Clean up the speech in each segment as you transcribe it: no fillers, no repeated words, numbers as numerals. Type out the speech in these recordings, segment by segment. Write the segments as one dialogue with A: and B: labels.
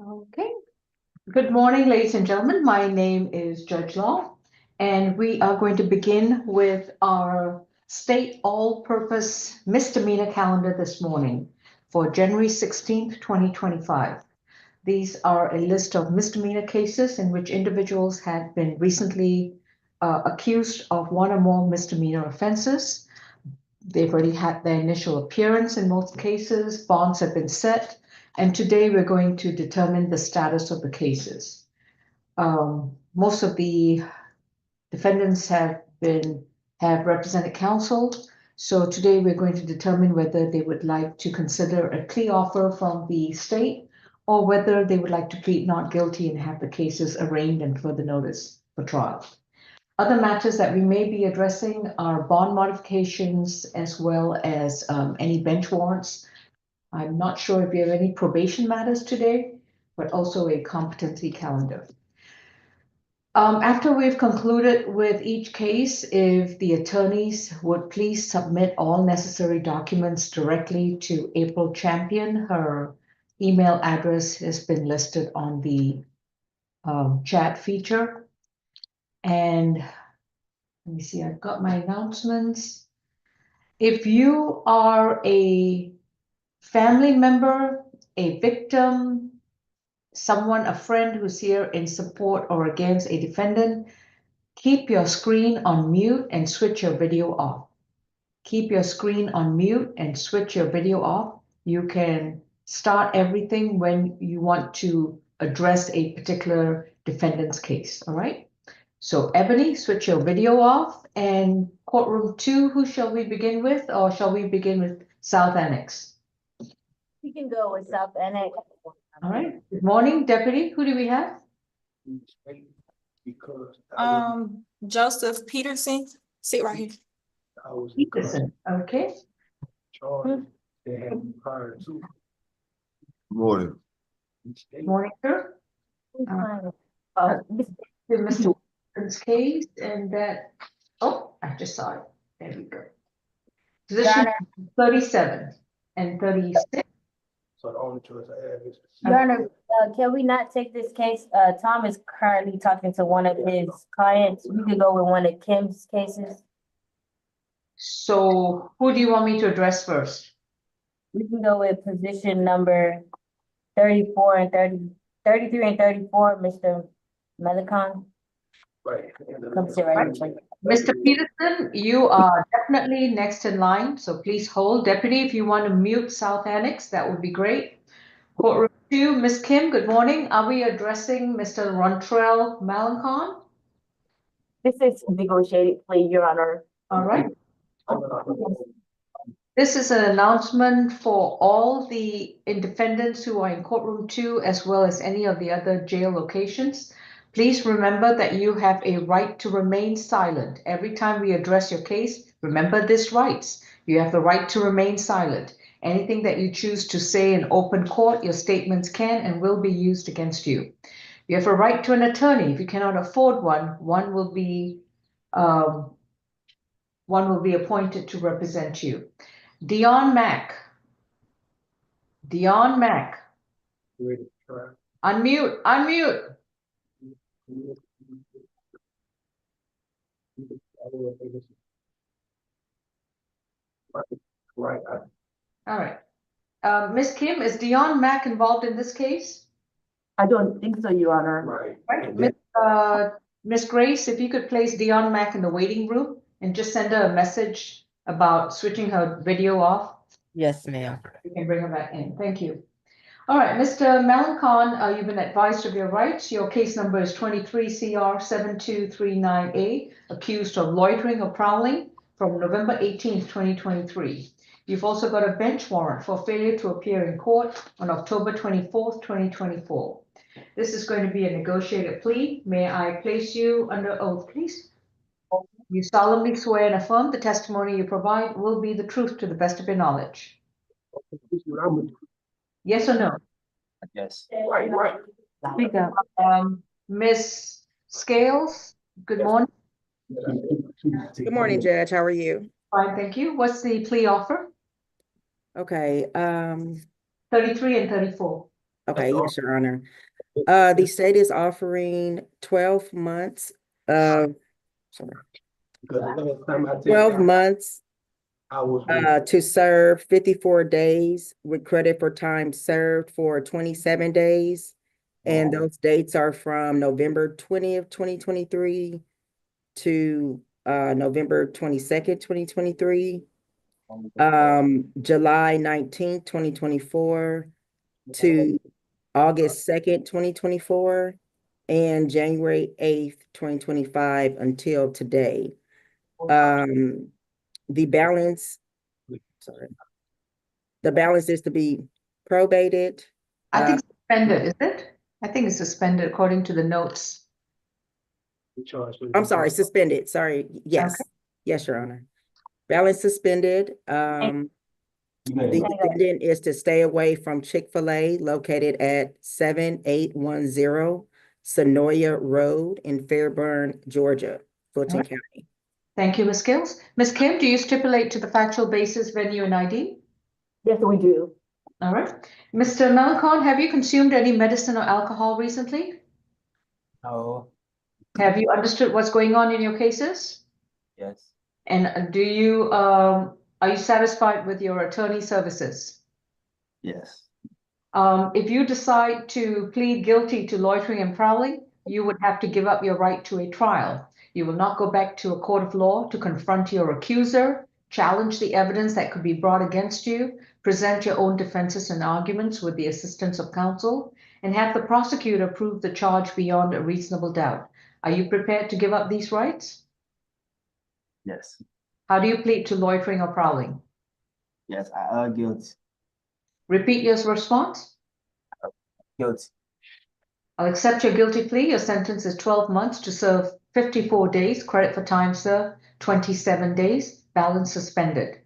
A: Okay. Good morning, ladies and gentlemen. My name is Judge Law, and we are going to begin with our state all-purpose misdemeanor calendar this morning for January 16th, 2025. These are a list of misdemeanor cases in which individuals had been recently accused of one or more misdemeanor offenses. They've already had their initial appearance in most cases, bonds have been set, and today we're going to determine the status of the cases. Most of the defendants have represented counsel, so today we're going to determine whether they would like to consider a plea offer from the state or whether they would like to plead not guilty and have the cases arraigned and further notice for trial. Other matters that we may be addressing are bond modifications as well as any bench warrants. I'm not sure if we have any probation matters today, but also a competency calendar. After we've concluded with each case, if the attorneys would please submit all necessary documents directly to April Champion. Her email address has been listed on the chat feature. And let me see, I've got my announcements. If you are a family member, a victim, someone, a friend who's here in support or against a defendant, keep your screen on mute and switch your video off. Keep your screen on mute and switch your video off. You can start everything when you want to address a particular defendant's case, all right? So Ebony, switch your video off. And courtroom 2, who shall we begin with, or shall we begin with South Annex?
B: We can go with South Annex.
A: All right. Good morning, Deputy. Who do we have?
C: Joseph Peterson, sit right here.
A: Peterson. Okay.
D: Morning.
A: Morning, sir. Mr. Wilson's case, and that, oh, I just saw it. There we go. Position 37 and 36.
E: So the only choice I have is.
B: Your Honor, can we not take this case? Tom is currently talking to one of his clients. We could go with one of Kim's cases.
A: So who do you want me to address first?
B: We can go with position number 34 and 33 and 34, Mr. Melicon.
E: Right.
B: Come sit right here.
A: Mr. Peterson, you are definitely next in line, so please hold. Deputy, if you want to mute South Annex, that would be great. Courtroom 2, Ms. Kim, good morning. Are we addressing Mr. Rontrell Malencon?
B: This is negotiated plea, Your Honor.
A: All right. This is an announcement for all the defendants who are in courtroom 2, as well as any of the other jail locations. Please remember that you have a right to remain silent. Every time we address your case, remember this rights. You have the right to remain silent. Anything that you choose to say in open court, your statements can and will be used against you. You have a right to an attorney. If you cannot afford one, one will be appointed to represent you. Dion Mack. Dion Mack. Unmute, unmute.
E: Right.
A: All right. Ms. Kim, is Dion Mack involved in this case?
B: I don't think so, Your Honor.
E: Right.
A: Right. Ms. Grace, if you could place Dion Mack in the waiting room and just send her a message about switching her video off.
F: Yes, ma'am.
A: You can bring her back in. Thank you. All right, Mr. Malencon, you've been advised of your rights. Your case number is 23 CR 7239A, accused of loitering or prowling from November 18th, 2023. You've also got a bench warrant for failure to appear in court on October 24th, 2024. This is going to be a negotiated plea. May I place you under oath, please? You solemnly swear and affirm the testimony you provide will be the truth to the best of your knowledge. Yes or no?
F: Yes.
E: Right.
B: Speak up.
A: Ms. Scales, good morning.
C: Good morning, Judge. How are you?
A: Fine, thank you. What's the plea offer?
C: Okay,
A: 33 and 34.
C: Okay,
E: That's
C: yes, Your Honor. The state is offering 12 months of, sorry,
E: Because the last time I checked,
C: 12 months
E: I was.
C: to serve 54 days with credit for time served for 27 days. And those dates are from November 20th, 2023 to November 22nd, 2023, July 19th, 2024 to August 2nd, 2024, and January 8th, 2025 until today. The balance, sorry, the balance is to be probated.
A: I think suspended, is it? I think it's suspended according to the notes.
C: I'm sorry, suspended, sorry, yes,
A: Okay.
C: yes, Your Honor. Balance suspended. The defendant is to stay away from Chick-fil-A located at 7810 Sonoya Road in Fairburn, Georgia, Fulton
A: Alright.
C: County.
A: Thank you, Ms. Kills. Ms. Kim, do you stipulate to the factual basis, venue, and ID?
B: Yes, we do.
A: All right. Mr. Melancon, have you consumed any medicine or alcohol recently?
F: No.
A: Have you understood what's going on in your cases?
F: Yes.
A: And are you satisfied with your attorney services?
F: Yes.
A: If you decide to plead guilty to loitering and prowling, you would have to give up your right to a trial. You will not go back to a court of law to confront your accuser, challenge the evidence that could be brought against you, present your own defenses and arguments with the assistance of counsel, and have the prosecutor prove the charge beyond a reasonable doubt. Are you prepared to give up these rights?
F: Yes.
A: How do you plead to loitering or prowling?
F: Yes. I guilty.
A: Repeat your response.
F: Guilty.
A: I'll accept your guilty plea. Your sentence is 12 months to serve 54 days, credit for time served 27 days, balance suspended,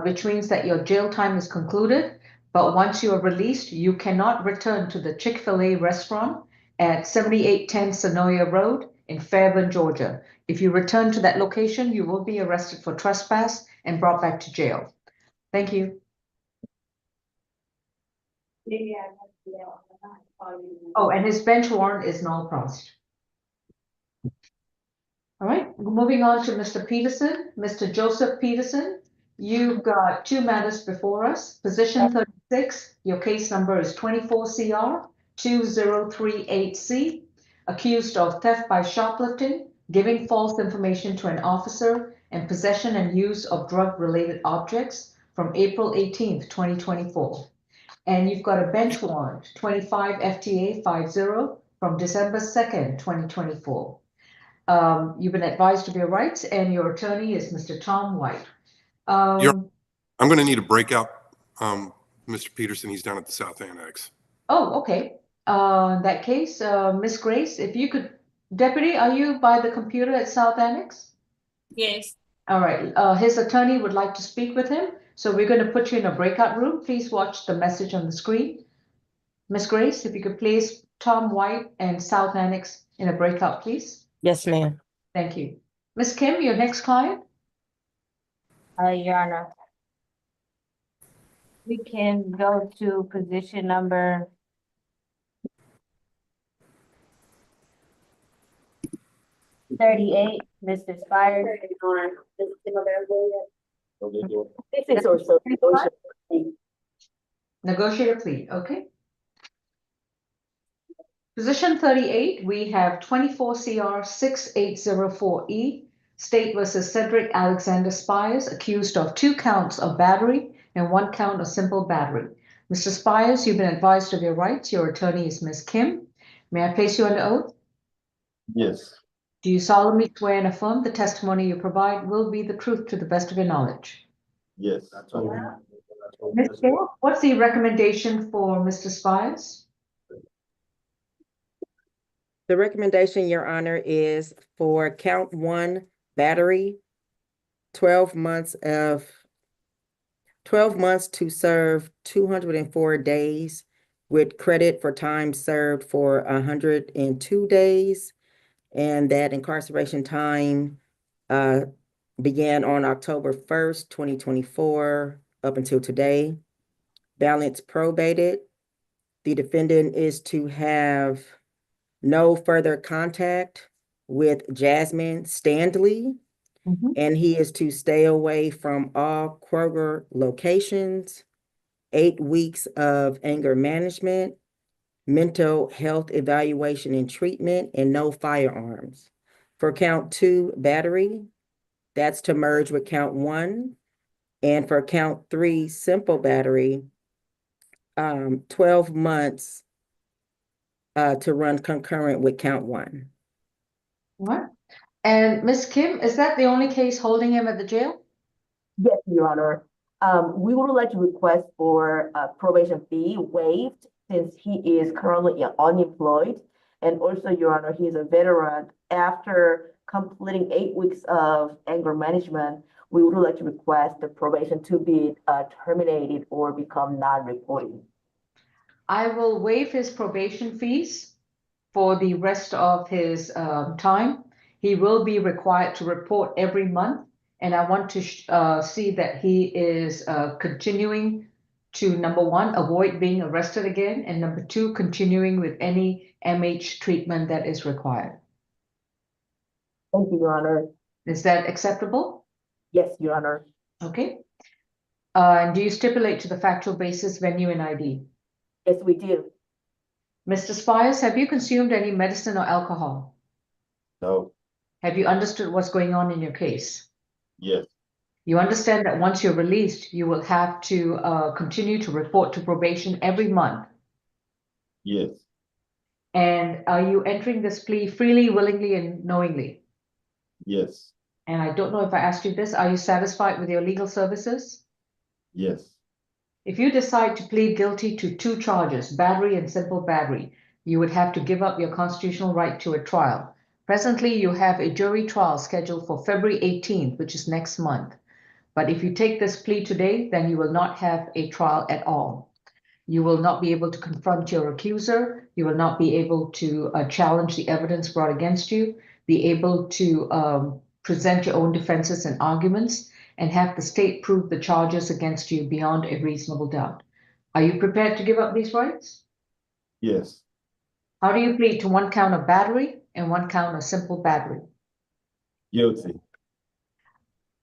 A: which means that your jail time is concluded. But once you are released, you cannot return to the Chick-fil-A restaurant at 7810 Sonoya Road in Fairburn, Georgia. If you return to that location, you will be arrested for trespass and brought back to jail. Thank you. Oh, and his bench warrant is null prost. All right, moving on to Mr. Peterson, Mr. Joseph Peterson. You've got two matters before us. Position 36, your case number is 24 CR 2038C, accused of theft by shoplifting, giving false information to an officer, and possession and use of drug-related objects from April 18th, 2024. And you've got a bench warrant, 25 FTA 50 from December 2nd, 2024. You've been advised of your rights, and your attorney is Mr. Tom White.
D: I'm going to need a breakout, Mr. Peterson. He's down at the South Annex.
A: Oh, okay. In that case, Miss Grace, if you could, Deputy, are you by the computer at South Annex?
G: Yes.
A: All right. His attorney would like to speak with him, so we're going to put you in a breakout room. Please watch the message on the screen. Miss Grace, if you could place Tom White and South Annex in a breakout, please.
F: Yes, ma'am.
A: Thank you. Miss Kim, your next client?
B: Your Honor. We can go to position number 38, Mr. Spires.
A: Negotiator plea, okay. Position 38, we have 24 CR 6804E, State versus Cedric Alexander Spires, accused of 2 counts of battery and 1 count of simple battery. Mr. Spires, you've been advised of your rights. Your attorney is Ms. Kim. May I place you under oath?
E: Yes.
A: Do you solemnly swear and affirm the testimony you provide will be the truth to the best of your knowledge?
E: Yes.
A: Ms. Kim, what's the recommendation for Mr. Spires?
C: The recommendation, Your Honor, is for count 1 battery, 12 months to serve 204 days with credit for time served for 102 days. And that incarceration time began on October 1st, 2024 up until today. Balance probated. The defendant is to have no further contact with Jasmine Standley, and he is to stay away from all Kroger locations, 8 weeks of anger management, mental health evaluation and treatment, and no firearms. For count 2, battery, that's to merge with count 1. And for count 3, simple battery, 12 months to run concurrent with count 1.
A: What? And Ms. Kim, is that the only case holding him at the jail?
G: Yes, Your Honor. We would like to request for a probation fee waived since he is currently unemployed. And also, Your Honor, he is a veteran. After completing 8 weeks of anger management, we would like to request the probation to be terminated or become non-reporting.
A: I will waive his probation fees for the rest of his time. He will be required to report every month, and I want to see that he is continuing to, number 1, avoid being arrested again, and number 2, continuing with any MH treatment that is required.
G: Thank you, Your Honor.
A: Is that acceptable?
G: Yes, Your Honor.
A: Okay. And do you stipulate to the factual basis, venue, and ID?
G: Yes, we do.
A: Mr. Spires, have you consumed any medicine or alcohol?
E: No.
A: Have you understood what's going on in your case?
E: Yes.
A: You understand that once you're released, you will have to continue to report to probation every month.
E: Yes.
A: And are you entering this plea freely, willingly, and knowingly?
E: Yes.
A: And I don't know if I asked you this, are you satisfied with your legal services?
E: Yes.
A: If you decide to plead guilty to 2 charges, battery and simple battery, you would have to give up your constitutional right to a trial. Presently, you have a jury trial scheduled for February 18th, which is next month. But if you take this plea today, then you will not have a trial at all. You will not be able to confront your accuser. You will not be able to challenge the evidence brought against you, be able to present your own defenses and arguments, and have the state prove the charges against you beyond a reasonable doubt. Are you prepared to give up these rights?
E: Yes.
A: How do you plead to 1 count of battery and 1 count of simple battery?
E: Guilty.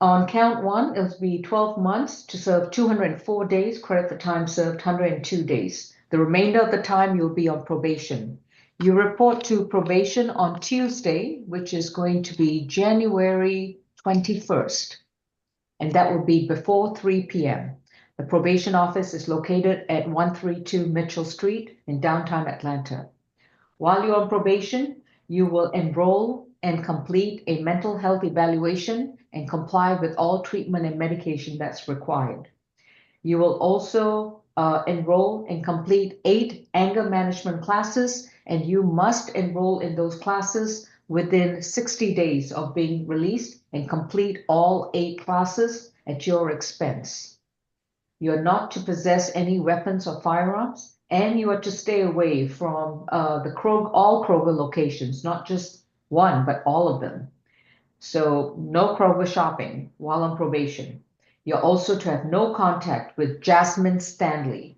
A: On count 1, it will be 12 months to serve 204 days, credit for time served 102 days. The remainder of the time you'll be on probation. You report to probation on Tuesday, which is going to be January 21st. And that will be before 3 p.m. The probation office is located at 132 Mitchell Street in downtown Atlanta. While you're on probation, you will enroll and complete a mental health evaluation and comply with all treatment and medication that's required. You will also enroll and complete 8 anger management classes, and you must enroll in those classes within 60 days of being released and complete all 8 classes at your expense. You're not to possess any weapons or firearms, and you are to stay away from all Kroger locations, not just one, but all of them. So no Kroger shopping while on probation. You're also to have no contact with Jasmine Standley.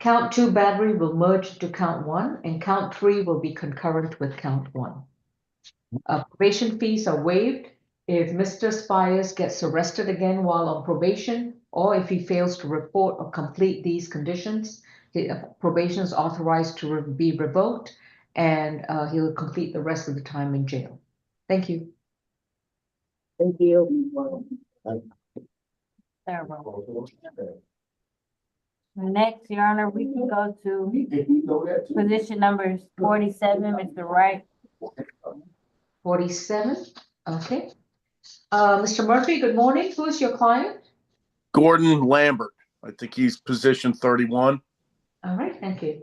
A: Count 2 battery will merge to count 1, and count 3 will be concurrent with count 1. Probation fees are waived if Mr. Spires gets arrested again while on probation, or if he fails to report or complete these conditions. Probation is authorized to be revoked, and he'll complete the rest of the time in jail. Thank you.
G: Thank you.
B: Next, Your Honor, we can go to position number 47, Mr. Wright.
A: 47, okay. Mr. Murphy, good morning. Who is your client?
H: Gordon Lambert. I think he's position 31.
A: All right, thank you.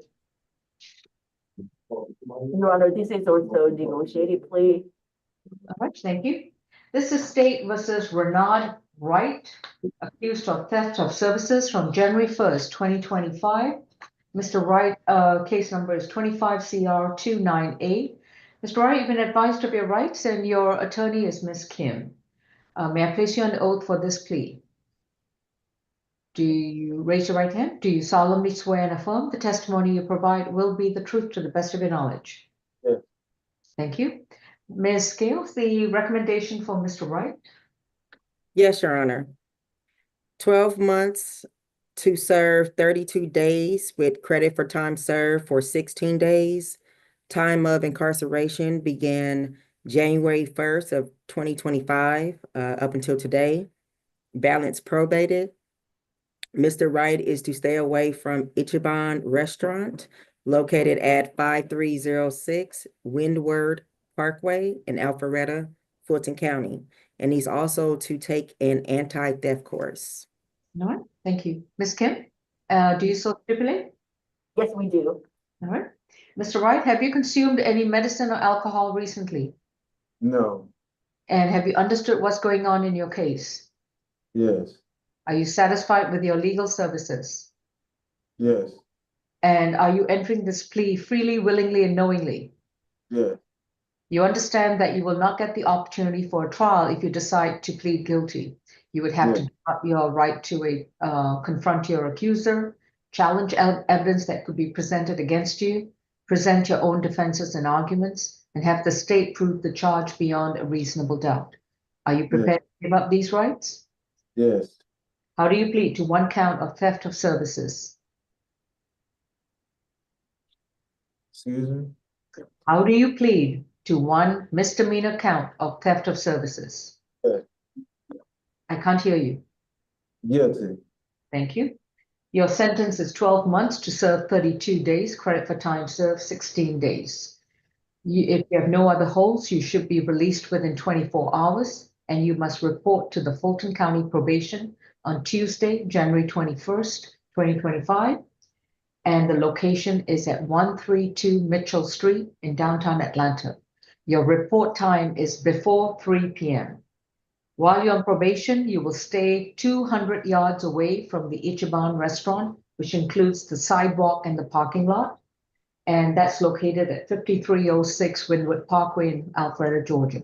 G: Your Honor, this is also negotiated plea.
A: All right, thank you. This is State versus Renard Wright, accused of theft of services from January 1st, 2025. Mr. Wright, case number is 25 CR 29A. Mr. Wright, you've been advised of your rights, and your attorney is Ms. Kim. May I place you on oath for this plea? Do you raise your right hand? Do you solemnly swear and affirm the testimony you provide will be the truth to the best of your knowledge?
E: Yes.
A: Thank you. Ms. Scales, the recommendation for Mr. Wright?
C: Yes, Your Honor. 12 months to serve 32 days with credit for time served for 16 days. Time of incarceration began January 1st of 2025 up until today. Balance probated. Mr. Wright is to stay away from Ichiban Restaurant located at 5306 Windward Parkway in Alpharetta, Fulton County. And he's also to take an anti-theft course.
A: All right, thank you. Ms. Kim, do you so stipulate?
G: Yes, we do.
A: All right. Mr. Wright, have you consumed any medicine or alcohol recently?
E: No.
A: And have you understood what's going on in your case?
E: Yes.
A: Are you satisfied with your legal services?
E: Yes.
A: And are you entering this plea freely, willingly, and knowingly?
E: Yes.
A: You understand that you will not get the opportunity for a trial if you decide to plead guilty. You would have to give up your right to confront your accuser, challenge evidence that could be presented against you, present your own defenses and arguments, and have the state prove the charge beyond a reasonable doubt. Are you prepared to give up these rights?
E: Yes.
A: How do you plead to one count of theft of services?
E: Excuse me?
A: How do you plead to one misdemeanor count of theft of services?
E: Yes.
A: I can't hear you.
E: Guilty.
A: Thank you. Your sentence is 12 months to serve 32 days, credit for time served 16 days. If you have no other holds, you should be released within 24 hours, and you must report to the Fulton County Probation on Tuesday, January 21st, 2025. And the location is at 132 Mitchell Street in downtown Atlanta. Your report time is before 3 p.m. While you're on probation, you will stay 200 yards away from the Ichiban restaurant, which includes the sidewalk and the parking lot. And that's located at 5306 Windward Parkway in Alpharetta, Georgia.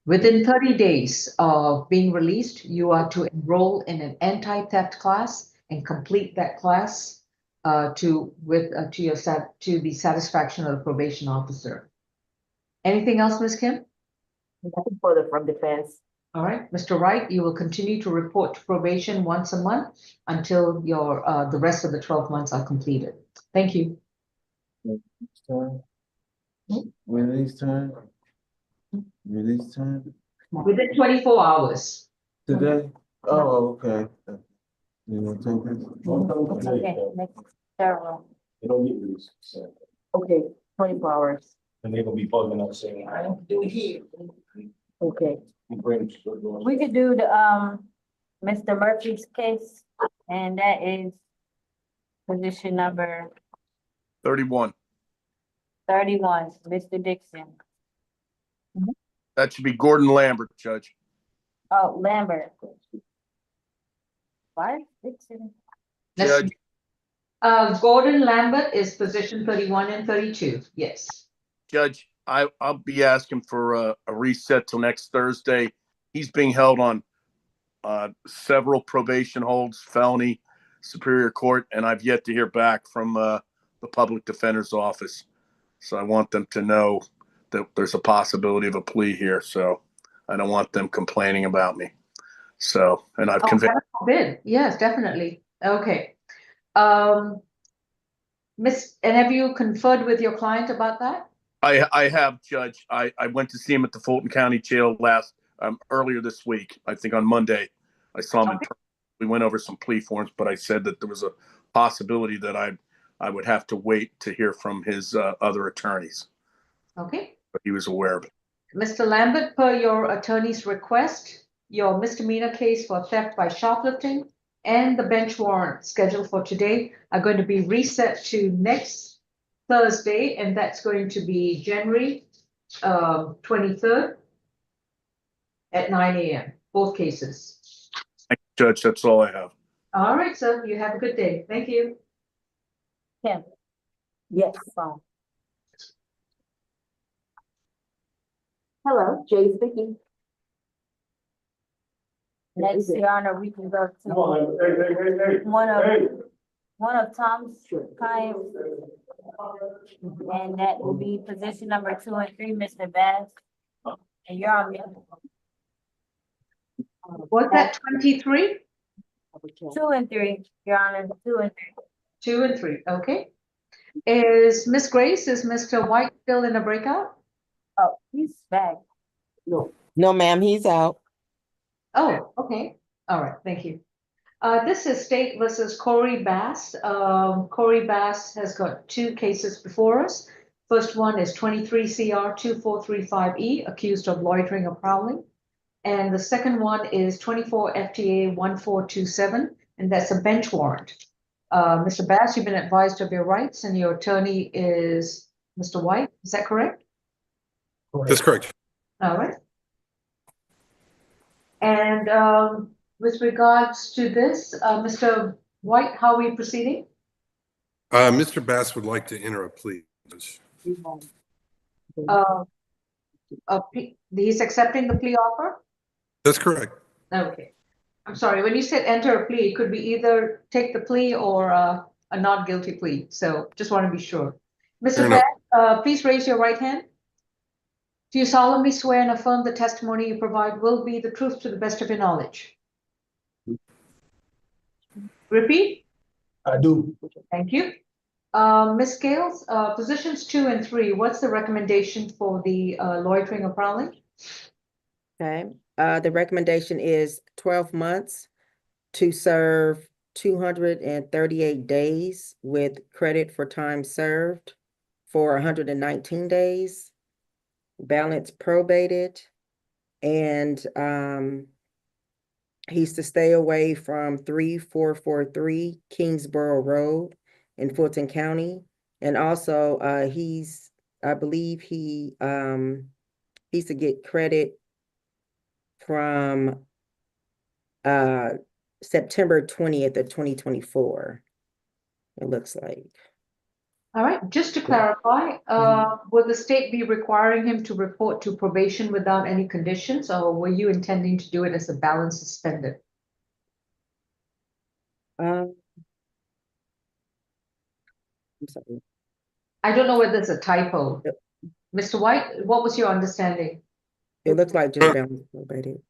A: Within 30 days of being released, you are to enroll in an anti-theft class and complete that class to the satisfaction of the probation officer. Anything else, Ms. Kim?
G: Nothing further from defense.
A: All right, Mr. Wright, you will continue to report to probation once a month until the rest of the 12 months are completed. Thank you.
E: Release time? Release time?
A: Within 24 hours.
E: Today? Oh, okay. You wanna take this?
B: Okay, next, third one.
I: They don't get released, so,
G: Okay, 24 hours.
I: and they're gonna be bugging up saying, I don't do it here.
G: Okay.
I: We bring them to the door.
B: We could do the, Mr. Murphy's case, and that is position number
H: 31.
B: 31, Mr. Dixon.
H: That should be Gordon Lambert, Judge.
B: Oh, Lambert. Why Dixon?
H: Judge,
A: Gordon Lambert is position 31 and 32. Yes.
H: Judge, I'll be asking for a reset till next Thursday. He's being held on several probation holds, felony, Superior Court, and I've yet to hear back from the public defender's office. So I want them to know that there's a possibility of a plea here. So I don't want them complaining about me. So, and I've conveyed.
A: God forbid. Yes, definitely. Okay. Miss, and have you conferred with your client about that?
H: I have, Judge. I went to see him at the Fulton County Jail earlier this week. I think on Monday. I saw him in person. We went over some plea forms, but I said that there was a possibility that I would have to wait to hear from his other attorneys.
A: Okay.
H: But he was aware of it.
A: Mr. Lambert, per your attorney's request, your misdemeanor case for theft by shoplifting and the bench warrant scheduled for today are going to be reset to next Thursday, and that's going to be January 23rd at 9 a.m. Both cases.
H: Thank you, Judge. That's all I have.
A: All right, sir. You have a good day. Thank you.
B: Kim,
G: Yes.
B: phone.
G: Hello, Jay speaking.
B: Next, Your Honor, we can go
I: Come
B: to
I: on, hey.
B: one of Tom's clients, and that will be position number 2 and 3, Mr. Bass. And you're on mute.
A: Was that 23?
B: 2 and 3, Your Honor, 2 and 3.
A: 2 and 3, okay. Is Miss Grace, is Mr. White still in a breakout?
B: Oh, he's back.
C: No, ma'am, he's out.
A: Oh, okay. All right, thank you. This is State versus Corey Bass. Corey Bass has got 2 cases before us. First one is 23 CR 2435E, accused of loitering or prowling. And the second one is 24 FTA 1427, and that's a bench warrant. Mr. Bass, you've been advised of your rights, and your attorney is Mr. White. Is that correct?
D: That's correct.
A: All right. And with regards to this, Mr. White, how are we proceeding?
D: Mr. Bass would like to enter a plea.
A: He's accepting the plea offer?
D: That's correct.
A: Okay. I'm sorry, when you said enter a plea, it could be either take the plea or a not guilty plea. So just want to be sure.
D: Fair
A: Mr. Bass, please raise your right hand. Do you solemnly swear and affirm the testimony you provide will be the truth to the best of your knowledge? Repeat.
I: I do.
A: Thank you. Ms. Scales, positions 2 and 3, what's the recommendation for the loitering or prowling?
C: Okay, the recommendation is 12 months to serve 238 days with credit for time served for 119 days, balance probated, and he's to stay away from 3443 Kingsborough Road in Fulton County. And also, I believe he's to get credit from September 20th of 2024, it looks like.
A: All right, just to clarify, will the state be requiring him to report to probation without any conditions, or were you intending to do it as a balance suspended?
C: I'm sorry.
A: I don't know whether it's a typo.
C: Yep.
A: Mr. White, what was your understanding?
C: It looks like just balance probated.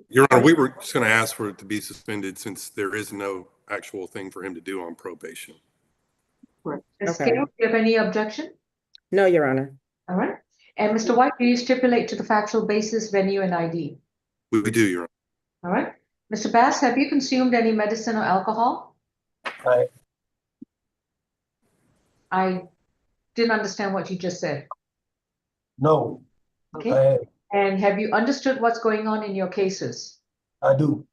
D: Your Honor, we were just going to ask for it to be suspended since there is no actual thing for him to do on probation.
A: Ms.
C: Okay.
A: Scales, do you have any objection?
C: No, Your Honor.
A: All right. And Mr. White, do you stipulate to the factual basis, venue, and ID?
D: We do, Your Honor.
A: All right. Mr. Bass, have you consumed any medicine or alcohol? I didn't understand what you just said.
I: No,
A: Okay. And have you understood what's going on in your cases?
I: I do.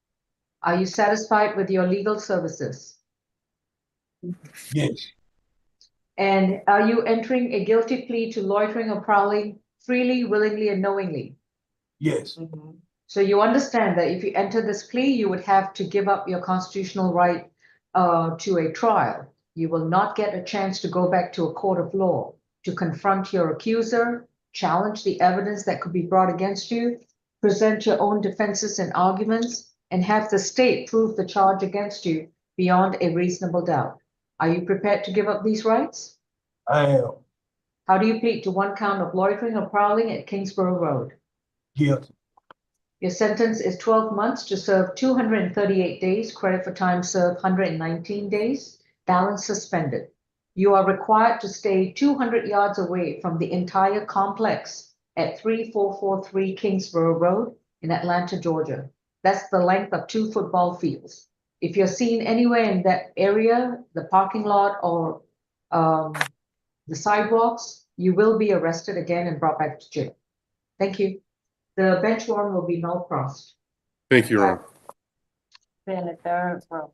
A: Are you satisfied with your legal services?
I: Yes,
A: And are you entering a guilty plea to loitering or prowling freely, willingly, and knowingly?
I: yes,
A: So you understand that if you enter this plea, you would have to give up your constitutional right to a trial. You will not get a chance to go back to a court of law to confront your accuser, challenge the evidence that could be brought against you, present your own defenses and arguments, and have the state prove the charge against you beyond a reasonable doubt. Are you prepared to give up these rights?
I: I am
A: How do you plead to 1 count of loitering or prowling at Kingsborough Road?
I: guilty.
A: Your sentence is 12 months to serve 238 days, credit for time served 119 days, balance suspended. You are required to stay 200 yards away from the entire complex at 3443 Kingsborough Road in Atlanta, Georgia. That's the length of 2 football fields. If you're seen anywhere in that area, the parking lot or the sidewalks, you will be arrested again and brought back to jail. Thank you. The bench warrant will be null pros.
D: Thank you, Your Honor.
B: Then the third row.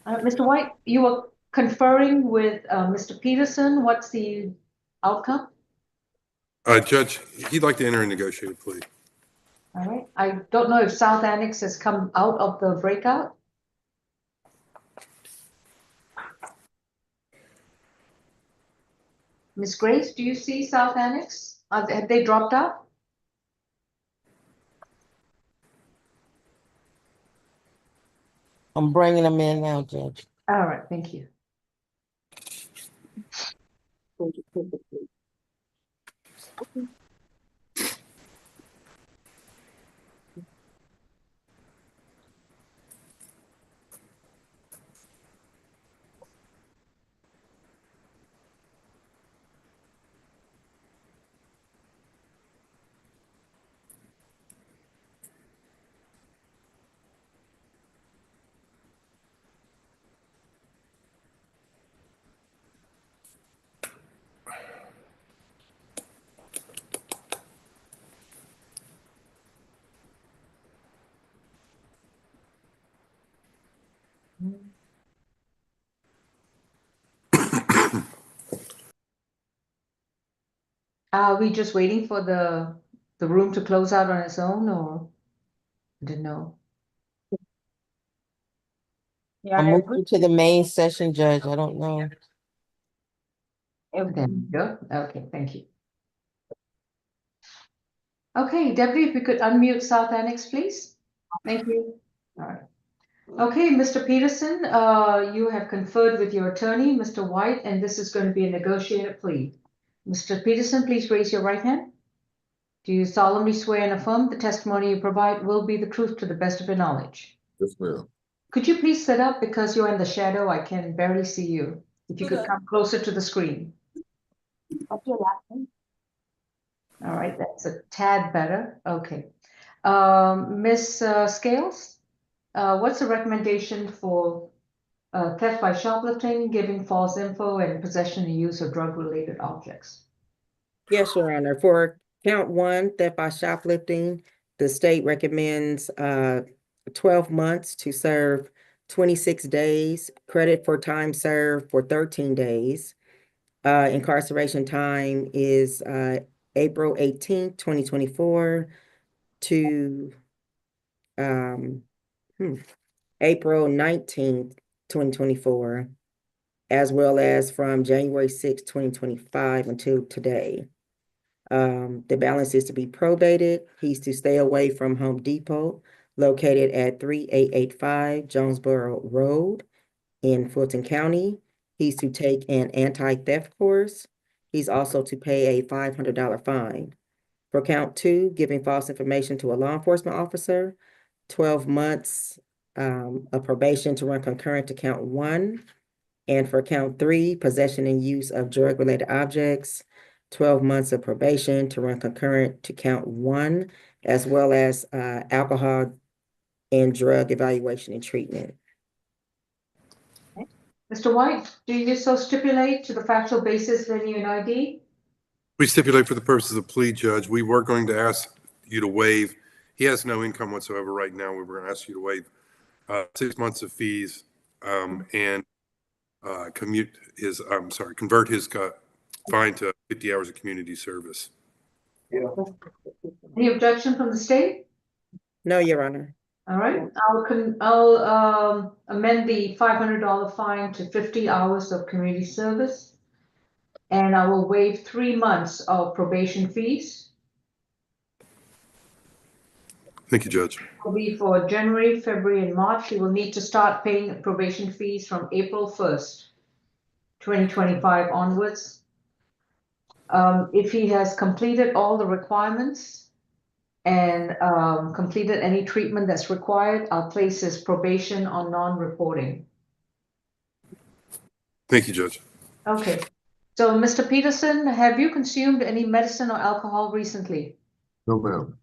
A: Mr. White, you were conferring with Mr. Peterson. What's the outcome?
D: Judge, he'd like to enter a negotiated plea.
A: All right. I don't know if South Annex has come out of the breakout. Ms. Grace, do you see South Annex? Have they dropped out?
F: I'm bringing them in now, Judge.
A: All right, thank you. Are we just waiting for the room to close out on its own, or? I didn't know.
B: Your
F: I'm
B: Honor,
F: moving to the main session, Judge. I don't know.
A: There we go. Okay, thank you. Okay, Debbie, if you could unmute South Annex, please. Thank you. All right. Okay, Mr. Peterson, you have conferred with your attorney, Mr. White, and this is going to be a negotiated plea. Mr. Peterson, please raise your right hand. Do you solemnly swear and affirm the testimony you provide will be the truth to the best of your knowledge?
E: Yes, ma'am.
A: Could you please sit up because you're in the shadow? I can barely see you. If you could come closer to the screen.
G: What's your last name?
A: All right, that's a tad better. Okay. Miss Scales, what's the recommendation for theft by shoplifting, giving false info, and possession and use of drug-related objects?
C: Yes, Your Honor. For count 1, theft by shoplifting, the state recommends 12 months to serve 26 days, credit for time served for 13 days. Incarceration time is April 18th, 2024 to April 19th, 2024, as well as from January 6th, 2025 until today. The balance is to be probated. He's to stay away from Home Depot, located at 3885 Jonesboro Road in Fulton County. He's to take an anti-theft course. He's also to pay a $500 fine. For count 2, giving false information to a law enforcement officer, 12 months of probation to run concurrent to count 1. And for count 3, possession and use of drug-related objects, 12 months of probation to run concurrent to count 1, as well as alcohol and drug evaluation and treatment.
A: Mr. White, do you so stipulate to the factual basis of any ID?
D: We stipulate for the purposes of plea, Judge, we were going to ask you to waive. He has no income whatsoever right now. We were going to ask you to waive 6 months of fees and convert his fine to 50 hours of community service.
A: Any objection from the state?
C: No, Your Honor.
A: All right, I'll amend the $500 fine to 50 hours of community service. And I will waive 3 months of probation fees.
D: Thank you, Judge.
A: Will be for January, February, and March. He will need to start paying probation fees from April 1st, 2025 onwards. If he has completed all the requirements and completed any treatment that's required, I'll place his probation on non-reporting.
D: Thank you, Judge.
A: Okay. So, Mr. Peterson, have you consumed any medicine or alcohol recently?
E: No, ma'am.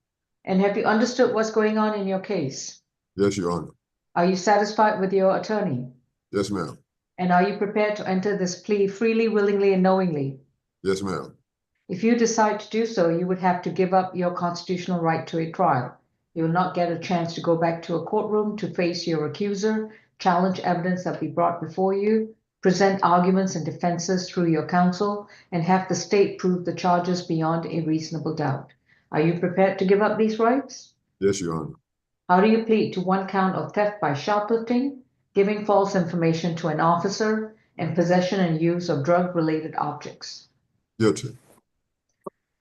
A: And have you understood what's going on in your case?
E: Yes, Your Honor.
A: Are you satisfied with your attorney?
E: Yes, ma'am.
A: And are you prepared to enter this plea freely, willingly, and knowingly?
E: Yes, ma'am.
A: If you decide to do so, you would have to give up your constitutional right to a trial. You will not get a chance to go back to a courtroom to face your accuser, challenge evidence that be brought before you, present arguments and defenses through your counsel, and have the state prove the charges beyond a reasonable doubt. Are you prepared to give up these rights?
E: Yes, Your Honor.
A: How do you plead to 1 count of theft by shoplifting, giving false information to an officer, and possession and use of drug-related objects?
E: Guilty.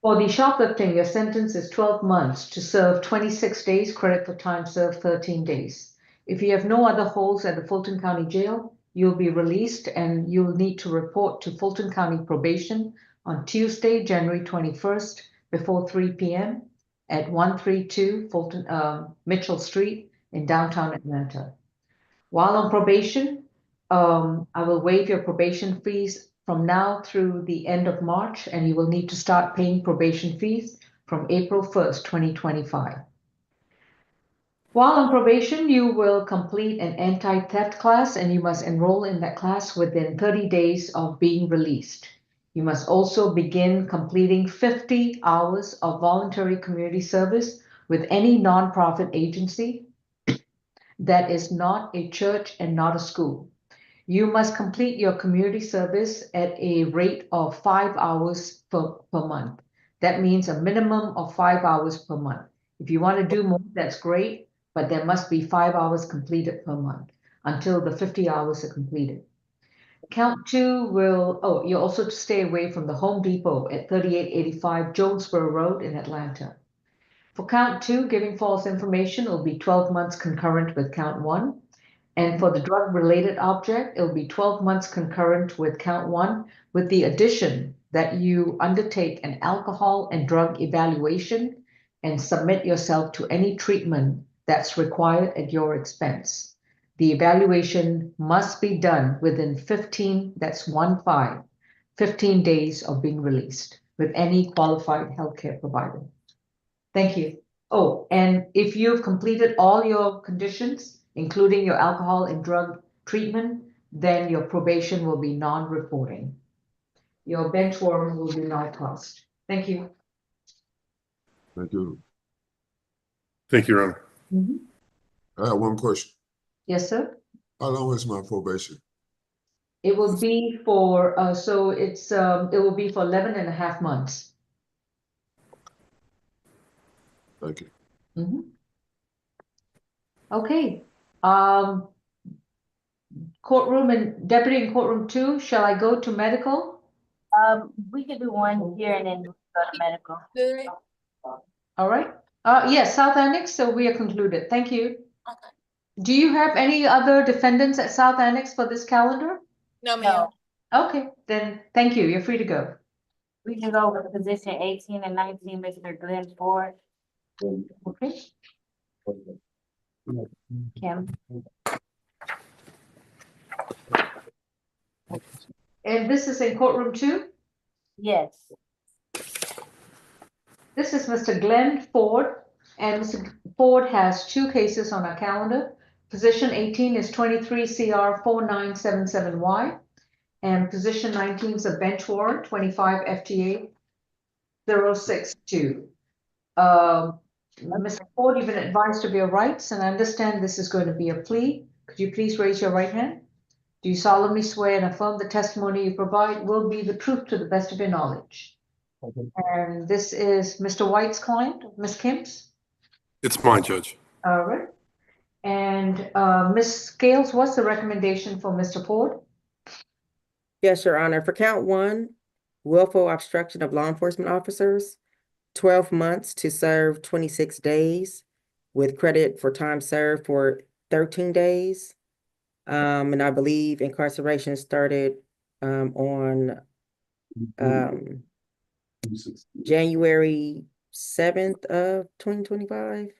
A: For the shoplifting, your sentence is 12 months to serve 26 days, credit for time served 13 days. If you have no other holds at the Fulton County Jail, you'll be released and you'll need to report to Fulton County Probation on Tuesday, January 21st, before 3 p.m. at 132 Mitchell Street in downtown Atlanta. While on probation, I will waive your probation fees from now through the end of March, and you will need to start paying probation fees from April 1st, 2025. While on probation, you will complete an anti-theft class, and you must enroll in that class within 30 days of being released. You must also begin completing 50 hours of voluntary community service with any nonprofit agency that is not a church and not a school. You must complete your community service at a rate of 5 hours per month. That means a minimum of 5 hours per month. If you want to do more, that's great, but there must be 5 hours completed per month until the 50 hours are completed. Count 2 will, you also stay away from the Home Depot at 3885 Jonesboro Road in Atlanta. For count 2, giving false information, will be 12 months concurrent with count 1. And for the drug-related object, it'll be 12 months concurrent with count 1, with the addition that you undertake an alcohol and drug evaluation and submit yourself to any treatment that's required at your expense. The evaluation must be done within 15 days of being released with any qualified healthcare provider. Thank you. Oh, and if you've completed all your conditions, including your alcohol and drug treatment, then your probation will be non-reporting. Your bench warrant will be non-passed. Thank you.
J: Thank you.
D: Thank you, Your Honor.
J: I have one question.
A: Yes, sir.
J: How long is my probation?
A: It will be for, it will be for 11 and a half months.
J: Thank you.
A: Okay. Courtroom and deputy in courtroom 2, shall I go to medical?
B: We could do one here and then go to medical.
A: All right. Yes, South Annex, so we are concluded. Thank you.
K: Okay.
A: Do you have any other defendants at South Annex for this calendar?
K: No, ma'am.
A: Okay, then thank you. You're free to go.
B: We can go with position 18 and 19, Mr. Glenn Ford.
A: Okay.
B: Kim.
A: And this is in courtroom 2?
B: Yes.
A: This is Mr. Glenn Ford, and Mr. Ford has 2 cases on our calendar. Position 18 is 23 CR 4977Y, and position 19 is a bench warrant 25 FTA 062. Mr. Ford, you've been advised of your rights, and I understand this is going to be a plea. Could you please raise your right hand? Do you solemnly swear and affirm the testimony you provide will be the truth to the best of your knowledge? And this is Mr. White's client, Ms. Kim's?
D: It's mine, Judge.
A: All right. And Ms. Scales, what's the recommendation for Mr. Ford?
C: Yes, Your Honor. For count 1, willful obstruction of law enforcement officers, 12 months to serve 26 days with credit for time served for 13 days. And I believe incarceration started on January 7th of 2025.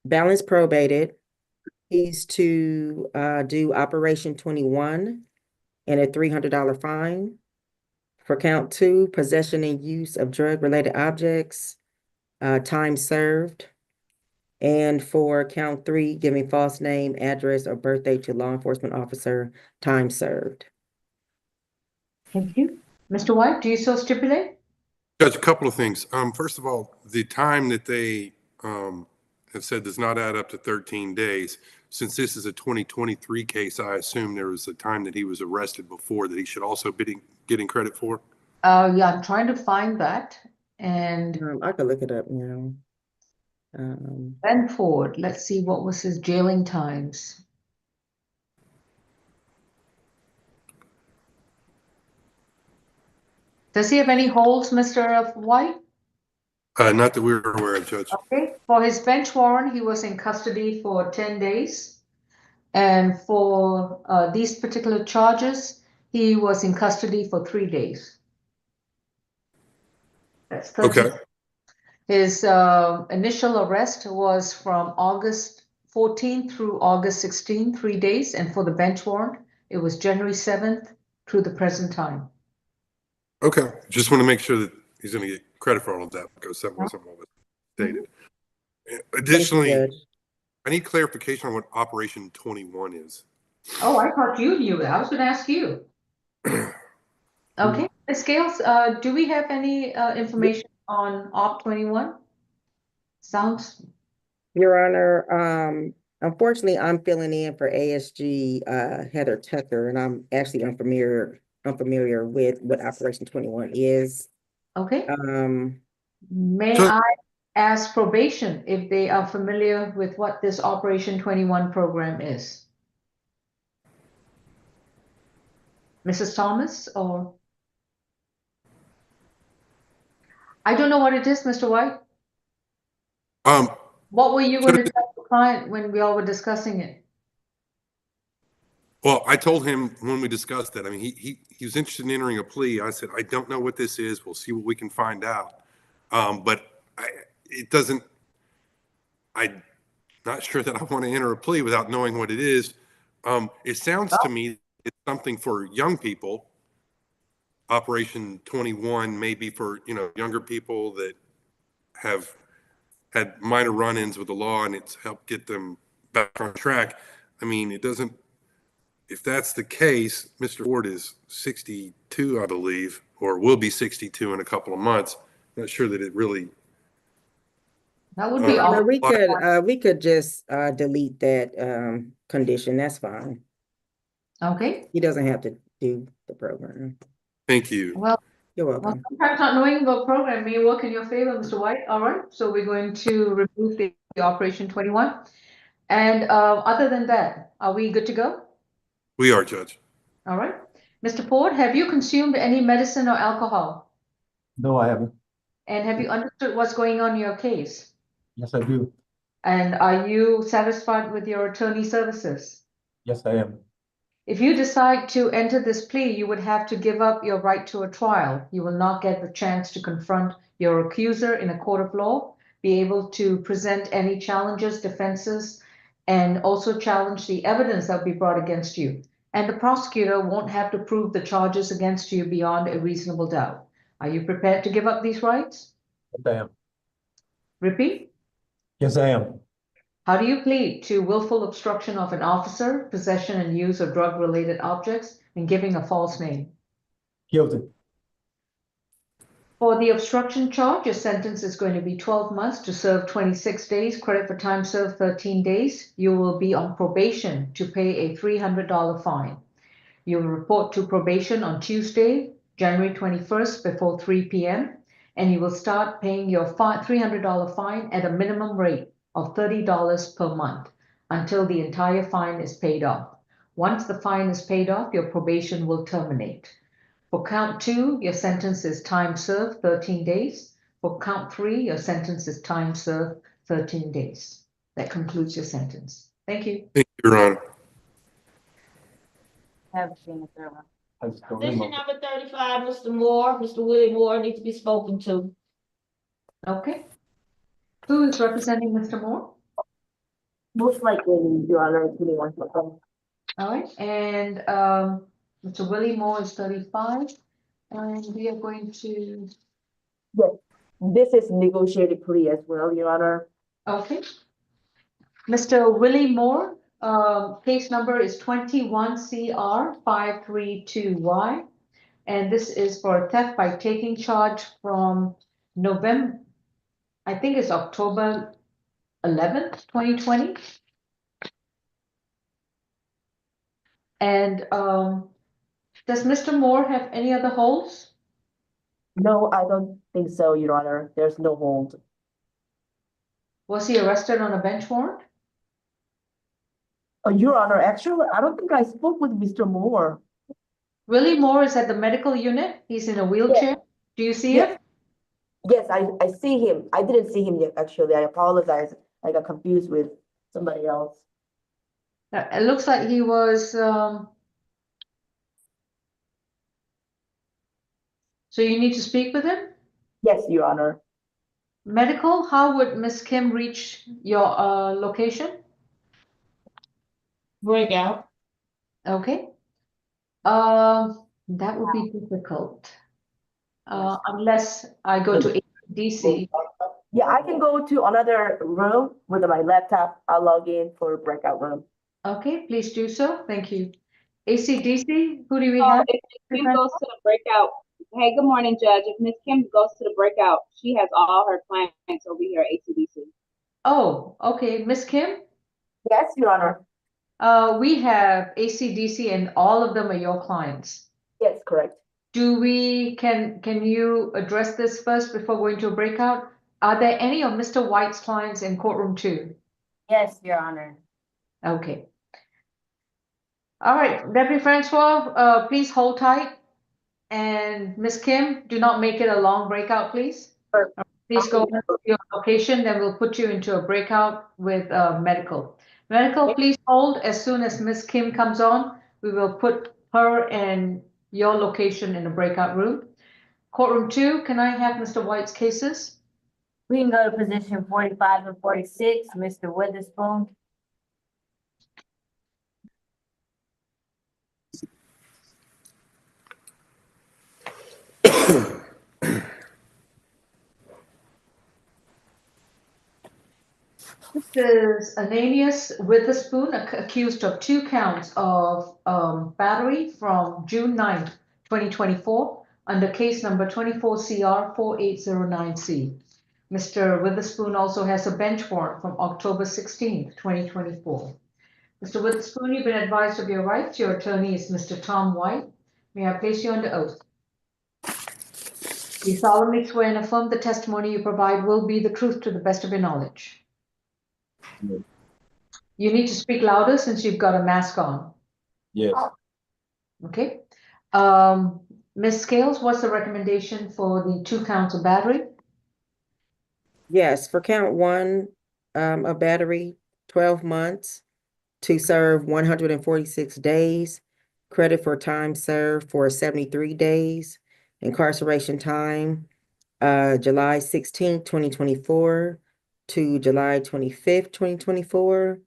C: Balance probated. He's to do Operation 21 and a $300 fine. For count 2, possession and use of drug-related objects, time served. And for count 3, giving false name, address, or birthday to law enforcement officer, time served.
A: Thank you. Mr. White, do you so stipulate?
D: Judge, a couple of things. First of all, the time that they have said does not add up to 13 days. Since this is a 2023 case, I assume there was a time that he was arrested before that he should also be getting credit for?
A: Yeah, I'm trying to find that. And
C: I could look it up now.
A: Ben Ford, let's see, what was his jailing times? Does he have any holds, Mr. White?
D: Not that we're aware of, Judge.
A: Okay, for his bench warrant, he was in custody for 10 days. And for these particular charges, he was in custody for 3 days. That's 13.
D: Okay,
A: His initial arrest was from August 14 through August 16, 3 days. And for the bench warrant, it was January 7th through the present time.
D: okay. Just want to make sure that he's going to get credit for all of that because that wasn't what was stated. Additionally,
C: Judge.
D: I need clarification on what Operation 21 is.
A: Oh, I thought you knew that. I was going to ask you. Okay, Ms. Scales, do we have any information on Op 21? Sounds,
C: Your Honor, unfortunately, I'm filling in for ASG Heather Tucker, and I'm actually unfamiliar with what Operation 21 is.
A: okay.
C: Um,
A: May
D: So-
A: I ask probation if they are familiar with what this Operation 21 program is? Mrs. Thomas, or? I don't know what it is, Mr. White. What were you going to tell the client when we all were discussing it?
D: Well, I told him when we discussed that, I mean, he was interested in entering a plea. I said, I don't know what this is. We'll see what we can find out. But I'm not sure that I want to enter a plea without knowing what it is. It sounds to me it's something for young people. Operation 21 may be for, younger people that have had minor run-ins with the law and it's helped get them back on track. I mean, if that's the case, Mr. Ford is 62, I believe, or will be 62 in a couple of months. Not sure that it really.
A: That would be
C: Your Honor,
A: all.
C: we could just delete that condition. That's fine.
A: Okay,
C: He doesn't have to do the program.
D: Thank you.
A: well,
C: You're welcome.
A: sometimes not knowing about program may work in your favor, Mr. White. All right, so we're going to remove the Operation 21. And other than that, are we good to go?
D: We are, Judge.
A: All right. Mr. Ford, have you consumed any medicine or alcohol?
I: No, I haven't.
A: And have you understood what's going on in your case?
I: Yes, I do.
A: And are you satisfied with your attorney services?
I: Yes, I am.
A: If you decide to enter this plea, you would have to give up your right to a trial. You will not get the chance to confront your accuser in a court of law, be able to present any challenges, defenses, and also challenge the evidence that will be brought against you. And the prosecutor won't have to prove the charges against you beyond a reasonable doubt. Are you prepared to give up these rights?
I: Yes, I am.
A: Repeat.
I: Yes, I am.
A: How do you plead to willful obstruction of an officer, possession and use of drug-related objects, and giving a false name?
I: Guilty.
A: For the obstruction charge, your sentence is going to be 12 months to serve 26 days, credit for time served 13 days. You will be on probation to pay a $300 fine. You will report to probation on Tuesday, January 21st before 3 p.m. and you will start paying your $300 fine at a minimum rate of $30 per month until the entire fine is paid off. Once the fine is paid off, your probation will terminate. For count 2, your sentence is time served 13 days. For count 3, your sentence is time served 13 days. That concludes your sentence. Thank you.
D: Thank you, Your Honor.
B: Haven't seen the third one.
K: Position number 35, Mr. Moore, Mr. Willie Moore needs to be spoken to.
A: Okay. Who is representing Mr. Moore?
G: Most likely, Your Honor, it's really one.
A: All right, and Mr. Willie Moore is 35, and we are going to,
G: Yes, this is negotiated plea as well, Your Honor.
A: okay. Mr. Willie Moore, case number is 21CR532Y, and this is for theft by taking charge from November, I think it's October 11th, 2020. And does Mr. Moore have any other holds?
G: No, I don't think so, Your Honor. There's no hold.
A: Was he arrested on a bench warrant?
G: Your Honor, actually, I don't think I spoke with Mr. Moore.
A: Willie Moore is at the medical unit. He's in a wheelchair. Do you see
G: Yes.
A: him?
G: Yes, I see him. I didn't see him yet, actually. I apologize. I got confused with somebody else.
A: It looks like he was, so you need to speak with him?
G: Yes, Your Honor.
A: Medical, how would Miss Kim reach your location?
K: Breakout.
A: Okay. That would be difficult. Unless I go to DC.
G: Yeah, I can go to another room with my laptop. I'll log in for breakout room.
A: Okay, please do so. Thank you. ACDC, who do we
L: So
A: have?
L: if Miss Kim goes to the breakout, hey, good morning, Judge. If Miss Kim goes to the breakout, she has all her clients over here at ACDC.
A: Oh, okay, Miss Kim.
G: Yes, Your Honor.
A: We have ACDC and all of them are your clients.
G: Yes, correct.
A: Can you address this first before going to a breakout? Are there any of Mr. White's clients in courtroom 2?
B: Yes, Your Honor.
A: Okay. All right, Deputy Francois, please hold tight. And Miss Kim, do not make it a long breakout, please.
G: Sure.
A: Please go to your location, then we'll put you into a breakout with medical. Medical, please hold. As soon as Miss Kim comes on, we will put her and your location in a breakout room. Courtroom 2, can I have Mr. White's cases?
B: We can go to position 45 and 46, Mr. Witherspoon.
A: This is Ananias Witherspoon, accused of 2 counts of battery from June 9th, 2024, under case number 24CR4809C. Mr. Witherspoon also has a bench warrant from October 16th, 2024. Mr. Witherspoon, you've been advised of your rights. Your attorney is Mr. Tom White. May I place you under oath? You solemnly swear and affirm the testimony you provide will be the truth to the best of your knowledge.
I: Yes.
A: You need to speak louder since you've got a mask on.
I: Yes.
A: Okay. Ms. Scales, what's the recommendation for the 2 counts of battery?
C: Yes, for count 1, a battery, 12 months to serve 146 days, credit for time served for 73 days, incarceration time, July 16th, 2024 to July 25th, 2024,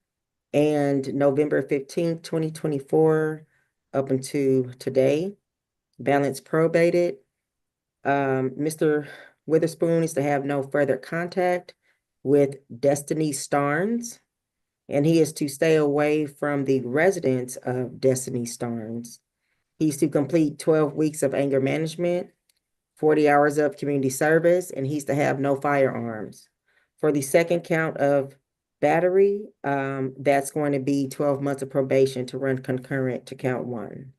C: and November 15th, 2024 up until today. Balance probated. Mr. Witherspoon is to have no further contact with Destiny Starnes, and he is to stay away from the residence of Destiny Starnes. He's to complete 12 weeks of anger management, 40 hours of community service, and he's to have no firearms. For the second count of battery, that's going to be 12 months of probation to run concurrent to count 1.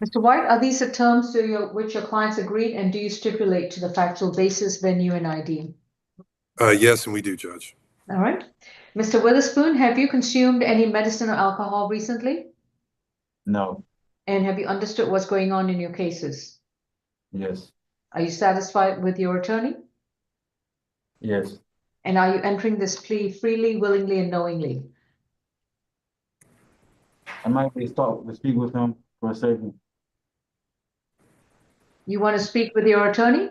A: Mr. White, are these the terms to which your clients agreed, and do you stipulate to the factual basis, venue, and ID?
D: Yes, and we do, Judge.
A: All right. Mr. Witherspoon, have you consumed any medicine or alcohol recently?
I: No.
A: And have you understood what's going on in your cases?
I: Yes.
A: Are you satisfied with your attorney?
I: Yes.
A: And are you entering this plea freely, willingly, and knowingly?
I: I might be stop to speak with him for a second.
A: You want to speak with your attorney?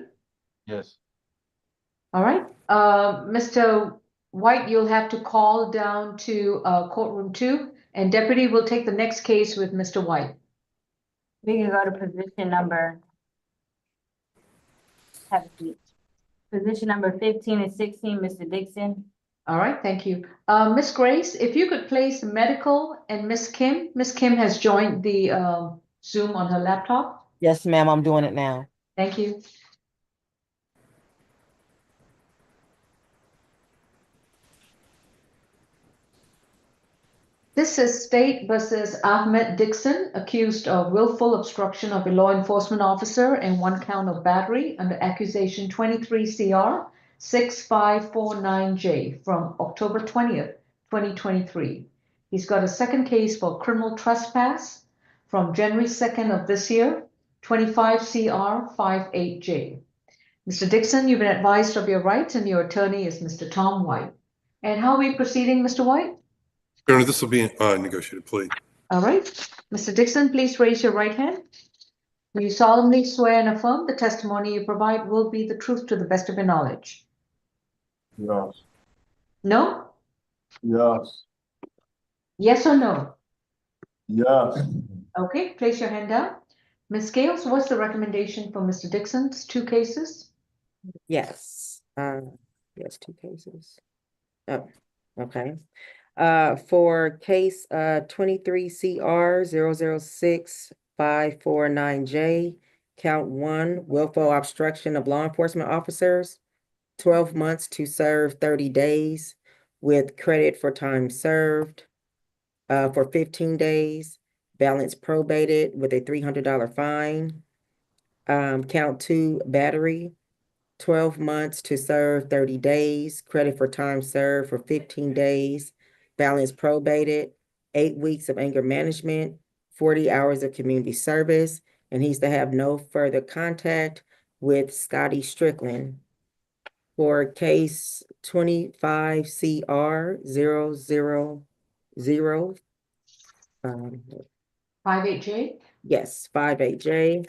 I: Yes.
A: All right. Mr. White, you'll have to call down to courtroom 2, and deputy will take the next case with Mr. White.
B: We can go to position number. Have a seat. Position number 15 and 16, Mr. Dixon.
A: All right, thank you. Miss Grace, if you could place medical and Miss Kim. Miss Kim has joined the Zoom on her laptop.
F: Yes, ma'am, I'm doing it now.
A: Thank you. This is State versus Ahmed Dixon, accused of willful obstruction of a law enforcement officer and 1 count of battery under accusation 23 CR 6549J from October 20th, 2023. He's got a second case for criminal trespass from January 2nd of this year, 25 CR 58J. Mr. Dixon, you've been advised of your rights and your attorney is Mr. Tom White. And how are we proceeding, Mr. White?
D: Your Honor, this will be a negotiated plea.
A: All right. Mr. Dixon, please raise your right hand. Do you solemnly swear and affirm the testimony you provide will be the truth to the best of your knowledge?
E: Yes.
A: No?
E: Yes.
A: Yes or no?
E: Yes.
A: Okay, place your hand down. Ms. Gales, what's the recommendation for Mr. Dixon's 2 cases?
C: Yes, yes, 2 cases. Oh, okay. For case 23 CR 006549J, count 1, willful obstruction of law enforcement officers, 12 months to serve 30 days with credit for time served for 15 days, balance probated with a $300 fine. Count 2, battery, 12 months to serve 30 days, credit for time served for 15 days, balance probated, 8 weeks of anger management, 40 hours of community service, and he's to have no further contact with Scotty Strickland. For case 25 CR 000,
A: 58J?
C: yes, 58J.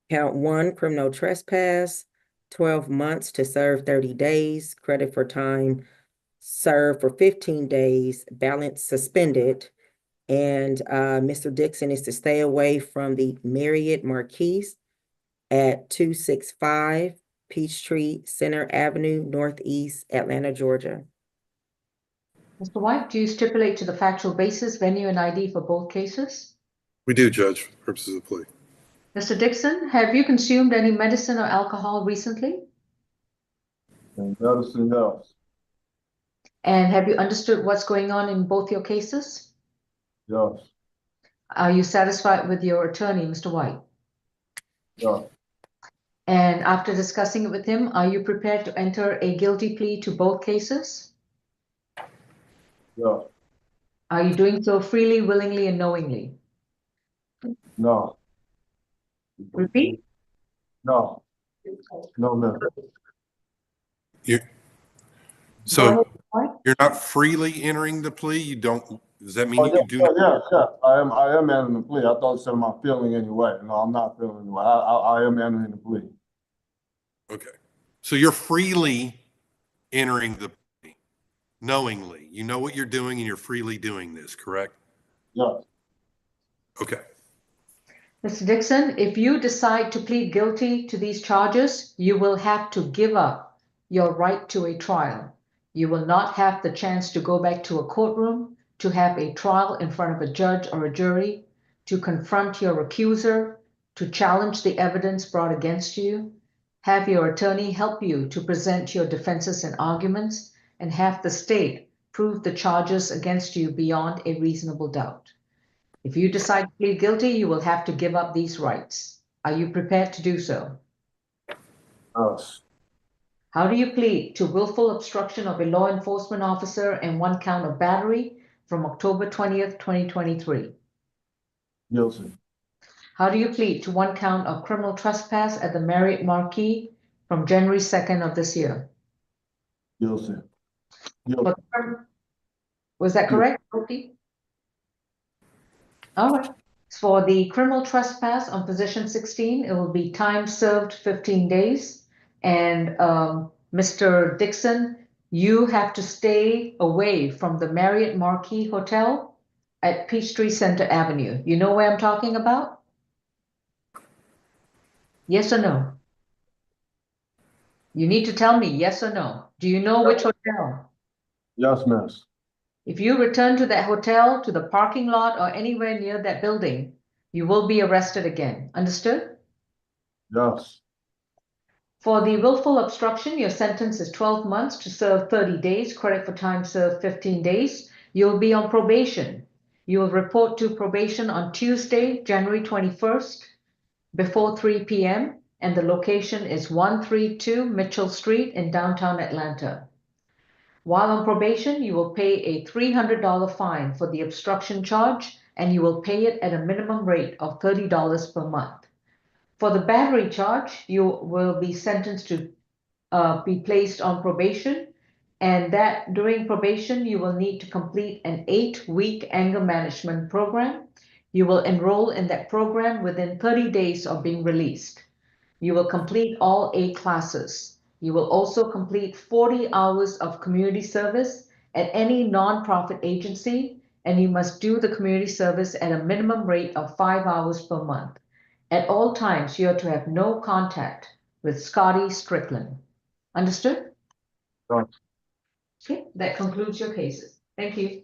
C: Count 1, criminal trespass, 12 months to serve 30 days, credit for time served for 15 days, balance suspended. And Mr. Dixon is to stay away from the Marriott Marquis at 265 Peachtree Center Avenue, Northeast, Atlanta, Georgia.
A: Mr. White, do you stipulate to the factual basis, venue, and ID for both cases?
D: We do, Judge, for purposes of the plea.
A: Mr. Dixon, have you consumed any medicine or alcohol recently?
E: And medicine, yes.
A: And have you understood what's going on in both your cases?
E: Yes.
A: Are you satisfied with your attorney, Mr. White?
E: Yes.
A: And after discussing it with him, are you prepared to enter a guilty plea to both cases?
E: Yes.
A: Are you doing so freely, willingly, and knowingly?
E: No.
A: Repeat.
E: No. No, ma'am.
D: So
A: White?
D: you're not freely entering the plea? You don't, does that mean
E: Oh,
D: you
E: yeah,
D: do not?
E: yeah. I am entering the plea. I thought you said I'm not feeling anyway. No, I'm not feeling anyway. I am entering the plea.
D: Okay. So you're freely entering the plea, knowingly. You know what you're doing and you're freely doing this, correct?
E: Yes.
D: Okay.
A: Mr. Dixon, if you decide to plead guilty to these charges, you will have to give up your right to a trial. You will not have the chance to go back to a courtroom, to have a trial in front of a judge or a jury, to confront your accuser, to challenge the evidence brought against you, have your attorney help you to present your defenses and arguments, and have the state prove the charges against you beyond a reasonable doubt. If you decide to plead guilty, you will have to give up these rights. Are you prepared to do so?
E: Yes.
A: How do you plead to willful obstruction of a law enforcement officer and 1 count of battery from October 20th, 2023?
E: Guilty.
A: How do you plead to 1 count of criminal trespass at the Marriott Marquis from January 2nd of this year?
E: Guilty. Guilty.
A: Was that correct, Guilty? All right. For the criminal trespass on position 16, it will be time served 15 days. And Mr. Dixon, you have to stay away from the Marriott Marquis Hotel at Peachtree Center Avenue. You know where I'm talking about? Yes or no? You need to tell me yes or no. Do you know which hotel?
E: Yes, miss.
A: If you return to that hotel, to the parking lot, or anywhere near that building, you will be arrested again. Understood?
E: Yes.
A: For the willful obstruction, your sentence is 12 months to serve 30 days, credit for time served 15 days. You'll be on probation. You will report to probation on Tuesday, January 21st, before 3 p.m., and the location is 132 Mitchell Street in downtown Atlanta. While on probation, you will pay a $300 fine for the obstruction charge, and you will pay it at a minimum rate of $30 per month. For the battery charge, you will be sentenced to be placed on probation. And that during probation, you will need to complete an 8-week anger management program. You will enroll in that program within 30 days of being released. You will complete all 8 classes. You will also complete 40 hours of community service at any nonprofit agency, and you must do the community service at a minimum rate of 5 hours per month. At all times, you are to have no contact with Scotty Strickland. Understood?
E: Right.
A: Okay, that concludes your cases. Thank you.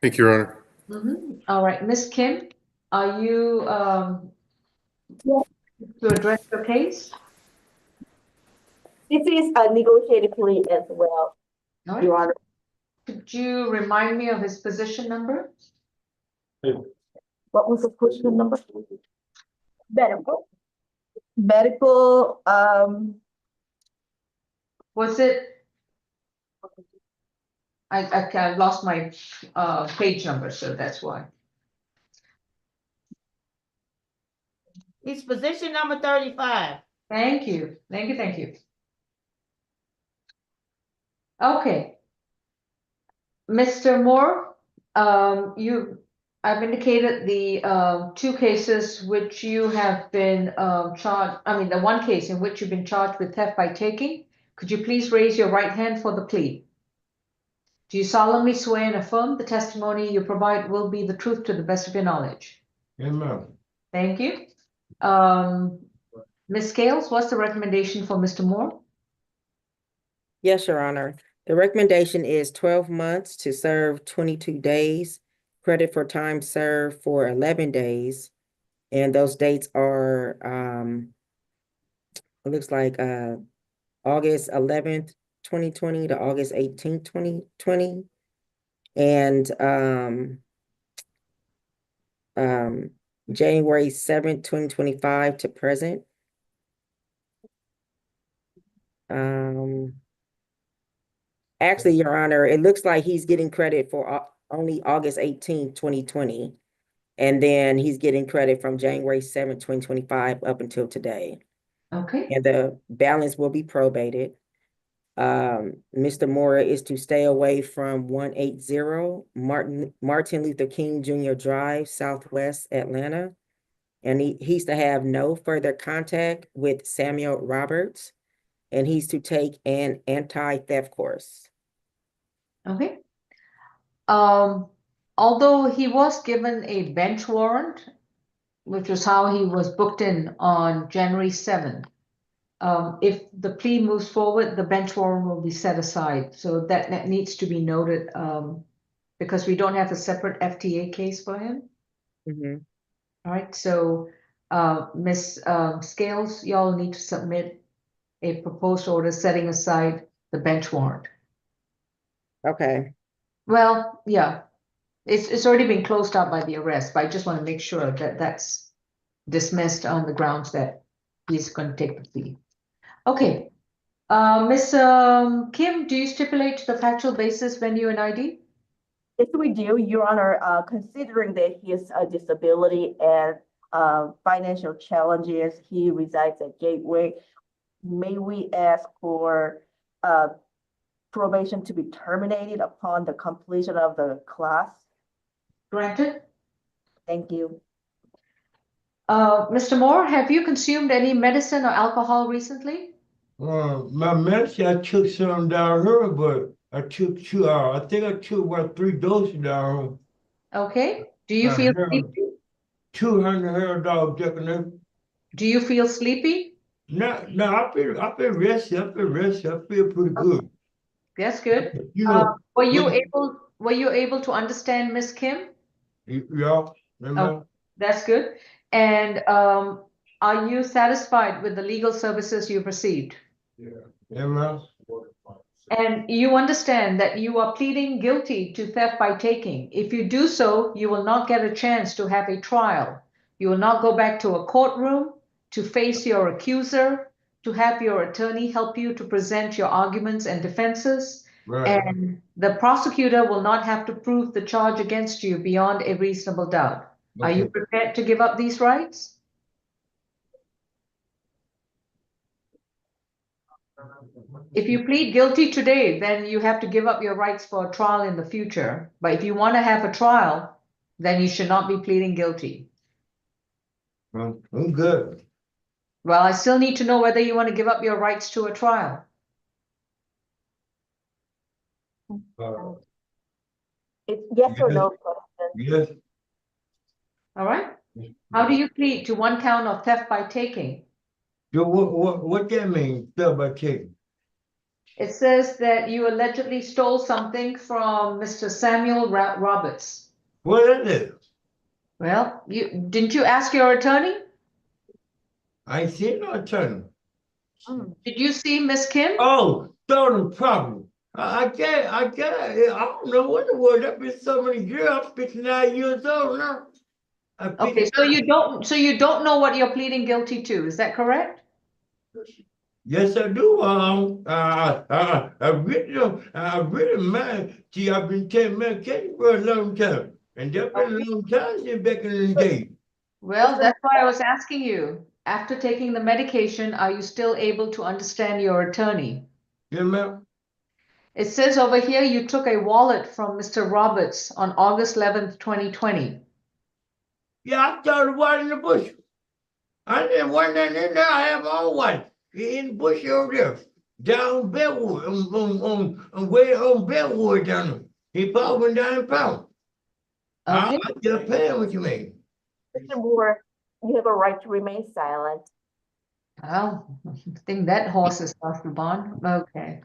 D: Thank you, Your Honor.
A: All right, Ms. Kim, are you to address your case?
G: This is a negotiated plea as well,
A: All right.
G: Your Honor.
A: Could you remind me of his position number?
G: What was the question number? Medical. Medical,
A: Was it? I lost my page number, so that's why.
K: It's position number 35.
A: Thank you. Thank you. Thank you. Okay. Mr. Moore, I've indicated the 2 cases which you have been charged, the 1 case in which you've been charged with theft by taking. Could you please raise your right hand for the plea? Do you solemnly swear and affirm the testimony you provide will be the truth to the best of your knowledge?
J: Amen.
A: Thank you. Ms. Scales, what's the recommendation for Mr. Moore?
C: Yes, Your Honor. The recommendation is 12 months to serve 22 days, credit for time served for 11 days. And those dates are, it looks like August 11th, 2020 to August 18th, 2020. And January 7th, 2025 to present. Actually, Your Honor, it looks like he's getting credit for only August 18th, 2020. And then he's getting credit from January 7th, 2025 up until today.
A: Okay.
C: And the balance will be probated. Mr. Moore is to stay away from 180 Martin Luther King Jr. Drive, Southwest Atlanta. And he's to have no further contact with Samuel Roberts. And he's to take an anti-theft course.
A: Okay. Although he was given a bench warrant, which was how he was booked in on January 7th, if the plea moves forward, the bench warrant will be set aside. So that needs to be noted because we don't have a separate FTA case for him. All right. So Ms. Scales, y'all need to submit a proposed order setting aside the bench warrant.
C: Okay.
A: Well, yeah, it's already been closed out by the arrest, but I just want to make sure that that's dismissed on the grounds that he's going to take the plea. Okay. Ms. Kim, do you stipulate to the factual basis, venue, and ID?
G: Yes, we do, Your Honor. Considering that his disability and financial challenges, he resides at Gateway. May we ask for probation to be terminated upon the completion of the class?
A: Granted.
G: Thank you.
A: Mr. Moore, have you consumed any medicine or alcohol recently?
I: My medicine, I took some down here, but I took 2 hours. I think I took about 3 doses down
A: Okay. Do you feel sleepy?
I: 200 dollars.
A: Do you feel sleepy?
I: No, I've been rested. I feel pretty good.
A: That's good.
I: You know,
A: were you able to understand Miss Kim?
I: yeah.
A: Oh, that's good. And are you satisfied with the legal services you've received?
I: Yeah.
A: And you understand that you are pleading guilty to theft by taking. If you do so, you will not get a chance to have a trial. You will not go back to a courtroom to face your accuser, to have your attorney help you to present your arguments and defenses.
I: Right.
A: And the prosecutor will not have to prove the charge against you beyond a reasonable doubt. Are you prepared to give up these rights? If you plead guilty today, then you have to give up your rights for a trial in the future. But if you want to have a trial, then you should not be pleading guilty.
I: I'm good.
A: Well, I still need to know whether you want to give up your rights to a trial.
G: It's yes or
I: Yes.
G: no question.
I: Yes.
A: All right? How do you plead to one count of theft by taking?
I: So what that mean, stuff by taking?
A: It says that you allegedly stole something from Mr. Samuel Roberts.
I: What is it?
A: Well, didn't you ask your attorney?
I: I ain't seen no attorney.
A: Did you see Miss Kim?
I: Oh, stolen property. I don't know what the word, I've been so many years, I'm 59 years old now.
A: Okay, so you don't know what you're pleading guilty to, is that correct?
I: Yes, I do. I really mad. See, I've been taking medication for a long time, and that's been a long time since back in the day.
A: Well, that's why I was asking you. After taking the medication, are you still able to understand your attorney?
I: Yeah, ma'am.
A: It says over here you took a wallet from Mr. Roberts on August 11th, 2020.
I: Yeah, I started one in the bush. I didn't want that in there. I have my own one in the bush over there, down Bellwood, on way on Bellwood down there. He probably went down and found.
A: Okay.
I: I just paying what you mean.
G: Mr. Moore, you have a right to remain silent.
A: Well, I think that horse is off the barn. Okay.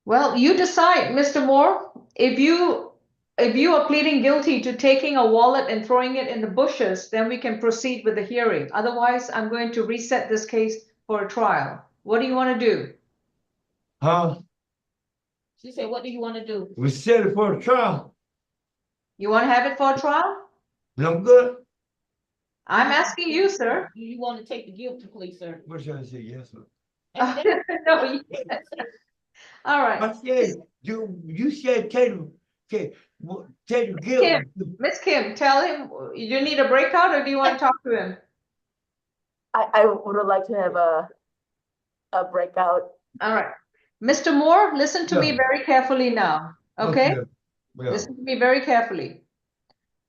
A: Well, you decide, Mr. Moore. If you are pleading guilty to taking a wallet and throwing it in the bushes, then we can proceed with the hearing. Otherwise, I'm going to reset this case for a trial. What do you want to do?
I: Huh?
K: She said, what do you want to do?
I: We set it for a trial.
A: You want to have it for a trial?
I: No good.
A: I'm asking you, sir.
K: Do you want to take the guilty plea, sir?
I: What should I say? Yes, sir.
A: No, all right.
I: I said, you said take the guilt.
A: Kim, Miss Kim, tell him you need a breakout or do you want to talk to him?
G: I would like to have a breakout.
A: All right. Mr. Moore, listen to me
I: Yeah.
A: very carefully now, okay?
I: Yeah.
A: Listen to me very carefully.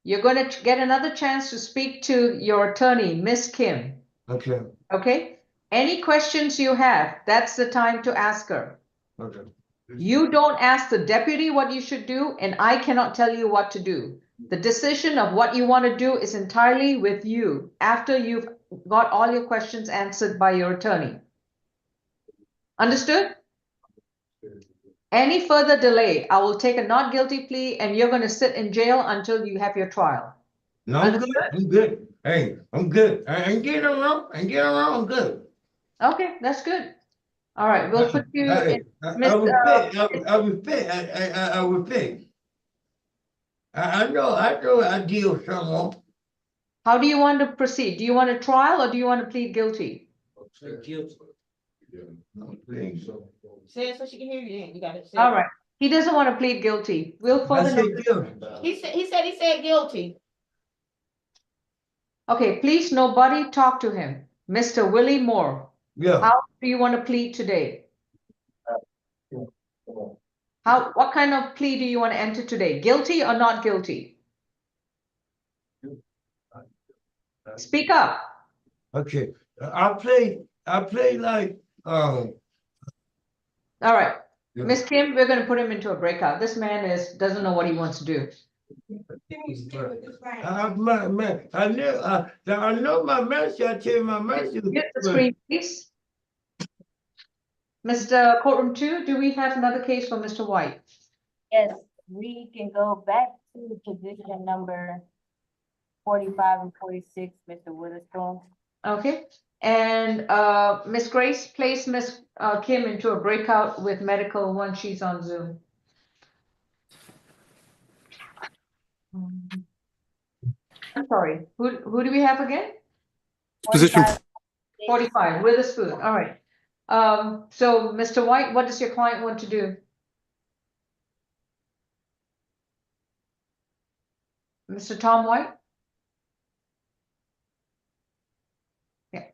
A: You're going to get another chance to speak to your attorney, Miss Kim,
I: Okay.
A: okay? Any questions you have, that's the time to ask her.
I: Okay.
A: You don't ask the deputy what you should do, and I cannot tell you what to do. The decision of what you want to do is entirely with you after you've got all your questions answered by your attorney. Understood? Any further delay, I will take a not guilty plea and you're going to sit in jail until you have your trial.
I: No, I'm good. I'm good. Hey, I'm good. I ain't getting wrong. I'm good.
A: Okay, that's good. All right, we'll put you in.
I: I will pay. I know I deal with someone.
A: How do you want to proceed? Do you want a trial or do you want to plead guilty?
K: Say it so she can hear you then. You got it.
A: All right. He doesn't want to plead guilty. We'll further notice.
K: He said guilty.
A: Okay, please nobody talk to him. Mr. Willie Moore,
I: Yeah.
A: how do you want to plead today? What kind of plea do you want to enter today? Guilty or not guilty? Speak up.
I: Okay. I play like
A: All right. Miss Kim, we're going to put him into a breakout. This man doesn't know what he wants to do.
I: I know my message. I tell you my message.
A: Get the screen, please. Mr. Courtroom 2, do we have another case for Mr. White?
B: Yes, we can go back to position number 45 and 46, Mr. Witherspoon.
A: Okay. And Miss Grace, place Miss Kim into a breakout with medical once she's on Zoom. I'm sorry. Who do we have again?
D: Position
A: 45, Witherspoon. All right. So Mr. White, what does your client want to do? Mr. Tom White? Yeah.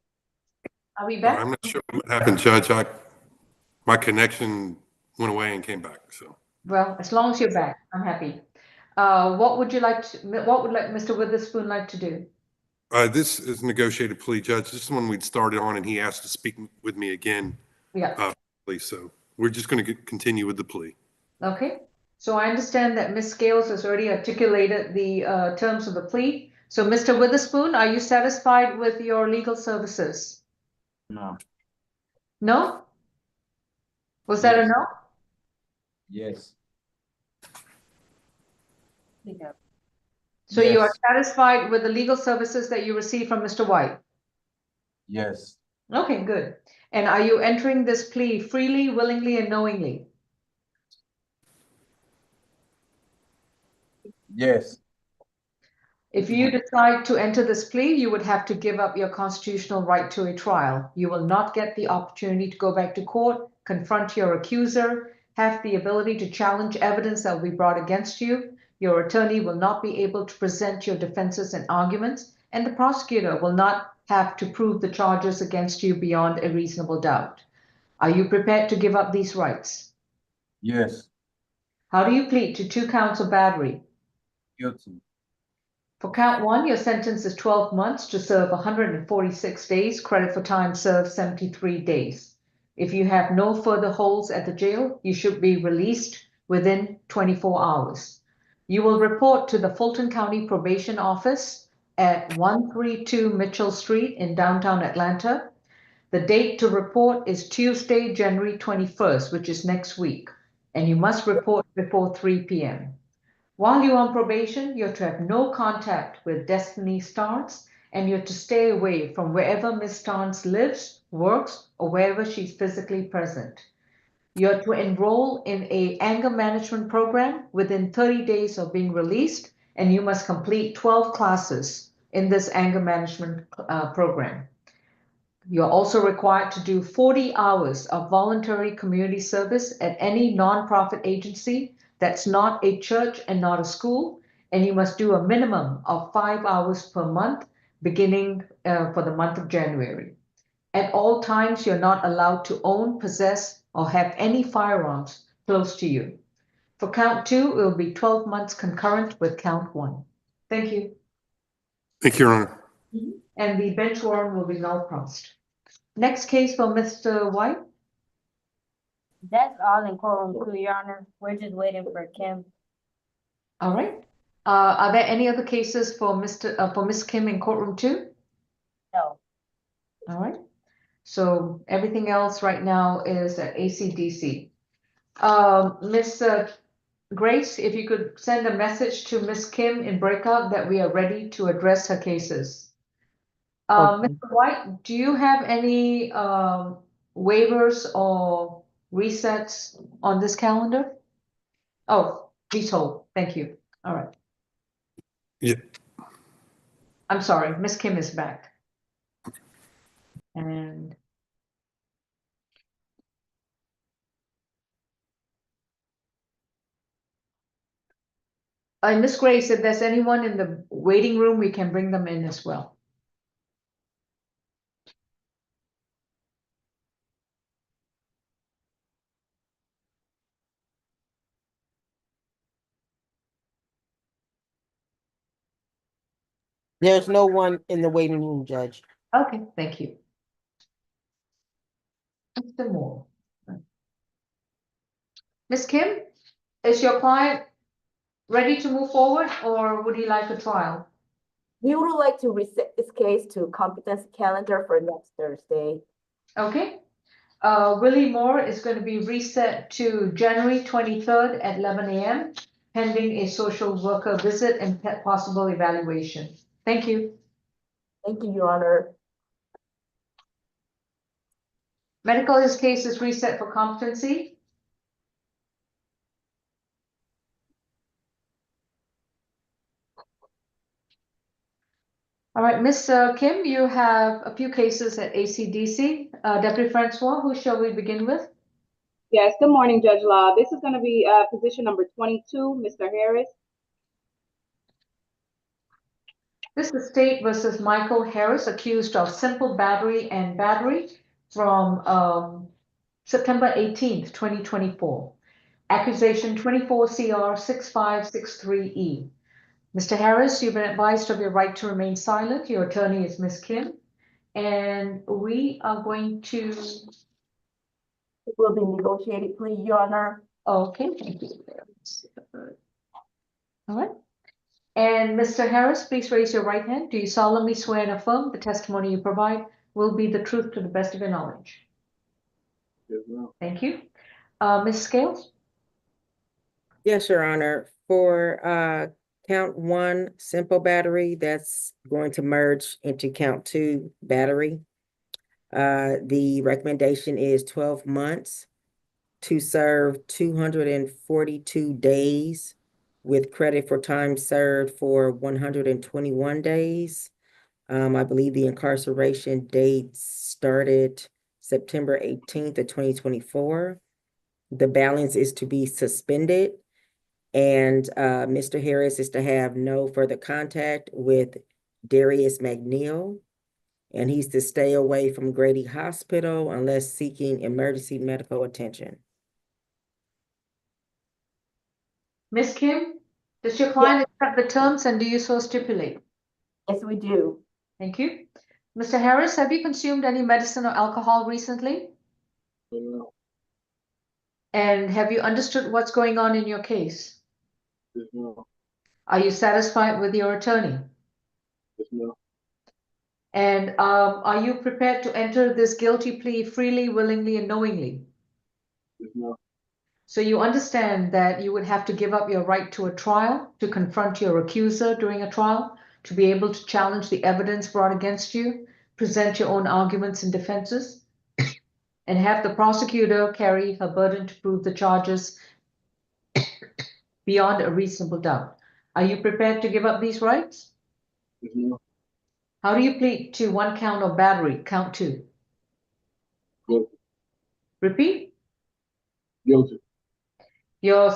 A: Are we back?
D: I'm not sure what happened, Judge. My connection went Judge. My connection went away and came back, so.
A: Well, as long as you're back, I'm happy. What would Mr. Witherspoon like to do?
D: This is negotiated plea, Judge. This is one we'd started on, and he asked to speak with me again.
A: Yeah.
D: Please, so we're just going to continue with the plea.
A: Okay. So I understand that Ms. Scales has already articulated the terms of the plea. So Mr. Witherspoon, are you satisfied with your legal services?
I: No.
A: No? Was that a no?
I: Yes.
A: So you are satisfied with the legal services that you received from Mr. White?
I: Yes.
A: Okay, good. And are you entering this plea freely, willingly, and knowingly?
I: Yes.
A: If you decide to enter this plea, you would have to give up your constitutional right to a trial. You will not get the opportunity to go back to court, confront your accuser, have the ability to challenge evidence that will be brought against you. Your attorney will not be able to present your defenses and arguments, and the prosecutor will not have to prove the charges against you beyond a reasonable doubt. Are you prepared to give up these rights?
I: Yes.
A: How do you plead to 2 counts of battery?
I: Guilty.
A: For count 1, your sentence is 12 months to serve 146 days, credit for time served 73 days. If you have no further holds at the jail, you should be released within 24 hours. You will report to the Fulton County Probation Office at 132 Mitchell Street in downtown Atlanta. The date to report is Tuesday, January 21st, which is next week, and you must report before 3 p.m. While you're on probation, you're to have no contact with Destiny Starnes, and you're to stay away from wherever Ms. Starnes lives, works, or wherever she's physically present. You're to enroll in an anger management program within 30 days of being released, and you must complete 12 classes in this anger management program. You're also required to do 40 hours of voluntary community service at any nonprofit agency that's not a church and not a school, and you must do a minimum of 5 hours per month beginning for the month of January. At all times, you're not allowed to own, possess, or have any firearms close to you. For count 2, it will be 12 months concurrent with count 1. Thank you.
D: Thank you, Your Honor.
A: And the bench warrant will be null prost. Next case for Mr. White.
B: That's all in courtroom 2, Your Honor. We're just waiting for Kim.
A: All right. Are there any other cases for Miss Kim in courtroom 2?
B: No.
A: All right. So everything else right now is at ACDC. Miss Grace, if you could send a message to Miss Kim in breakout that we are ready to address her cases.
C: Okay.
A: Mr. White, do you have any waivers or resets on this calendar? Oh, please hold. Thank you. All right.
D: Yeah.
A: I'm sorry, Miss Kim is back. And Miss Grace, if there's anyone in the waiting room, we can bring them in as well.
F: There's no one in the waiting room, Judge.
A: Okay, thank you. Mr. Moore. Miss Kim, is your client ready to move forward, or would he like a trial?
G: We would like to reset this case to competency calendar for next Thursday.
A: Okay. Willie Moore is going to be reset to January 23rd at 11 a.m. pending a social worker visit and possible evaluation. Thank you.
G: Thank you, Your Honor.
A: Medical case is reset for competency. All right, Miss Kim, you have a few cases at ACDC. Deputy Francois, who shall we begin with?
L: Yes, good morning, Judge Law. This is going to be position number 22, Mr. Harris.
A: This is State versus Michael Harris, accused of simple battery and battery from September 18th, 2024. Accusation 24 CR 6563E. Mr. Harris, you've been advised of your right to remain silent. Your attorney is Ms. Kim. And we are going to,
G: It will be negotiated plea, Your Honor.
A: okay, thank you. All right. And Mr. Harris, please raise your right hand. Do you solemnly swear and affirm the testimony you provide will be the truth to the best of your knowledge?
E: Yes, ma'am.
A: Thank you. Ms. Scales?
C: Yes, Your Honor. For count 1, simple battery, that's going to merge into count 2, battery. The recommendation is 12 months to serve 242 days with credit for time served for 121 days. I believe the incarceration date started September 18th of 2024. The balance is to be suspended, and Mr. Harris is to have no further contact with Darius McNeil, and he's to stay away from Grady Hospital unless seeking emergency medical attention.
A: Ms. Kim, does your client accept the terms and do you so stipulate?
G: Yes, we do.
A: Thank you. Mr. Harris, have you consumed any medicine or alcohol recently?
E: No.
A: And have you understood what's going on in your case?
E: Yes, ma'am.
A: Are you satisfied with your attorney?
E: Yes, ma'am.
A: And are you prepared to enter this guilty plea freely, willingly, and knowingly?
E: Yes, ma'am.
A: So you understand that you would have to give up your right to a trial, to confront your accuser during a trial, to be able to challenge the evidence brought against you, present your own arguments and defenses, and have the prosecutor carry her burden to prove the charges beyond a reasonable doubt. Are you prepared to give up these rights?
E: Yes, ma'am.
A: How do you plead to 1 count of battery, count 2?
E: Guilty.
A: Repeat.
E: Guilty.
A: Your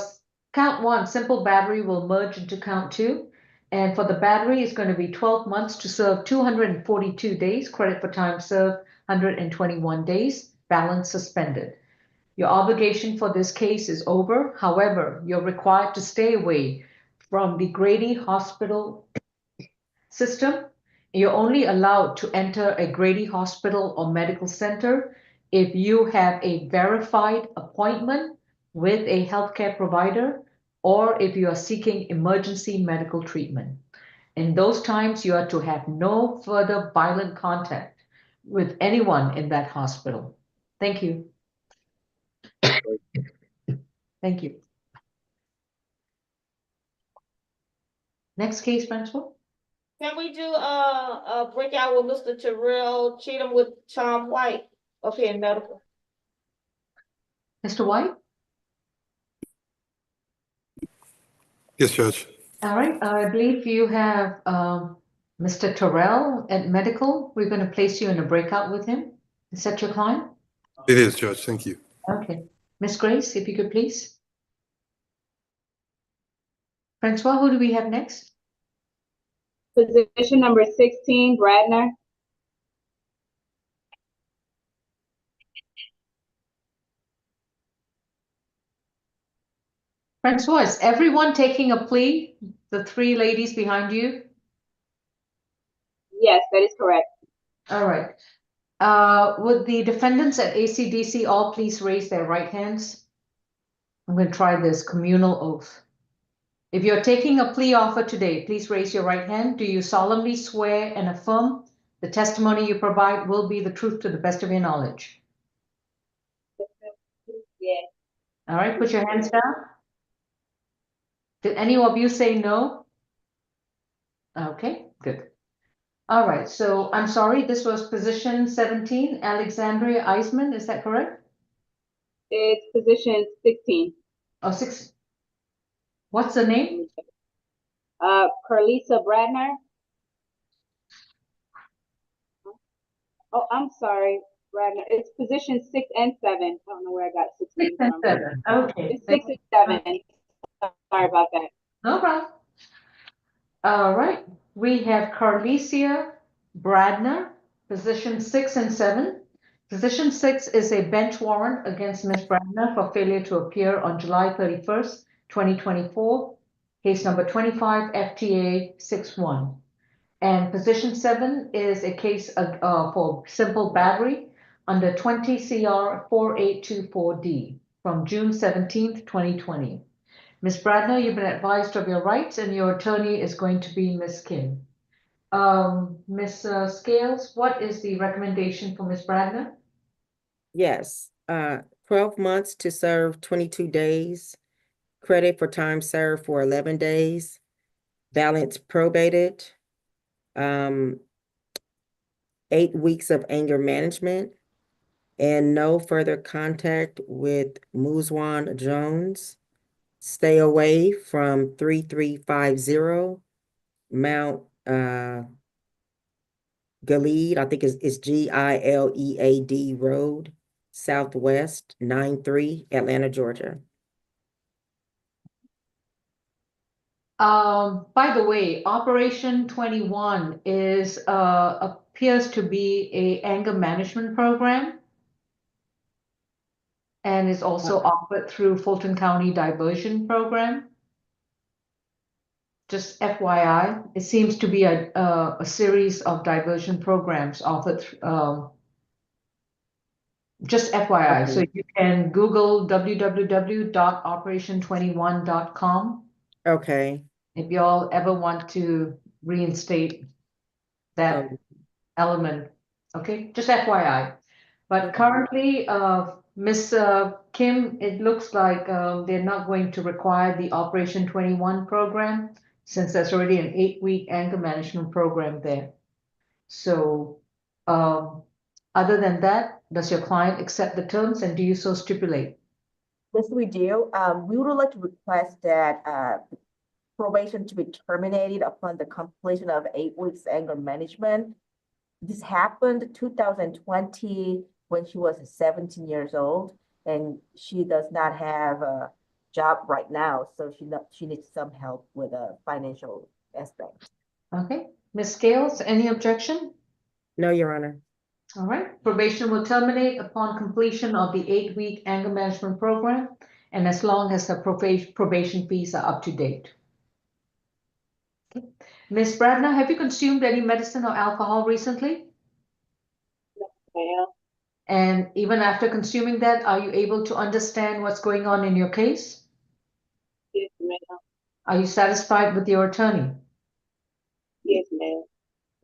A: count 1, simple battery, will merge into count 2. And for the battery, it's going to be 12 months to serve 242 days, credit for time served 121 days, balance suspended. Your obligation for this case is over. However, you're required to stay away from the Grady Hospital system. You're only allowed to enter a Grady Hospital or medical center if you have a verified appointment with a healthcare provider or if you are seeking emergency medical treatment. In those times, you are to have no further violent contact with anyone in that hospital. Thank you. Thank you. Next case, Francois.
K: Can we do a breakout with Mr. Terrell Cheatham with Tom White up here in medical?
A: Mr. White?
D: Yes, Judge.
A: All right, I believe you have Mr. Terrell at medical. We're going to place you in a breakout with him. Is that your client?
D: It is, Judge. Thank you.
A: Okay. Miss Grace, if you could please. Francois, who do we have next?
L: Position number 16, Bradner.
A: Francois, is everyone taking a plea? The 3 ladies behind you?
L: Yes, that is correct.
A: All right. Would the defendants at ACDC all please raise their right hands? I'm going to try this communal oath. If you're taking a plea offer today, please raise your right hand. Do you solemnly swear and affirm the testimony you provide will be the truth to the best of your knowledge?
L: Yes.
A: All right, put your hands down. Did any of you say no? Okay, good. All right, so I'm sorry, this was position 17, Alexandria Eisman, is that correct?
L: It's position 16.
A: Oh, 6. What's the name?
L: Carlisa Bradner. Oh, I'm sorry, Bradner. It's position 6 and 7. I don't know where I got 16
A: 6 and
L: from.
A: 7. Okay.
L: It's 6 and 7. Sorry about that.
A: No problem. All right. We we have Carlicia Bradner, position 6 and 7. Position 6 is a bench warrant against Ms. Bradner for failure to appear on July 31st, 2024, case number 25 FTA 61. And position 7 is a case for simple battery under 20 CR 4824D from June 17th, 2020. Ms. Bradner, you've been advised of your rights, and your attorney is going to be Ms. Kim. Ms. Scales, what is the recommendation for Ms. Bradner?
C: Yes, 12 months to serve 22 days, credit for time served for 11 days, balance probated, 8 weeks of anger management, and no further contact with Muzwan Jones. Stay away from 3350 Mount Gilead, I think it's Gilead Road, Southwest 93, Atlanta, Georgia.
A: By the way, Operation 21 appears to be a anger management program and is also offered through Fulton County Diversion Program. Just FYI, it seems to be a series of diversion programs offered. Just FYI, so you can Google www.operation21.com.
C: Okay.
A: If y'all ever want to reinstate that element, okay, just FYI. But currently, Ms. Kim, it looks like they're not going to require the Operation 21 program since there's already an 8-week anger management program there. So other than that, does your client accept the terms, and do you so stipulate?
G: Yes, we do. We would like to request that probation to be terminated upon the completion of 8 weeks anger management. This happened 2020 when she was 17 years old, and she does not have a job right now, so she needs some help with a financial aspect.
A: Okay, Ms. Scales, any objection?
C: No, Your Honor.
A: All right, probation will terminate upon completion of the 8-week anger management program, and as long as the probation fees are up to date. Okay. Ms. Bradner, have you consumed any medicine or alcohol recently?
L: Ma'am.
A: And even after consuming that, are you able to understand what's going on in your case?
L: Yes, ma'am.
A: Are you satisfied with your attorney?
L: Yes, ma'am.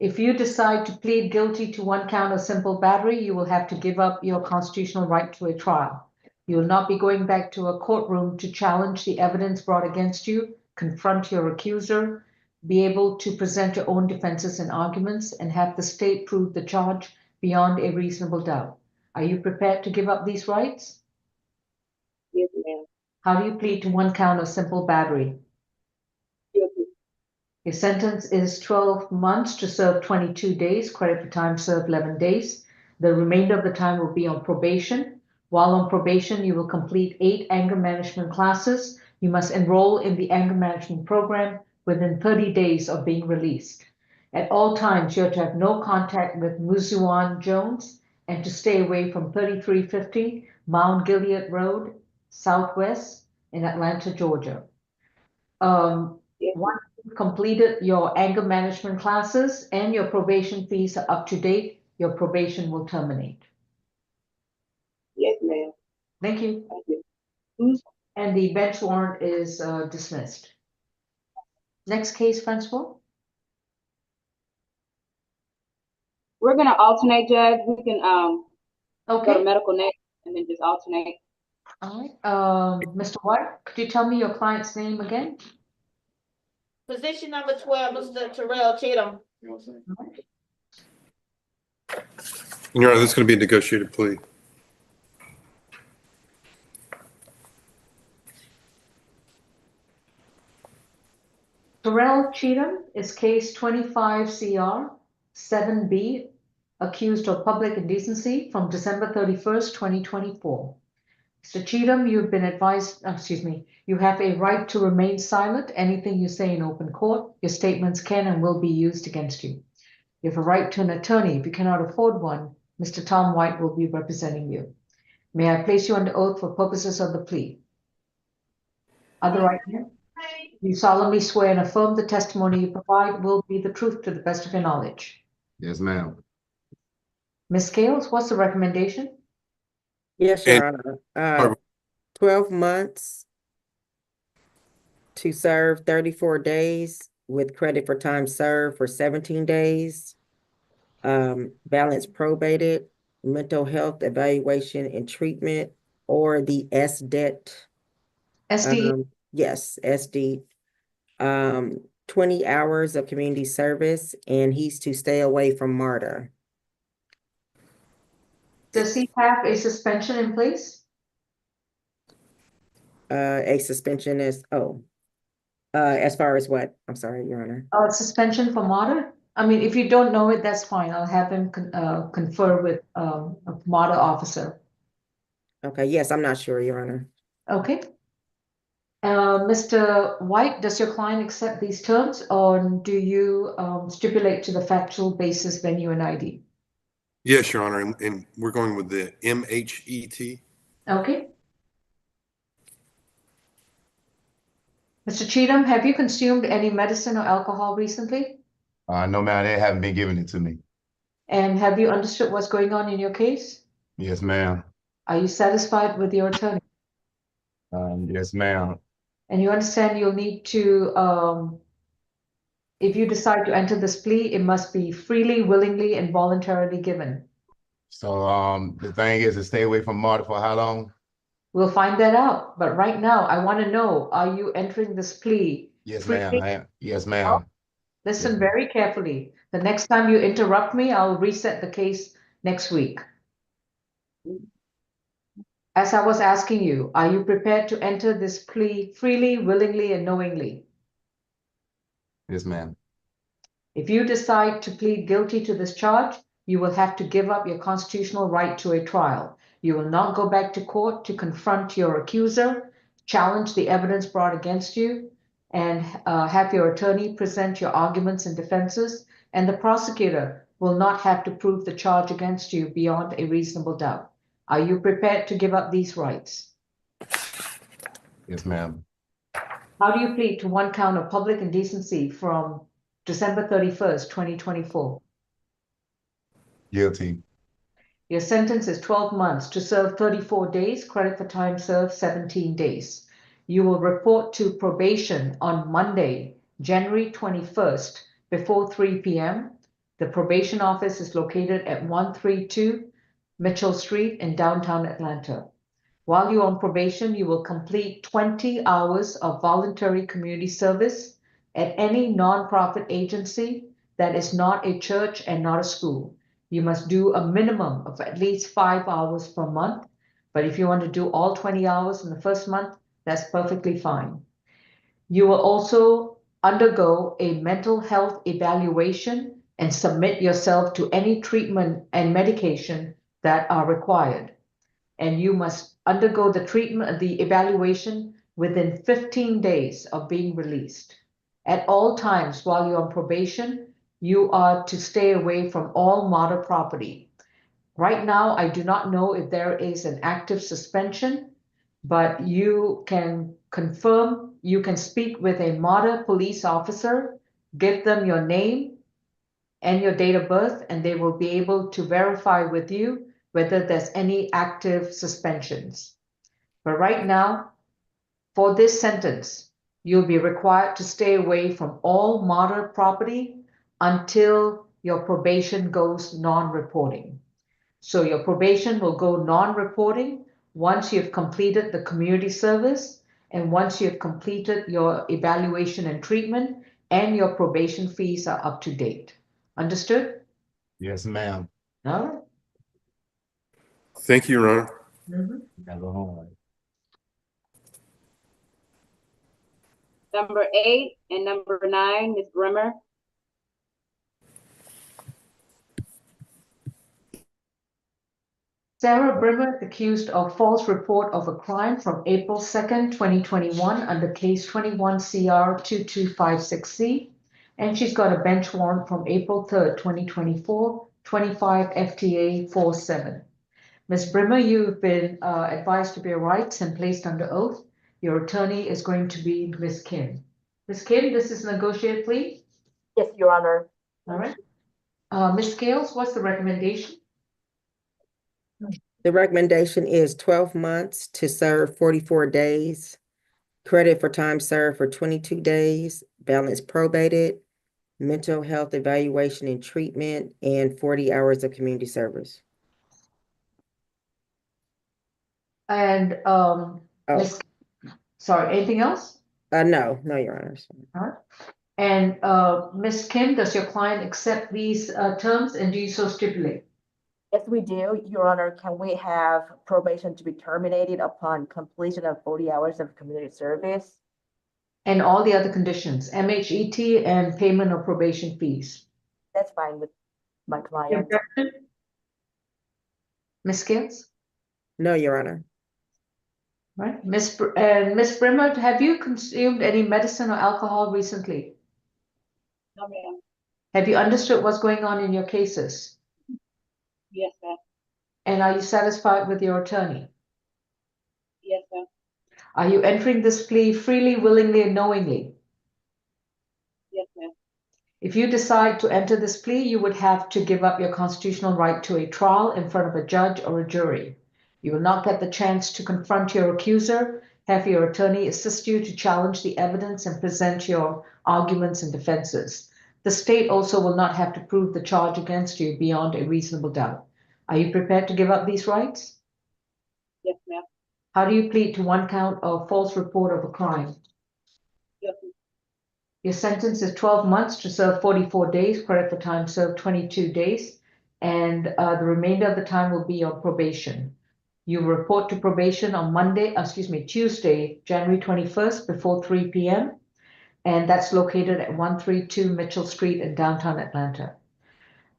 A: If you decide to plead guilty to 1 count of simple battery, you will have to give up your constitutional right to a trial. You will not be going back to a courtroom to challenge the evidence brought against you, confront your accuser, be able to present your own defenses and arguments, and have the state prove the charge beyond a reasonable doubt. Are you prepared to give up these rights?
L: Yes, ma'am.
A: How do you plead to 1 count of simple battery?
L: Yes, ma'am.
A: Your sentence is 12 months to serve 22 days, credit for time served 11 days. The remainder of the time will be on probation. While on probation, you will complete 8 anger management classes. You must enroll in the anger management program within 30 days of being released. At all times, you are to have no contact with Muzwan Jones and to stay away from 3350 Mount Gilead Road, Southwest in Atlanta, Georgia. Once you've completed your anger management classes and your probation fees are up to date, your probation will terminate.
L: Yes, ma'am.
A: Thank you.
L: Thank you.
A: And the bench warrant is dismissed. Next case, Francois.
L: We're gonna alternate, Judge. We can go to
A: Okay.
L: medical next and then just alternate.
A: All right. Mr. White, could you tell me your client's name again?
K: Position number 12, Mr. Terrell Cheatham.
D: Your Honor, this is going to be a negotiated plea.
A: Terrell Cheatham is case 25 CR 7B, accused of public indecency from December 31st, 2024. Mr. Cheatham, you've been advised, you have a right to remain silent. Anything you say in open court, your statements can and will be used against you. You have a right to an attorney. If you cannot afford one, Mr. Tom White will be representing you. May I place you under oath for purposes of the plea? Other right hand? You solemnly swear and affirm the testimony you provide will be the truth to the best of your knowledge.
E: Yes, ma'am.
A: Ms. Scales, what's the recommendation?
C: Yes, Your Honor. 12 months to serve 34 days with credit for time served for 17 days. Balance probated, mental health evaluation and treatment, or the SDET.
A: SD,
C: Yes, SD. 20 hours of community service, and he's to stay away from MARTA.
A: does he have a suspension in place?
C: A suspension is, as far as what? I'm sorry, Your Honor.
A: Suspension for MARTA? I mean, if you don't know it, that's fine. I'll have him confer with a MARTA officer.
C: Okay, yes, I'm not sure, Your Honor.
A: Okay. Mr. White, does your client accept these terms, or do you stipulate to the factual basis, venue, and ID?
D: Yes, Your Honor, and we're going with the MHET.
A: Okay. Mr. Cheatham, have you consumed any medicine or alcohol recently?
E: No, ma'am, they haven't been giving it to me.
A: And have you understood what's going on in your case?
E: Yes, ma'am.
A: Are you satisfied with your attorney?
E: Yes, ma'am.
A: And you understand you'll need to, if you decide to enter this plea, it must be freely, willingly, and voluntarily given.
E: So, the thing is to stay away from MARTA for how long?
A: We'll find that out. But right now, I want to know, are you entering this plea?
E: Yes,
A: freely?
E: ma'am. I am. Yes, ma'am.
A: Listen
E: Yes,
A: very carefully. The next time you interrupt me, I'll reset the case next week. As I was asking you, are you prepared to enter this plea freely, willingly, and knowingly?
E: Yes, ma'am.
A: If you decide to plead guilty to this charge, you will have to give up your constitutional right to a trial. You will not go back to court to confront your accuser, challenge the evidence brought against you, and have your attorney present your arguments and defenses, and the prosecutor will not have to prove the charge against you beyond a reasonable doubt. Are you prepared to give up these rights?
E: Yes, ma'am.
A: How do you plead to one count of public indecency from December 31st, 2024?
E: Guilty.
A: Your sentence is 12 months to serve 34 days, credit for time served 17 days. You will report to probation on Monday, January 21st, before 3 p.m. The probation office is located at 132 Mitchell Street in downtown Atlanta. While you're on probation, you will complete 20 hours of voluntary community service at any nonprofit agency that is not a church and not a school. You must do a minimum of at least 5 hours per month. But if you want to do all 20 hours in the first month, that's perfectly fine. You will also undergo a mental health evaluation and submit yourself to any treatment and medication that are required. And you must undergo the treatment, the evaluation within 15 days of being released. At all times while you're on probation, you are to stay away from all MARTA property. Right now, I do not know if there is an active suspension, but you can confirm, you can speak with a MARTA police officer, give them your name and your date of birth, and they will be able to verify with you whether there's any active suspensions. But right now, for this sentence, you'll be required to stay away from all MARTA property until your probation goes non-reporting. So your probation will go non-reporting once you've completed the community service and once you've completed your evaluation and treatment and your probation fees are up to date. Understood?
E: Yes, ma'am.
A: All right.
D: Thank you, Your Honor.
E: Gotta go home.
L: Number 8 and number 9, Ms. Brimmer.
A: Sarah Brimmer is accused of false report of a crime from April 2nd, 2021 under case 21 CR 2256C. And she's got a bench warrant from April 3rd, 2024, 25 FTA 47. Ms. Brimmer, you've been advised of your rights and placed under oath. Your attorney is going to be Ms. Kim. Ms. Kim, this is a negotiated plea.
G: Yes, Your Honor.
A: All right. Ms. Scales, what's the recommendation?
C: The recommendation is 12 months to serve 44 days, credit for time served for 22 days, balance probated, mental health evaluation and treatment, and 40 hours of community service.
A: And Ms. Sorry, anything else?
C: No, Your Honors.
A: All right. And Ms. Kim, does your client accept these terms and do you so stipulate?
G: Yes, we do, Your Honor. Can we have probation to be terminated upon completion of 40 hours of community service?
A: And all the other conditions, MHET and payment of probation fees.
G: That's fine with my client.
A: Objection? Ms. Scales?
C: No, Your Honor.
A: Right. Ms. Brimmer, have you consumed any medicine or alcohol recently?
L: No, ma'am.
A: Have you understood what's going on in your cases?
L: Yes, ma'am.
A: And are you satisfied with your attorney?
L: Yes, ma'am.
A: Are you entering this plea freely, willingly, and knowingly?
L: Yes, ma'am.
A: If you decide to enter this plea, you would have to give up your constitutional right to a trial in front of a judge or a jury. You will not get the chance to confront your accuser, have your attorney assist you to challenge the evidence and present your arguments and defenses. The state also will not have to prove the charge against you beyond a reasonable doubt. Are you prepared to give up these rights?
L: Yes, ma'am.
A: How do you plead to one count of false report of a crime?
L: Yes, ma'am.
A: Your sentence is 12 months to serve 44 days, credit for time served 22 days, and the remainder of the time will be on probation. You report to probation on Tuesday, January 21st before 3 p.m. And that's located at 132 Mitchell Street in downtown Atlanta.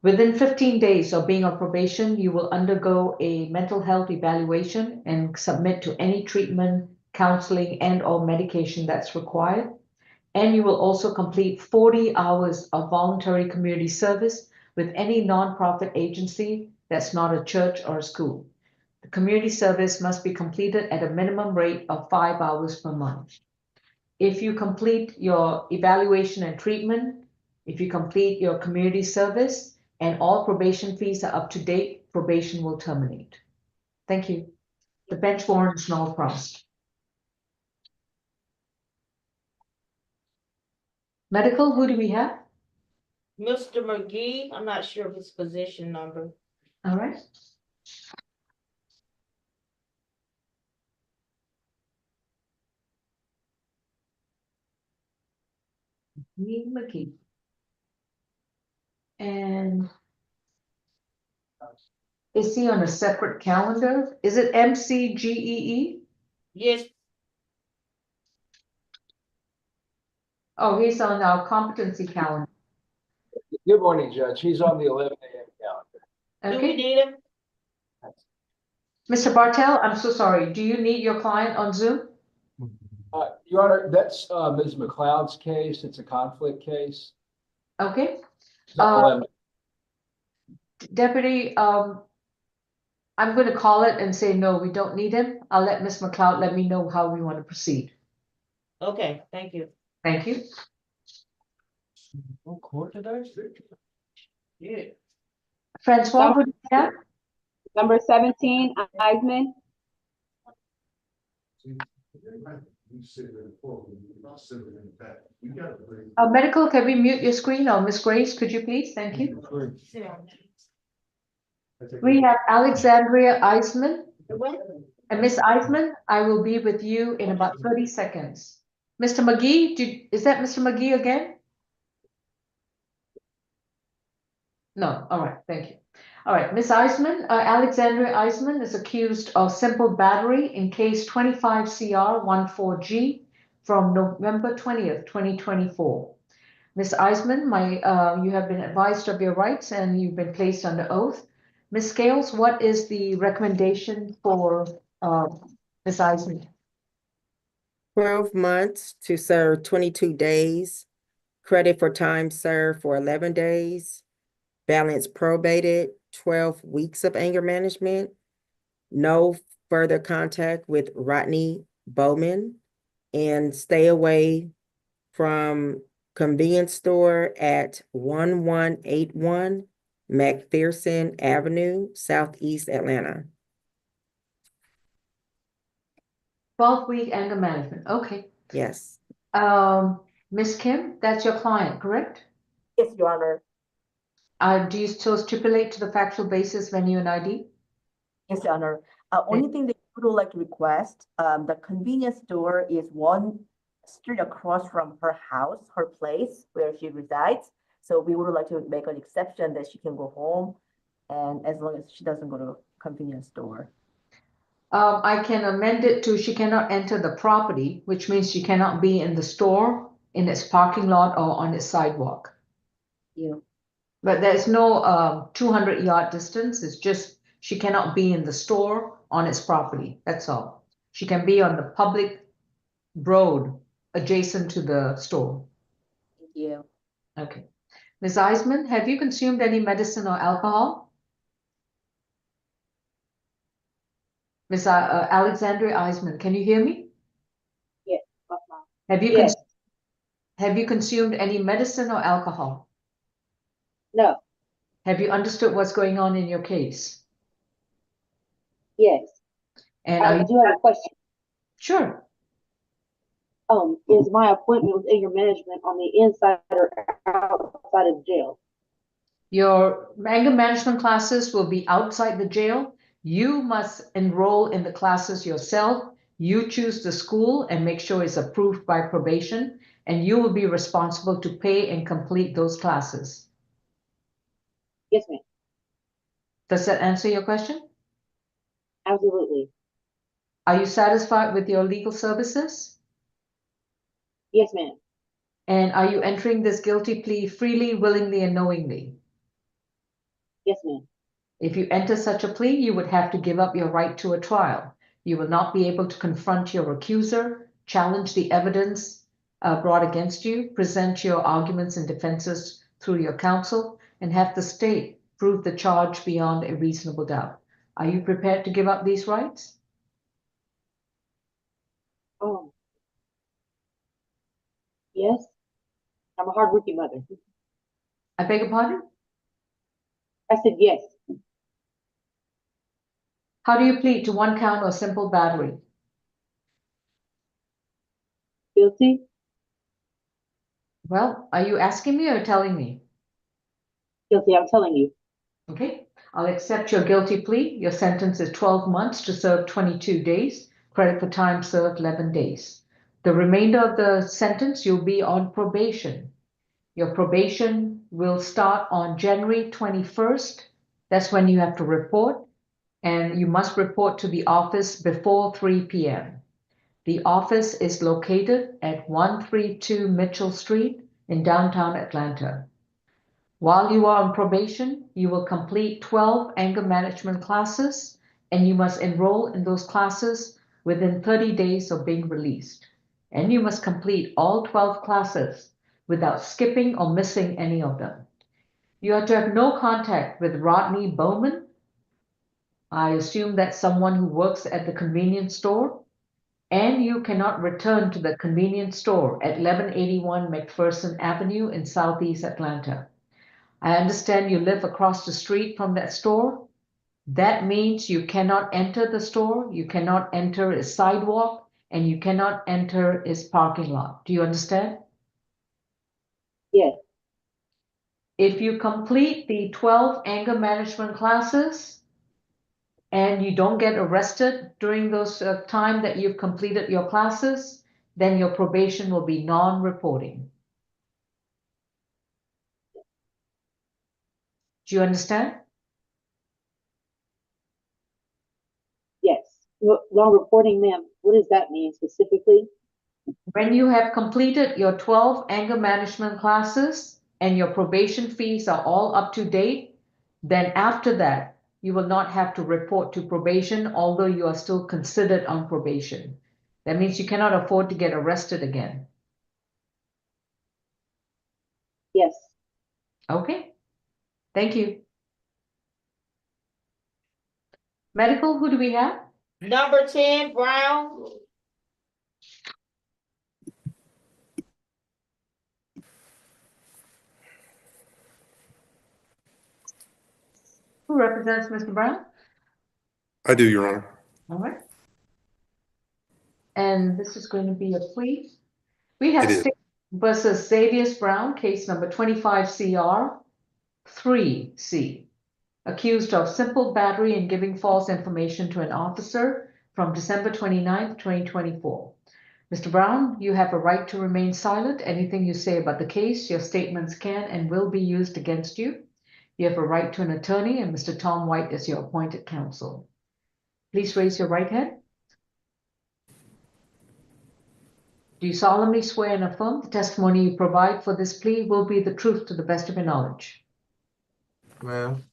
A: Within 15 days of being on probation, you will undergo a mental health evaluation and submit to any treatment, counseling, and/or medication that's required. And you will also complete 40 hours of voluntary community service with any nonprofit agency that's not a church or a school. The community service must be completed at a minimum rate of 5 hours per month. If you complete your evaluation and treatment, if you complete your community service, and all probation fees are up to date, probation will terminate. Thank you. The bench warrant is null promised. Medical, who do we have?
K: Mr. McGee, I'm not sure of his position number.
A: All right. McGee. And is he on a separate calendar? Is it MCGEE?
K: Yes,
A: Oh, he's on our competency calendar.
M: Good morning, Judge. He's on the 11 a.m. calendar.
K: do we
A: Okay.
K: need him?
A: Mr. Bartel, I'm so sorry. Do you need your client on Zoom?
M: Your Honor, that's Ms. McLeod's case. It's a conflict case.
A: Okay.
M: It's not 11.
A: Deputy, I'm going to call it and say, no, we don't need him. I'll let Ms. McLeod let me know how we want to proceed.
K: Okay, thank you.
A: Thank you.
I: On court today? Yeah.
A: Francois, who do you have?
L: Number 17, Eisman.
A: Medical, can we mute your screen? Or Ms. Grace, could you please? Thank you. We have Alexandria Eisman. And Ms. Eisman, I will be with you in about 30 seconds. Mr. McGee, is that Mr. McGee again? No, all right, thank you. All right, Ms. Eisman, Alexandria Eisman is accused of simple battery in case 25 CR 14G from November 20th, 2024. Ms. Eisman, you have been advised of your rights and you've been placed under oath. Ms. Scales, what is the recommendation for Ms. Eisman?
C: 12 months to serve 22 days, credit for time served for 11 days, balance probated, 12 weeks of anger management, no further contact with Rodney Bowman, and stay away from convenience store at 1181 McPherson Avenue, Southeast Atlanta.
A: 12-week anger management, okay.
C: Yes.
A: Ms. Kim, that's your client, correct?
G: Yes, Your Honor.
A: Do you still stipulate to the factual basis venue and ID?
G: Yes, Your Honor. Only thing that we would like to request, the convenience store is one street across from her house, her place where she resides. So we would like to make an exception that she can go home, and as long as she doesn't go to convenience store.
A: I can amend it to she cannot enter the property, which means she cannot be in the store, in its parking lot, or on its sidewalk.
G: Yeah.
A: But there's no 200-yard distance. It's just she cannot be in the store on its property. That's all. She can be on the public road adjacent to the store.
G: Thank you.
A: Okay. Ms. Eisman, have you consumed any medicine or alcohol? Ms. Alexandria Eisman, can you hear me?
L: Yes.
A: Have you
L: Yes.
A: have you consumed any medicine or alcohol?
L: No.
A: Have you understood what's going on in your case?
L: Yes.
A: And
L: I do have a question.
A: Sure.
L: Is my appointment with anger management on the inside or outside of jail?
A: Your anger management classes will be outside the jail. You must enroll in the classes yourself. You choose the school and make sure it's approved by probation, and you will be responsible to pay and complete those classes.
L: Yes, ma'am.
A: Does that answer your question?
L: Absolutely.
A: Are you satisfied with your legal services?
L: Yes, ma'am.
A: And are you entering this guilty plea freely, willingly, and knowingly?
L: Yes, ma'am.
A: If you enter such a plea, you would have to give up your right to a trial. You will not be able to confront your accuser, challenge the evidence brought against you, present your arguments and defenses through your counsel, and have the state prove the charge beyond a reasonable doubt. Are you prepared to give up these rights?
L: Yes. I'm a hardworking mother.
A: I beg your pardon?
L: I said yes.
A: How do you plead to one count or simple battery?
L: Guilty.
A: Well, are you asking me or telling me?
L: Guilty, I'm telling you.
A: Okay, I'll accept your guilty plea. Your sentence is 12 months to serve 22 days, credit for time served 11 days. The remainder of the sentence, you'll be on probation. Your probation will start on January 21st. That's when you have to report, and you must report to the office before 3 p.m. The office is located at 132 Mitchell Street in downtown Atlanta. While you are on probation, you will complete 12 anger management classes, and you must enroll in those classes within 30 days of being released. And you must complete all 12 classes without skipping or missing any of them. You are to have no contact with Rodney Bowman. I assume that's someone who works at the convenience store. And you cannot return to the convenience store at 1181 McPherson Avenue in Southeast Atlanta. I understand you live across the street from that store. That means you cannot enter the store, you cannot enter its sidewalk, and you cannot enter its parking lot. Do you understand?
L: Yes.
A: If you complete the 12 anger management classes and you don't get arrested during those time that you've completed your classes, then your probation will be non-reporting. Do you understand?
L: Yes. Long reporting, ma'am. What does that mean specifically?
A: When you have completed your 12 anger management classes and your probation fees are all up to date, then after that, you will not have to report to probation, although you are still considered on probation. That means you cannot afford to get arrested again.
L: Yes.
A: Okay, thank you. Medical, who do we have?
K: Number 10, Brown.
A: Who represents Mr. Brown?
D: I do, Your Honor.
A: All right. And this is going to be a plea. We have
D: It is.
A: State versus Xavier Brown, case number 25 CR 3C. Accused of simple battery and giving false information to an officer from December 29th, 2024. Mr. Brown, you have a right to remain silent. Anything you say about the case, your statements can and will be used against you. You have a right to an attorney, and Mr. Tom White is your appointed counsel. Please raise your right hand. Do you solemnly swear and affirm the testimony you provide for this plea will be the truth to the best of your knowledge?
I: Ma'am.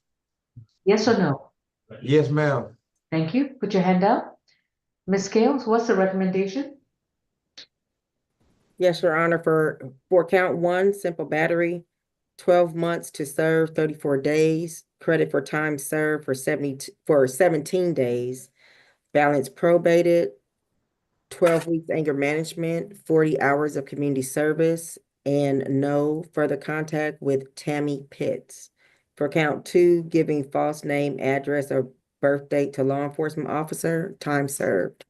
A: Yes or no?
I: Yes, ma'am.
A: Thank you. Put your hand up. Ms. Scales, what's the recommendation?
C: Yes, Your Honor, for count one, simple battery, 12 months to serve, 34 days, credit for time served for 17 days, balance probated, 12 weeks anger management, 40 hours of community service, and no further contact with Tammy Pitts. For count two, giving false name, address, or birth date to law enforcement officer, time served.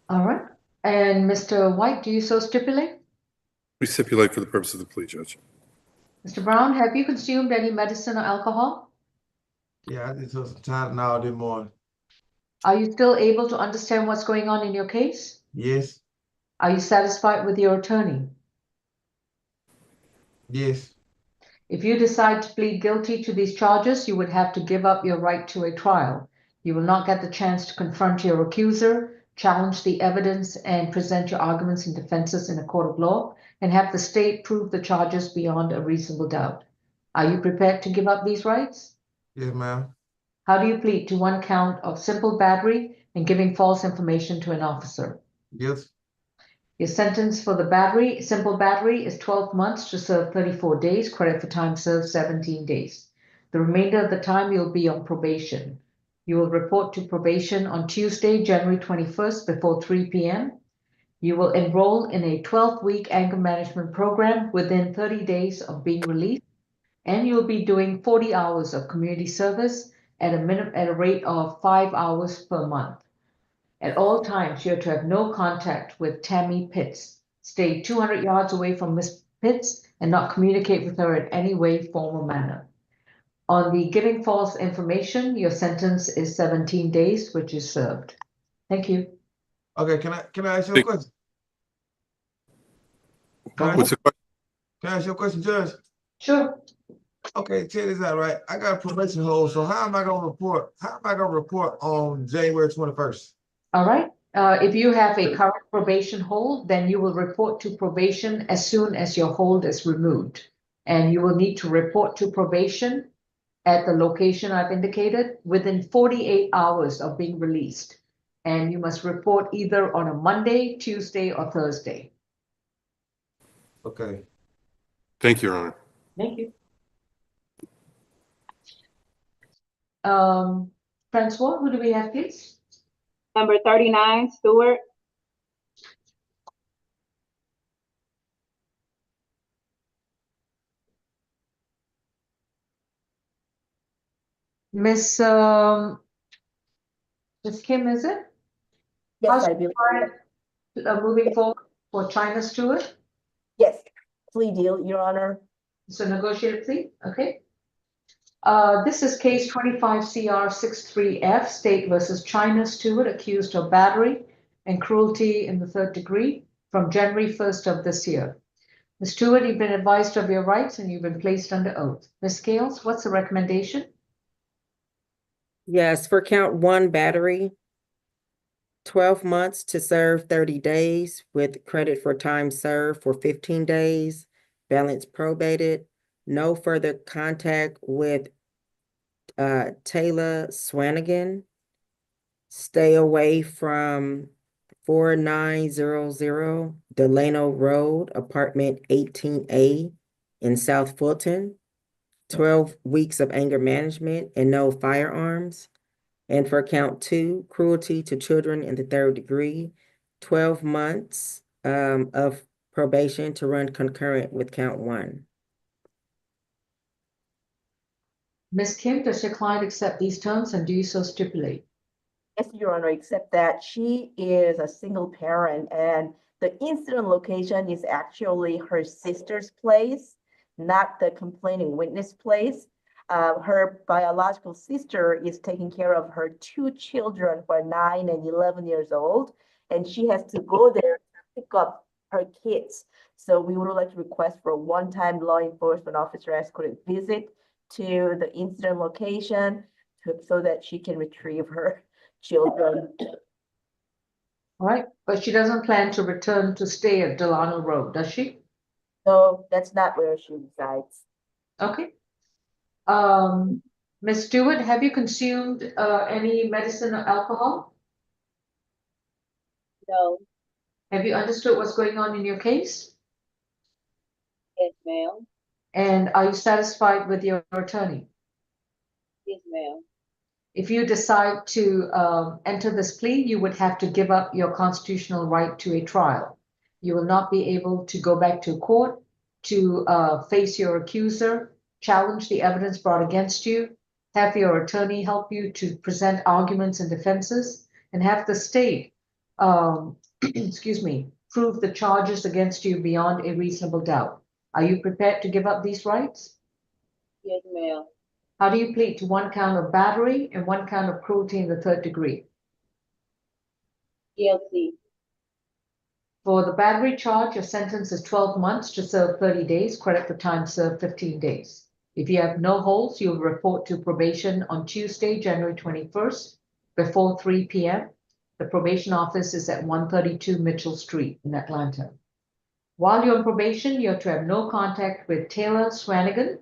A: All right. And Mr. White, do you so stipulate?
D: We stipulate for the purpose of the plea, Judge.
A: Mr. Brown, have you consumed any medicine or alcohol?
I: Yeah, I just took some Tylenol this morning.
A: Are you still able to understand what's going on in your case?
I: Yes,
A: Are you satisfied with your attorney?
I: yes.
A: If you decide to plead guilty to these charges, you would have to give up your right to a trial. You will not get the chance to confront your accuser, challenge the evidence, and present your arguments and defenses in a court of law, and have the state prove the charges beyond a reasonable doubt. Are you prepared to give up these rights?
I: Yes, ma'am.
A: How do you plead to one count of simple battery and giving false information to an officer?
I: Yes.
A: Your sentence for the simple battery is 12 months to serve 34 days, credit for time served 17 days. The remainder of the time you'll be on probation. You will report to probation on Tuesday, January 21st before 3 p.m. You will enroll in a 12-week anger management program within 30 days of being released, and you'll be doing 40 hours of community service at a rate of 5 hours per month. At all times, you're to have no contact with Tammy Pitts. Stay 200 yards away from Ms. Pitts and not communicate with her in any way, form, or manner. On the giving false information, your sentence is 17 days, which is served. Thank you.
I: Okay, can I ask you a question?
D: What's the question?
I: Can I ask you a question, Judge?
A: Sure.
I: Okay, check this out, right? I got a probation hold, so how am I gonna report on January 21st?
A: All right. If you have a current probation hold, then you will report to probation as soon as your hold is removed. And you will need to report to probation at the location I've indicated within 48 hours of being released. And you must report either on a Monday, Tuesday, or Thursday.
I: Okay.
D: Thank you, Your Honor.
A: Thank you. Francois, who do we have, please?
L: Number 39, Stewart.
A: Miss Kim, is it?
G: Yes,
A: How's
G: I believe.
A: moving forward for China Stewart?
G: Yes, plea deal, Your Honor.
A: So negotiated plea, okay. This is case 25 CR 63F, State versus China Stewart, accused of battery and cruelty in the third degree from January 1st of this year. Ms. Stewart, you've been advised of your rights and you've been placed under oath. Ms. Scales, what's the recommendation?
C: Yes, for count one, battery, 12 months to serve 30 days with credit for time served for 15 days, balance probated, no further contact with Taylor Swanigan. Stay away from 4900 Delano Road, apartment 18A in South Fulton. 12 weeks of anger management and no firearms. And for count 2, cruelty to children in the 3rd degree, 12 months of probation to run concurrent with count 1.
A: Ms. Kim, does your client accept these terms and do you so stipulate?
G: Yes, Your Honor, except that she is a single parent and the incident location is actually her sister's place, not the complaining witness place. Her biological sister is taking care of her 2 children who are 9 and 11 years old, and she has to go there to pick up her kids. So we would like to request for a one-time law enforcement officer escorted visit to the incident location so that she can retrieve her children.
A: All right, but she doesn't plan to return to stay at Delano Road, does she?
G: No, that's not where she resides.
A: Okay. Ms. Stewart, have you consumed any medicine or alcohol?
L: No,
A: Have you understood what's going on in your case?
L: yes, ma'am.
A: And are you satisfied with your attorney?
L: Yes, ma'am.
A: If you decide to enter this plea, you would have to give up your constitutional right to a trial. You will not be able to go back to court to face your accuser, challenge the evidence brought against you, have your attorney help you to present arguments and defenses, and have the state, excuse me, prove the charges against you beyond a reasonable doubt. Are you prepared to give up these rights?
L: Yes, ma'am.
A: How do you plead to 1 count of battery and 1 count of cruelty in the 3rd degree?
L: Guilty.
A: For the battery charge, your sentence is 12 months to serve 30 days, credit for time served 15 days. If you have no holds, you'll report to probation on Tuesday, January 21st, before 3 p.m. The probation office is at 132 Mitchell Street in Atlanta. While you're on probation, you have to have no contact with Taylor Swanigan.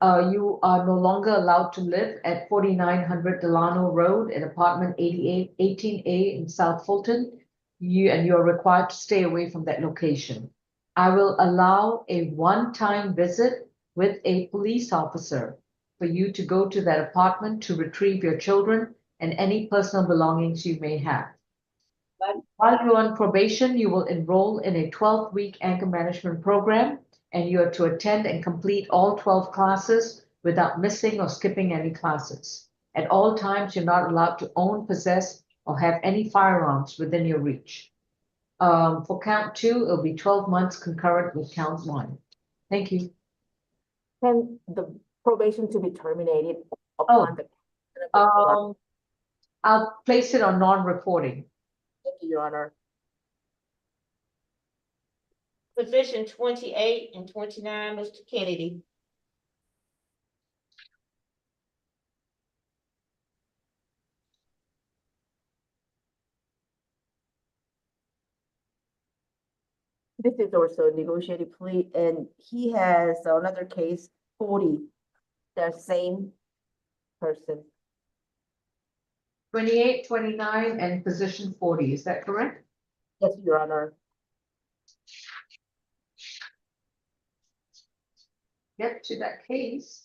A: You are no longer allowed to live at 4900 Delano Road in apartment 18A in South Fulton. You are required to stay away from that location. I will allow a one-time visit with a police officer for you to go to that apartment to retrieve your children and any personal belongings you may have. While you're on probation, you will enroll in a 12-week anger management program, and you are to attend and complete all 12 classes without missing or skipping any classes. At all times, you're not allowed to own, possess, or have any firearms within your reach. For count 2, it'll be 12 months concurrent with count 1. Thank you.
G: Can the probation to be terminated upon the
A: I'll place it on non-reporting.
G: Thank you, Your Honor.
K: Position 28 and 29, Mr. Kennedy.
G: This is also a negotiated plea, and he has another case, 40, the same person.
A: 28, 29, and position 40, is that correct?
G: Yes, Your Honor.
A: Get to that case.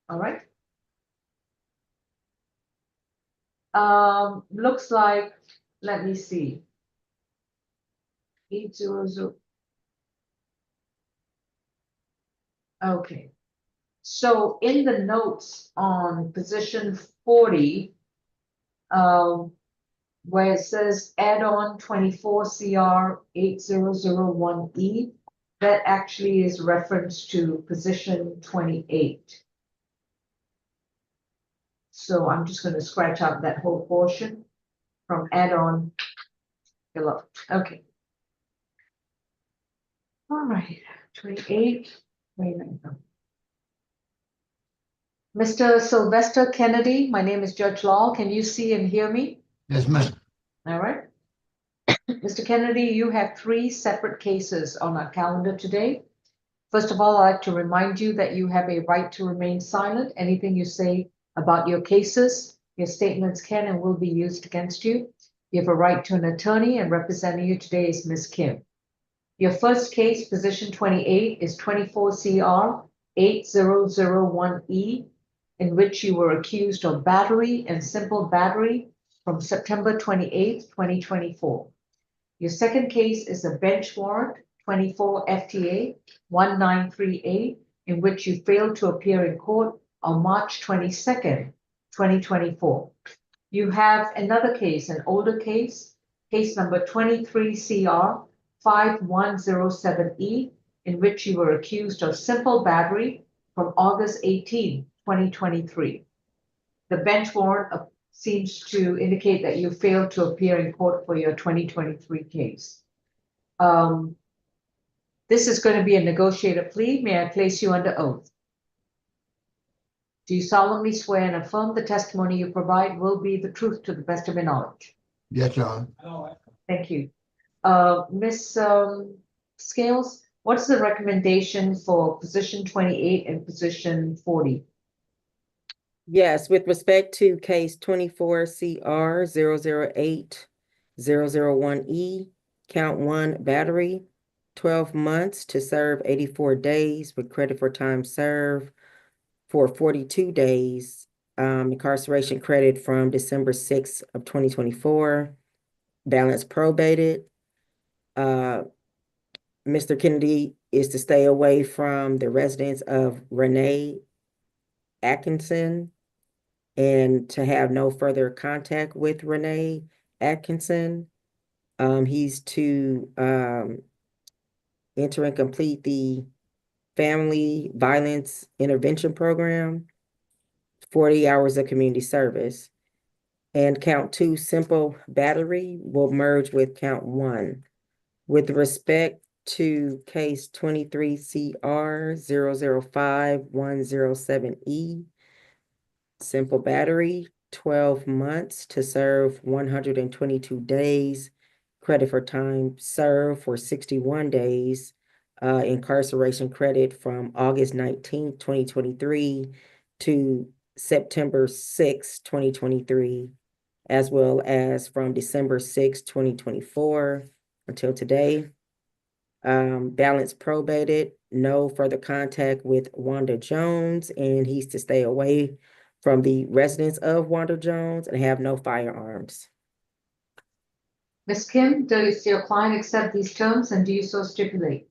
A: All right. Looks like, let me see. 800. Okay. So in the notes on position 40, where it says add-on 24 CR 8001E, that actually is reference to position 28. So I'm just going to scratch out that whole portion from add-on below. Okay. All right, 28, 29. Mr. Sylvester Kennedy, my name is Judge Law. Can you see and hear me?
I: Yes, ma'am.
A: All right. Mr. Kennedy, you have 3 separate cases on our calendar today. First of all, I'd like to remind you that you have a right to remain silent. Anything you say about your cases, your statements can and will be used against you. You have a right to an attorney, and representing you today is Ms. Kim. Your first case, position 28, is 24 CR 8001E, in which you were accused of battery and simple battery from September 28, 2024. Your second case is a bench warrant 24 FTA 1938, in which you failed to appear in court on March 22nd, 2024. You have another case, an older case, case number 23 CR 5107E, in which you were accused of simple battery from August 18, 2023. The bench warrant seems to indicate that you failed to appear in court for your 2023 case. This is going to be a negotiated plea. May I place you under oath? Do you solemnly swear and affirm the testimony you provide will be the truth to the best of your knowledge?
I: Yes, Your Honor.
A: Thank you. Ms. Scales, what's the recommendation for position 28 and position 40?
C: Yes, with respect to case 24 CR 008-001E, count 1 battery, 12 months to serve 84 days with credit for time served for 42 days, incarceration credit from December 6th of 2024, balance probated. Mr. Kennedy is to stay away from the residence of Renee Atkinson and to have no further contact with Renee Atkinson. He's to enter and complete the Family Violence Intervention Program, 40 hours of community service. And count 2, simple battery, will merge with count 1. With respect to case 23 CR 005-107E, simple battery, 12 months to serve 122 days, credit for time served for 61 days, incarceration credit from August 19, 2023 to September 6, 2023, as well as from December 6, 2024 until today. Balance probated, no further contact with Wanda Jones, and he's to stay away from the residence of Wanda Jones and have no firearms.
A: Ms. Kim, does your client accept these terms, and do you so stipulate?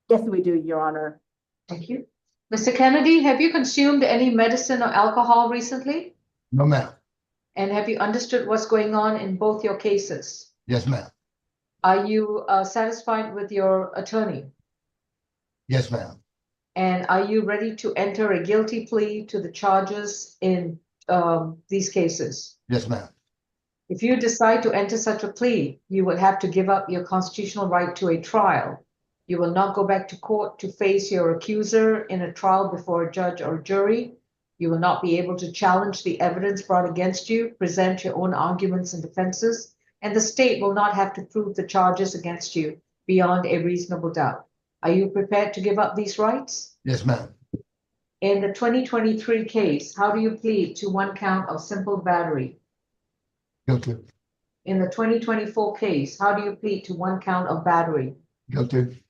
G: Yes, we do, Your Honor.
A: Thank you. Mr. Kennedy, have you consumed any medicine or alcohol recently?
I: No, ma'am.
A: And have you understood what's going on in both your cases?
I: Yes, ma'am.
A: Are you satisfied with your attorney?
I: Yes, ma'am.
A: And are you ready to enter a guilty plea to the charges in these cases?
I: Yes, ma'am.
A: If you decide to enter such a plea, you will have to give up your constitutional right to a trial. You will not go back to court to face your accuser in a trial before a judge or jury. You will not be able to challenge the evidence brought against you, present your own arguments and defenses, and the state will not have to prove the charges against you beyond a reasonable doubt. Are you prepared to give up these rights?
I: Yes, ma'am.
A: In the 2023 case, how do you plead to 1 count of simple battery?
I: Guilty.
A: In the 2024 case, how do you plead to 1 count of battery?
I: Guilty.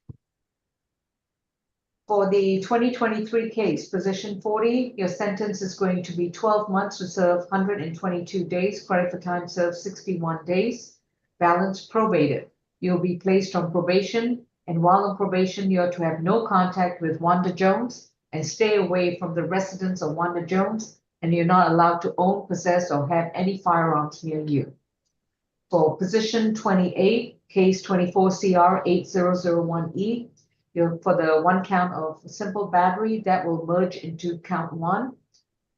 A: For the 2023 case, position 40, your sentence is going to be 12 months to serve 122 days, credit for time served 61 days, balance probated. You'll be placed on probation, and while on probation, you are to have no contact with Wanda Jones and stay away from the residence of Wanda Jones, and you're not allowed to own, possess, or have any firearms near you. For position 28, case 24 CR 8001E, for the 1 count of simple battery, that will merge into count 1.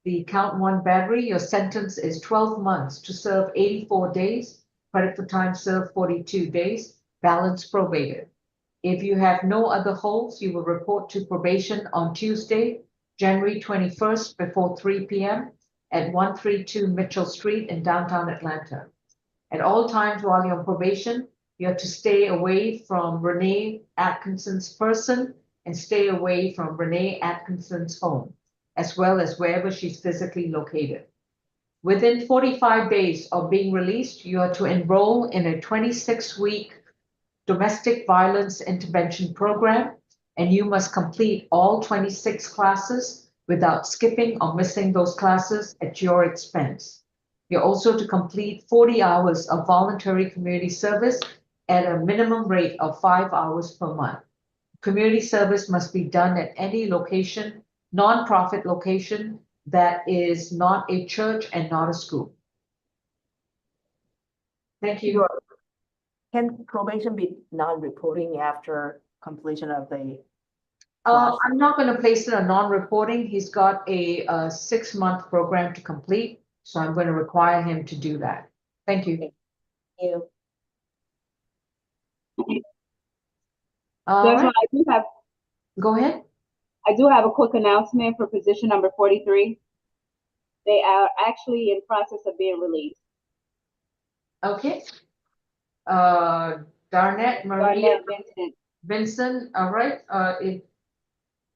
A: The count 1 battery, your sentence is 12 months to serve 84 days, credit for time served 42 days, balance probated. If you have no other holds, you will report to probation on Tuesday, January 21st before 3 p.m. at 132 Mitchell Street in downtown Atlanta. At all times while you're on probation, You are to stay away from Renee Atkinson's person and stay away from Renee Atkinson's home, as well as wherever she's physically located. Within 45 days of being released, you are to enroll in a 26-week domestic violence intervention program, and you must complete all 26 classes without skipping or missing those classes at your expense. You're also to complete 40 hours of voluntary community service at a minimum rate of 5 hours per month. Community service must be done at any location, nonprofit location that is not a church and not a school. Thank you.
G: Can probation be non-reporting after completion of the class?
A: I'm not going to place it on non-reporting. He's got a 6-month program to complete, so I'm going to require him to do that. Thank you.
G: You.
A: All
L: Judge,
A: right, go ahead.
L: I do have a quick announcement for position number 43. They are actually in process of being released.
A: Okay. Darnett Maria
L: Garnett Vincent.
A: Vincent, all right,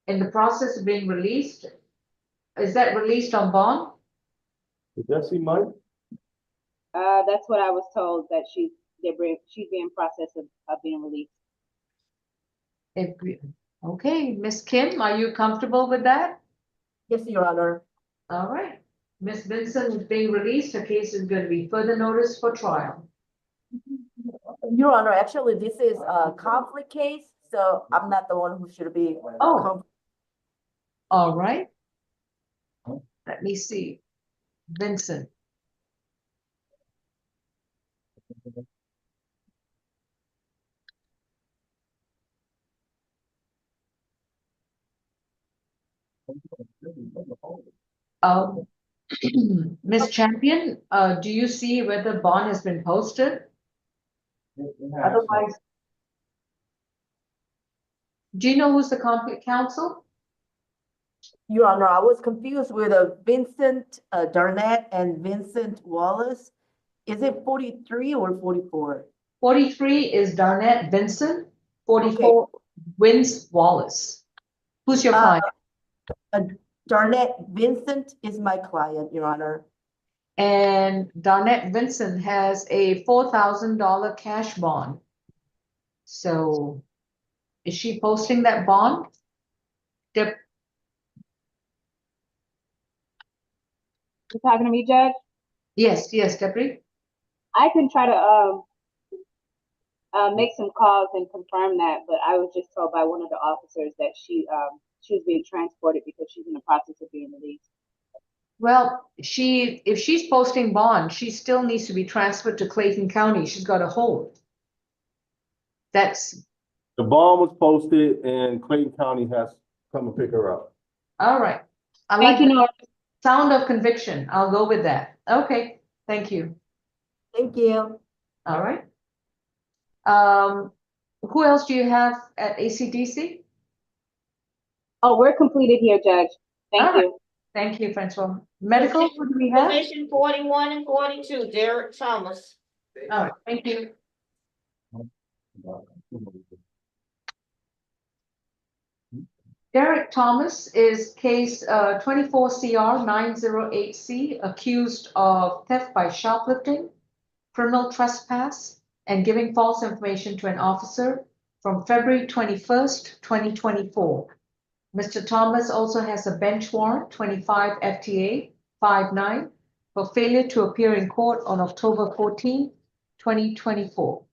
A: in the process of being released. Is that released on bond?
E: Did that see Mike?
L: That's what I was told, that she's being process of being released.
A: Okay, Miss Kim, are you comfortable with that?
G: Yes, Your Honor.
A: All right, Miss Vincent is being released. Her case is going to be further notice for trial.
G: Your Honor, actually, this is a conflict case, so I'm not the one who should be.
A: Oh. All right. Let me see. Vincent. Miss Champion, do you see whether bond has been posted? Otherwise, do you know who's the conflict counsel?
G: Your Honor, I was confused with Vincent Darnett and Vincent Wallace. Is it 43 or 44?
A: 43 is Darnett Vincent, 44 Wins Wallace. Who's your client?
G: Darnett Vincent is my client, Your Honor.
A: And Darnett Vincent has a $4,000 cash bond. So is she posting that bond?
L: You talking to me, Judge?
A: Yes, Deputy.
L: I can try to make some calls and confirm that, but I was just told by one of the officers that she was being transported because she's in the process of being released.
A: Well, if she's posting bond, she still needs to be transferred to Clayton County. She's got a hold. That's.
E: The bond was posted and Clayton County has come and pick her up.
A: All right. I like the sound of conviction. I'll go with that. Okay, thank you.
G: Thank you.
A: All right. Who else do you have at ACDC?
L: Oh, we're completed here, Judge. Thank you.
A: Thank you, Francois. Medical, who do we have?
K: Position 41 and 42, Derek Thomas.
A: All right, thank you. Derek Thomas is case 24 CR 908C, accused of theft by shoplifting, criminal trespass, and giving false information to an officer from February 21st, 2024. Mr. Thomas also has a bench warrant 25 FTA 59 for failure to appear in court on October 14, 2024.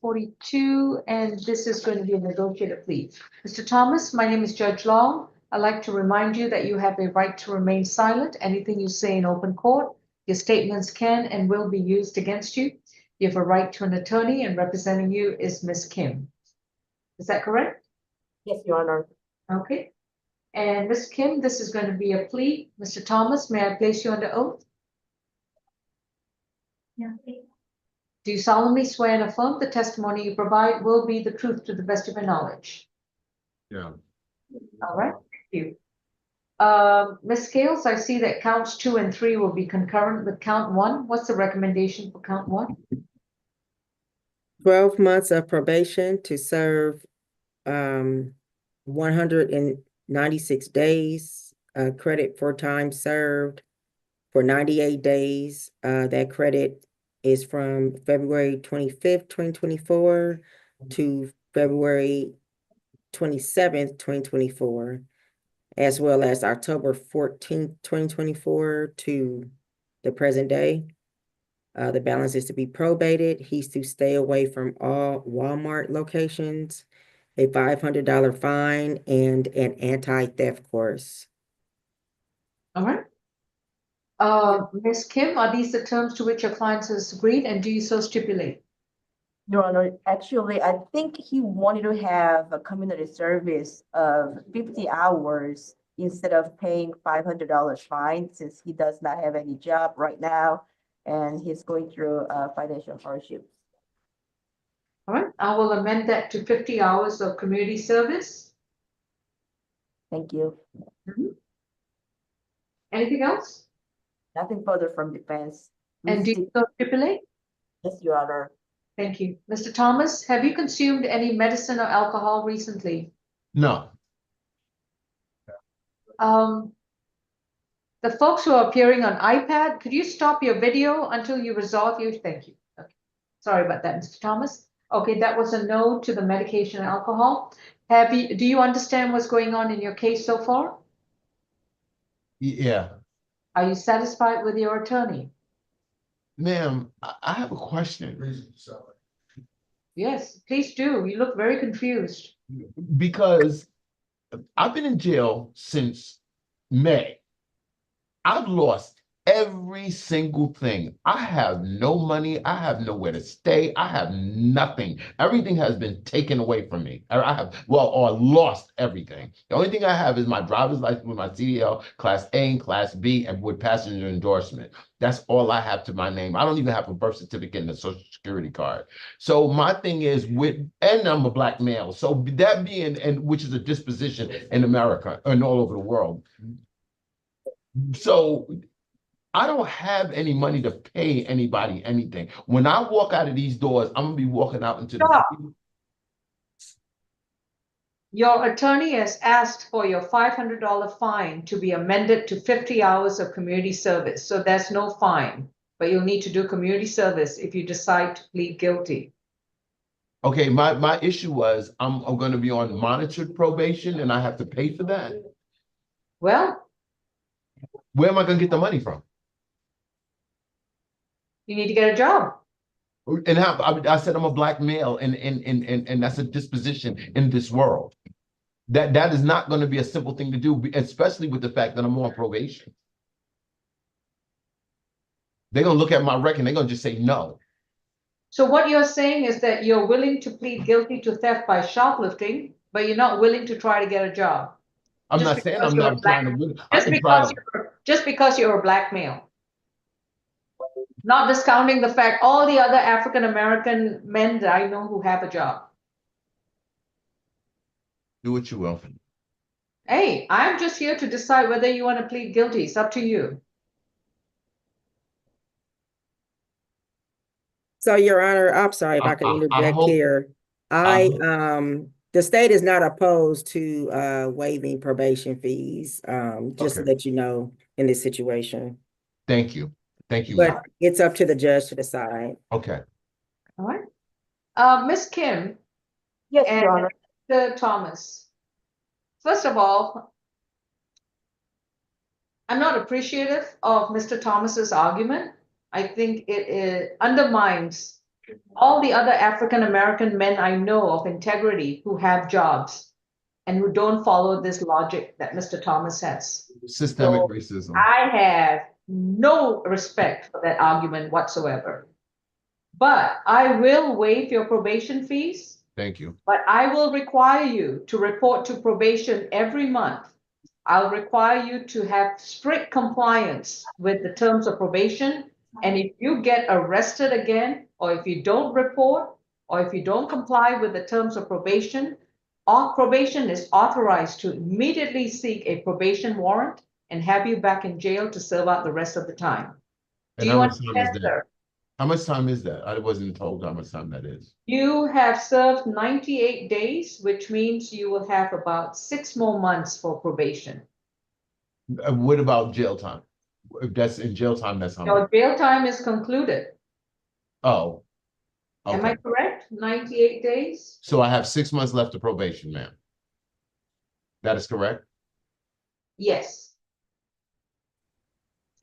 A: 42, and this is going to be a negotiated plea. Mr. Thomas, my name is Judge Long. I'd like to remind you that you have a right to remain silent. Anything you say in open court, your statements can and will be used against you. You have a right to an attorney, and representing you is Ms. Kim. Is that correct?
G: Yes, Your Honor.
A: Okay. And Ms. Kim, this is going to be a plea. Mr. Thomas, may I place you under oath? Yeah. Do you solemnly swear and affirm the testimony you provide will be the truth to the best of your knowledge?
J: Yeah.
A: All right, thank you. Ms. Scales, I see that counts 2 and 3 will be concurrent with count 1. What's the recommendation for count 1?
C: 12 months of probation to serve 196 days, credit for time served for 98 days. That credit is from February 25th, 2024 to February 27th, 2024, as well as October 14th, 2024 to the present day. The balance is to be probated. He's to stay away from all Walmart locations, a $500 fine, and an anti-theft course.
A: All right. Ms. Kim, are these the terms to which your client has agreed, and do you so stipulate?
G: Your Honor, actually, I think he wanted to have a community service of 50 hours instead of paying $500 fine, since he does not have any job right now and he's going through financial hardship.
A: All right, I will amend that to 50 hours of community service.
G: Thank you.
A: Anything else?
G: Nothing further from defense.
A: And do you so stipulate?
G: Yes, Your Honor.
A: Thank you. Mr. Thomas, have you consumed any medicine or alcohol recently?
I: No.
A: The folks who are appearing on iPad, could you stop your video until you resolve your, thank you. Okay. Sorry about that, Mr. Thomas. Okay, that was a no to the medication and alcohol. Do you understand what's going on in your case so far?
I: Yeah.
A: Are you satisfied with your attorney?
I: Ma'am, I have a question.
A: Yes, please do. You look very confused.
I: Because I've been in jail since May. I've lost every single thing. I have no money. I have nowhere to stay. I have nothing. Everything has been taken away from me. I have, well, or lost everything. The only thing I have is my driver's license with my CDL, Class A and Class B, and with passenger endorsement. That's all I have to my name. I don't even have a birth certificate and a social security card. So my thing is and I'm a black male. So that being, and which is a disposition in America and all over the world. So I don't have any money to pay anybody anything. When I walk out of these doors, I'm gonna be walking out into the.
A: Your attorney has asked for your $500 fine to be amended to 50 hours of community service. So there's no fine, but you'll need to do community service if you decide to plead guilty.
I: Okay, my issue was I'm going to be on monitored probation and I have to pay for that.
A: Well,
I: where am I going to get the money from?
A: You need to get a job.
I: And I said I'm a black male, and that's a disposition in this world. That is not going to be a simple thing to do, especially with the fact that I'm on probation. They're going to look at my record and they're going to just say no.
A: So what you're saying is that you're willing to plead guilty to theft by shoplifting, but you're not willing to try to get a job.
I: I'm not saying I'm not trying to win.
A: Just because you're a black male. Not discounting the fact all the other African-American men that I know who have a job.
I: Do what you will.
A: Hey, I'm just here to decide whether you want to plead guilty. It's up to you.
C: So, Your Honor, I'm sorry if I can interject here. The state is not opposed to waiving probation fees, just to let you know in this situation.
I: Thank you. Thank you.
C: But it's up to the judge to decide.
I: Okay.
A: All right. Ms. Kim.
G: Yes, Your Honor.
A: Mr. Thomas. First of all, I'm not appreciative of Mr. Thomas's argument. I think it undermines all the other African-American men I know of integrity who have jobs and who don't follow this logic that Mr. Thomas has.
I: Systemic racism.
A: I have no respect for that argument whatsoever. But I will waive your probation fees.
I: Thank you.
A: But I will require you to report to probation every month. I'll require you to have strict compliance with the terms of probation. And if you get arrested again, or if you don't report, or if you don't comply with the terms of probation, Probation is authorized to immediately seek a probation warrant and have you back in jail to serve out the rest of the time. Do
I: And
A: you
I: how much time is
A: understand,
I: that?
A: sir?
I: How much time is that? I wasn't told how much time that is.
A: You have served 98 days, which means you will have about 6 more months for probation.
I: What about jail time? If that's in jail time, that's how much?
A: Your jail time is concluded.
I: Oh.
A: Am I
I: Okay,
A: correct? 98 days?
I: so I have 6 months left of probation, ma'am. That is correct?
A: Yes.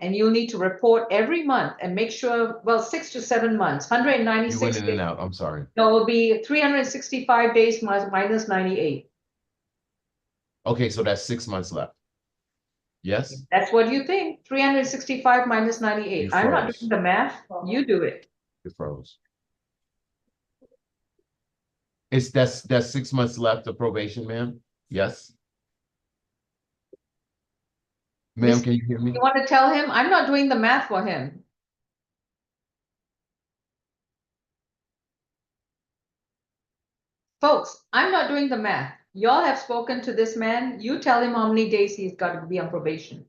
A: And you'll need to report every month and make sure, well, 6 to 7 months,
I: You
A: 196
I: went in and
A: days.
I: out, I'm sorry.
A: No, it will be 365 days minus 98.
I: Okay, so that's 6 months left. Yes?
A: That's what you think, 365 minus 98.
I: You
A: I'm not
I: froze.
A: doing the math, you do it.
I: It froze. That's 6 months left of probation, ma'am? Yes? Ma'am, can you hear me?
A: You want to tell him? I'm not doing the math for him. Folks, I'm not doing the math. Y'all have spoken to this man. You tell him how many days he's got to be on probation.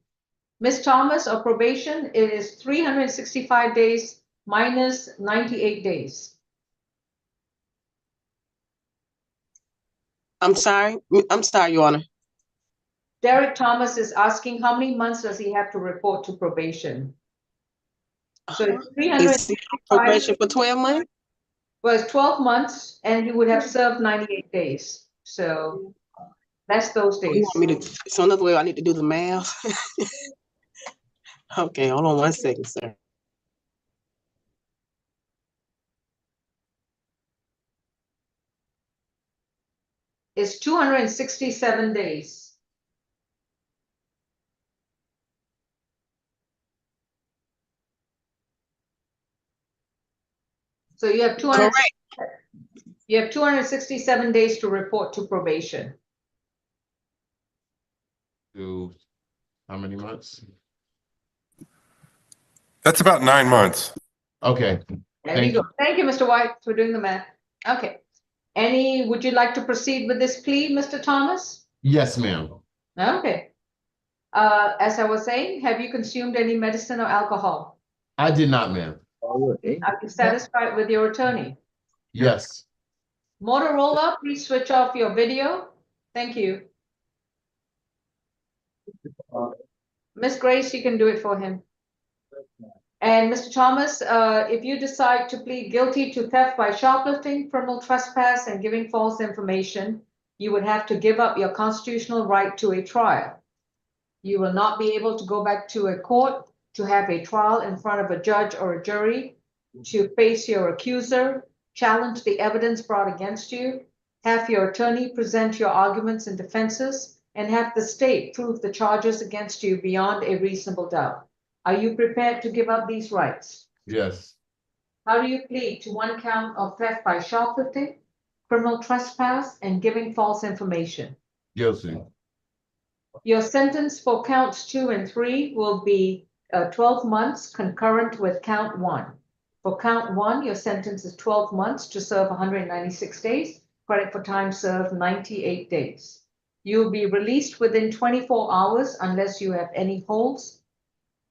A: Ms. Thomas, of probation, it is 365 days minus 98 days.
F: I'm sorry, Your Honor.
A: Derek Thomas is asking how many months does he have to report to probation? So it's
F: Is he on
A: 365,
F: probation for 12 months?
A: well, it's 12 months and he would have served 98 days. So that's those
F: You
A: days.
F: want me to, so another way I need to do the math? Okay, hold on 1 second, sir.
A: It's 267 days. So you have 200.
F: Correct.
A: You have 267 days to report to probation.
I: To how many months?
D: That's about 9 months.
I: Okay,
A: There
I: Thank
A: you go. Thank you, Mr. White, for doing the math. Okay. Would you like to proceed with this plea, Mr. Thomas?
I: yes, ma'am.
A: Okay. As I was saying, have you consumed any medicine or alcohol?
I: I did not, ma'am.
A: Are you satisfied with your attorney?
I: Yes.
A: Motorola, please switch off your video. Thank you. Miss Grace, you can do it for him. And Mr. Thomas, if you decide to plead guilty to theft by shoplifting, criminal trespass, and giving false information, you would have to give up your constitutional right to a trial. You will not be able to go back to a court to have a trial in front of a judge or a jury, to face your accuser, challenge the evidence brought against you, have your attorney present your arguments and defenses, and have the state prove the charges against you beyond a reasonable doubt. Are you prepared to give up these rights?
I: Yes.
A: How do you plead to 1 count of theft by shoplifting, criminal trespass, and giving false information?
I: Guilty.
A: Your sentence for counts 2 and 3 will be 12 months concurrent with count 1. For count 1, your sentence is 12 months to serve 196 days, credit for time served 98 days. You will be released within 24 hours unless you have any holds,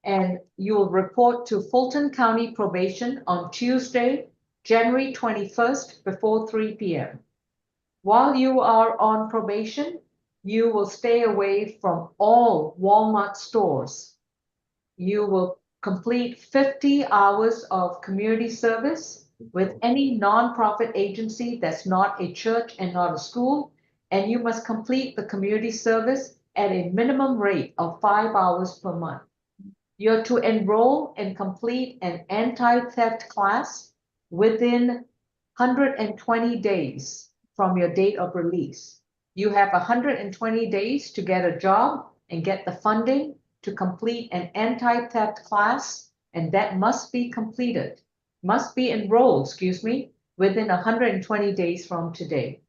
A: and you will report to Fulton County Probation on Tuesday, January 21st before 3 p.m. While you are on probation, you will stay away from all Walmart stores. You will complete 50 hours of community service with any nonprofit agency that's not a church and not a school, and you must complete the community service at a minimum rate of 5 hours per month. You're to enroll and complete an anti-theft class within 120 days from your date of release. You have 120 days to get a job and get the funding to complete an anti-theft class, and that must be enrolled, within 120 days from today.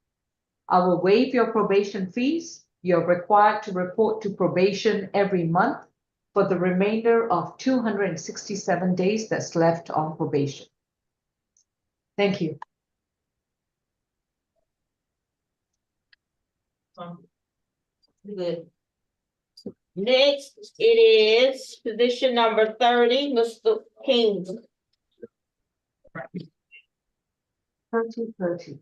A: I will waive your probation fees. You're required to report to probation every month for the remainder of 267 days that's left on probation. Thank you.
K: Good. Next, it is position number 30, Mr. King.
A: 30.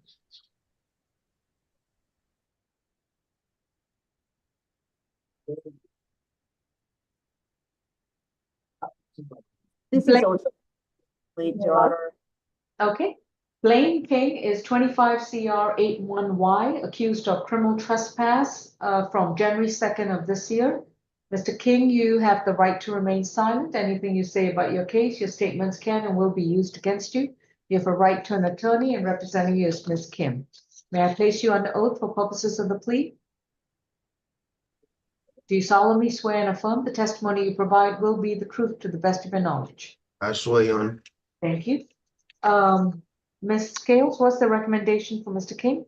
G: This is
A: Blake.
G: also, Your Honor.
A: Okay. Blaine King is 25 CR 81Y, accused of criminal trespass from January 2nd of this year. Mr. King, you have the right to remain silent. Anything you say about your case, your statements can and will be used against you. You have a right to an attorney, and representing you is Ms. Kim. May I place you under oath for purposes of the plea? Do you solemnly swear and affirm the testimony you provide will be the truth to the best of your knowledge?
I: I swear, Your Honor.
A: Thank you. Ms. Scales, what's the recommendation for Mr. King?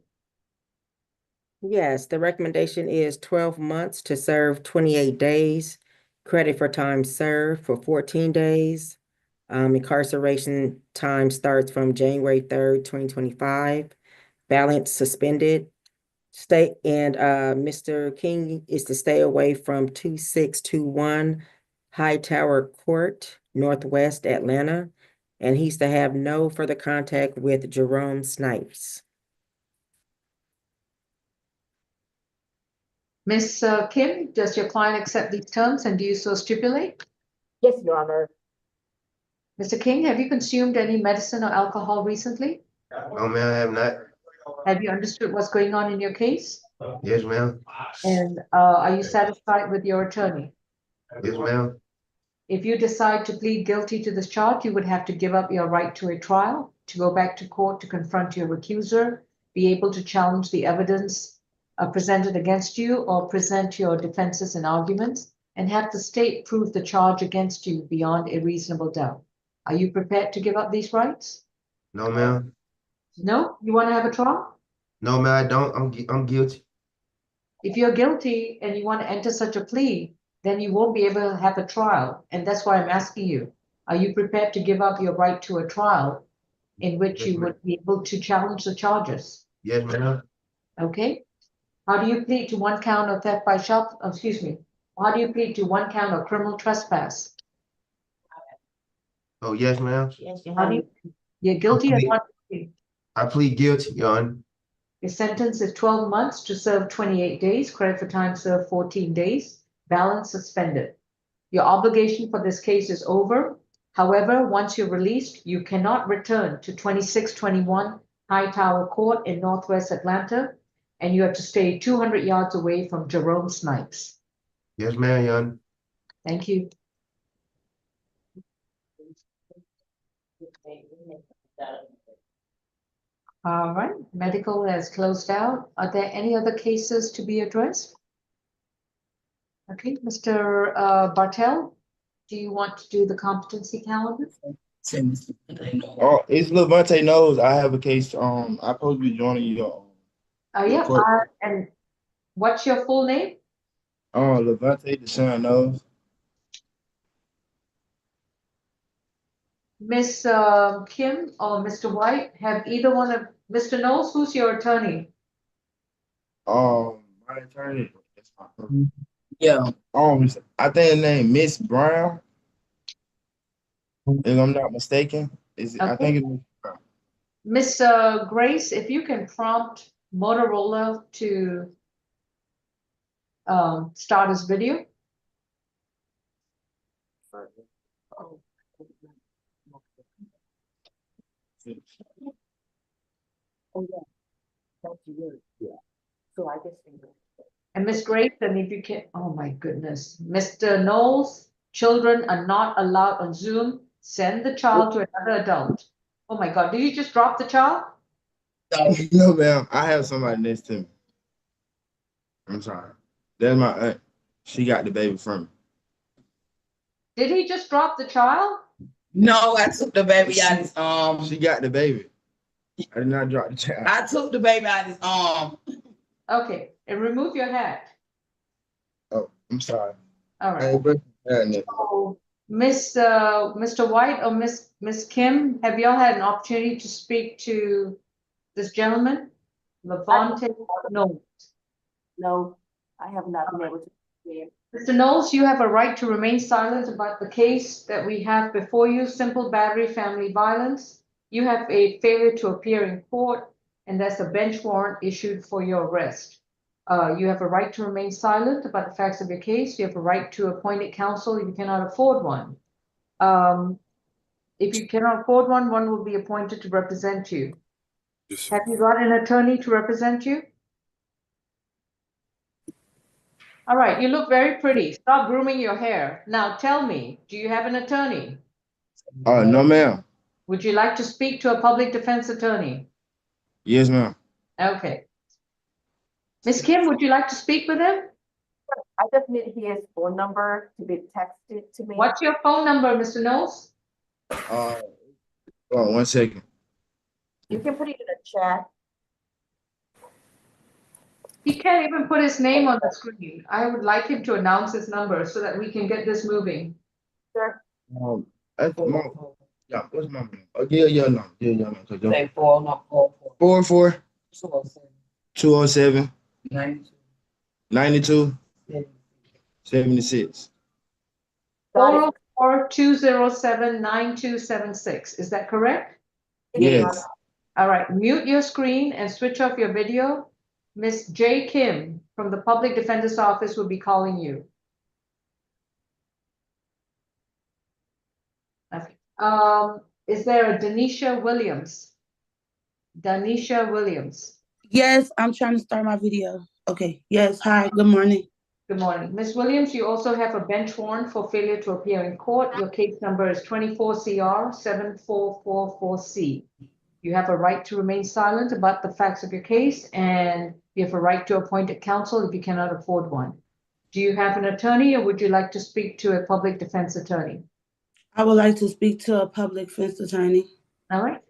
C: Yes, the recommendation is 12 months to serve 28 days, credit for time served for 14 days. Incarceration time starts from January 3rd, 2025. Balance suspended. Mr. King is to stay away from 2621 Hightower Court, Northwest Atlanta, and he's to have no further contact with Jerome Snipes.
A: Ms. Kim, does your client accept these terms, and do you so stipulate?
G: Yes, Your Honor.
A: Mr. King, have you consumed any medicine or alcohol recently?
I: No, ma'am, I have not.
A: Have you understood what's going on in your case?
I: Yes, ma'am.
A: And are you satisfied with your attorney?
I: Yes, ma'am.
A: If you decide to plead guilty to this charge, you would have to give up your right to a trial, to go back to court to confront your accuser, be able to challenge the evidence presented against you, or present your defenses and arguments, and have the state prove the charge against you beyond a reasonable doubt. Are you prepared to give up these rights?
I: No, ma'am.
A: No? You want to have a trial?
I: No, ma'am, I don't. I'm guilty.
A: If you're guilty and you want to enter such a plea, then you won't be able to have a trial. And that's why I'm asking you, are you prepared to give up your right to a trial in which
I: Yes,
A: you
I: ma'am.
A: would be able to challenge the charges?
I: Yes, ma'am.
A: Okay? How do you plead to one count of theft by how do you plead to one count of criminal trespass?
I: Oh, yes, ma'am.
K: Yes, Your
A: How do
K: Honor.
A: you're guilty or
I: plead-
A: not guilty?
I: I plead guilty, Your Honor.
A: Your sentence is 12 months to serve 28 days, credit for time served 14 days, balance suspended. Your obligation for this case is over. However, once you're released, you cannot return to 2621 Hightower Court in Northwest Atlanta, and you have to stay 200 yards away from Jerome Snipes.
I: Yes, ma'am, Your Honor.
A: Thank you. All right, medical has closed out. Are there any other cases to be addressed? Okay, Mr. Bartel, do you want to do the competency calendar?
N: Oh, it's Levante knows I have a case. I supposed to be joining you.
A: Yeah,
N: court.
A: and what's your full name?
N: Levante Deshaun knows.
A: Miss Kim or Mr. White, have either one of, Mr. Knowles, who's your attorney?
N: My attorney. Yeah. I think the name Miss Brown. If I'm not mistaken, I
A: Okay.
N: think it's Miss Brown.
A: Miss Grace, if you can prompt Motorola to start his video.
G: Oh, yeah. That's yours. Yeah. So I guess.
A: And Miss Grace, and if you can, oh my goodness, Mr. Knowles, children are not allowed on Zoom. Send the child to another adult. Oh my God, did you just drop the child?
N: No, ma'am. I have somebody next to me. I'm sorry. That's my aunt. She got the baby from me.
A: Did he just drop the child?
O: No, I took the baby out his arm.
N: She got the baby. I did not drop the child.
O: I took the baby out his arm.
A: Okay, and remove your hat.
N: Oh, I'm sorry.
A: All
N: I
A: right.
N: ain't breaking that.
A: So, Mr. White or Miss Kim, have y'all had an opportunity to speak to this gentleman? Levante Knowles.
G: No, I have not been able to. hear.
A: Mr. Knowles, you have a right to remain silent about the case that we have before you, simple battery family violence. You have a failure to appear in court, and there's a bench warrant issued for your arrest. You have a right to remain silent about the facts of your case. You have a right to appointed counsel if you cannot afford one. If you cannot afford one, one will be appointed to represent you.
D: Yes,
A: Have you got an attorney to represent you? All right, you look very pretty. Stop grooming your hair. Now tell me, do you have an attorney?
N: No, ma'am.
A: Would you like to speak to a public defense attorney?
N: Yes, ma'am.
A: Okay. Ms. Kim, would you like to speak with him?
G: I just need his phone number to be texted to me.
A: What's your phone number, Mr. Knowles?
N: Oh, 1 second.
G: You can put it in the chat.
A: He can't even put his name on the screen. I would like him to announce his number so that we can get this moving.
G: Sure.
N: That's my, yeah, what's my number? Oh, yeah, no.
O: Say 404.
N: 44
O: 207.
N: 207
O: 92.
N: 92 76.
A: 404-207-9276. Is that correct?
N: Yes.
A: All right, mute your screen and switch off your video. Miss J. Kim from the Public Defender's Office will be calling you. Okay. Is there a Danisha Williams? Danisha Williams.
O: Yes, I'm trying to start my video. Okay. Yes. Hi. Good morning.
A: Good morning. Ms. Williams, you also have a bench warrant for failure to appear in court. Your case number is 24CR7444C. You have a right to remain silent about the facts of your case, and you have a right to appointed counsel if you cannot afford one. Do you have an attorney, or would you like to speak to a public defense attorney?
O: I would like to speak to a public defense attorney.
A: All right.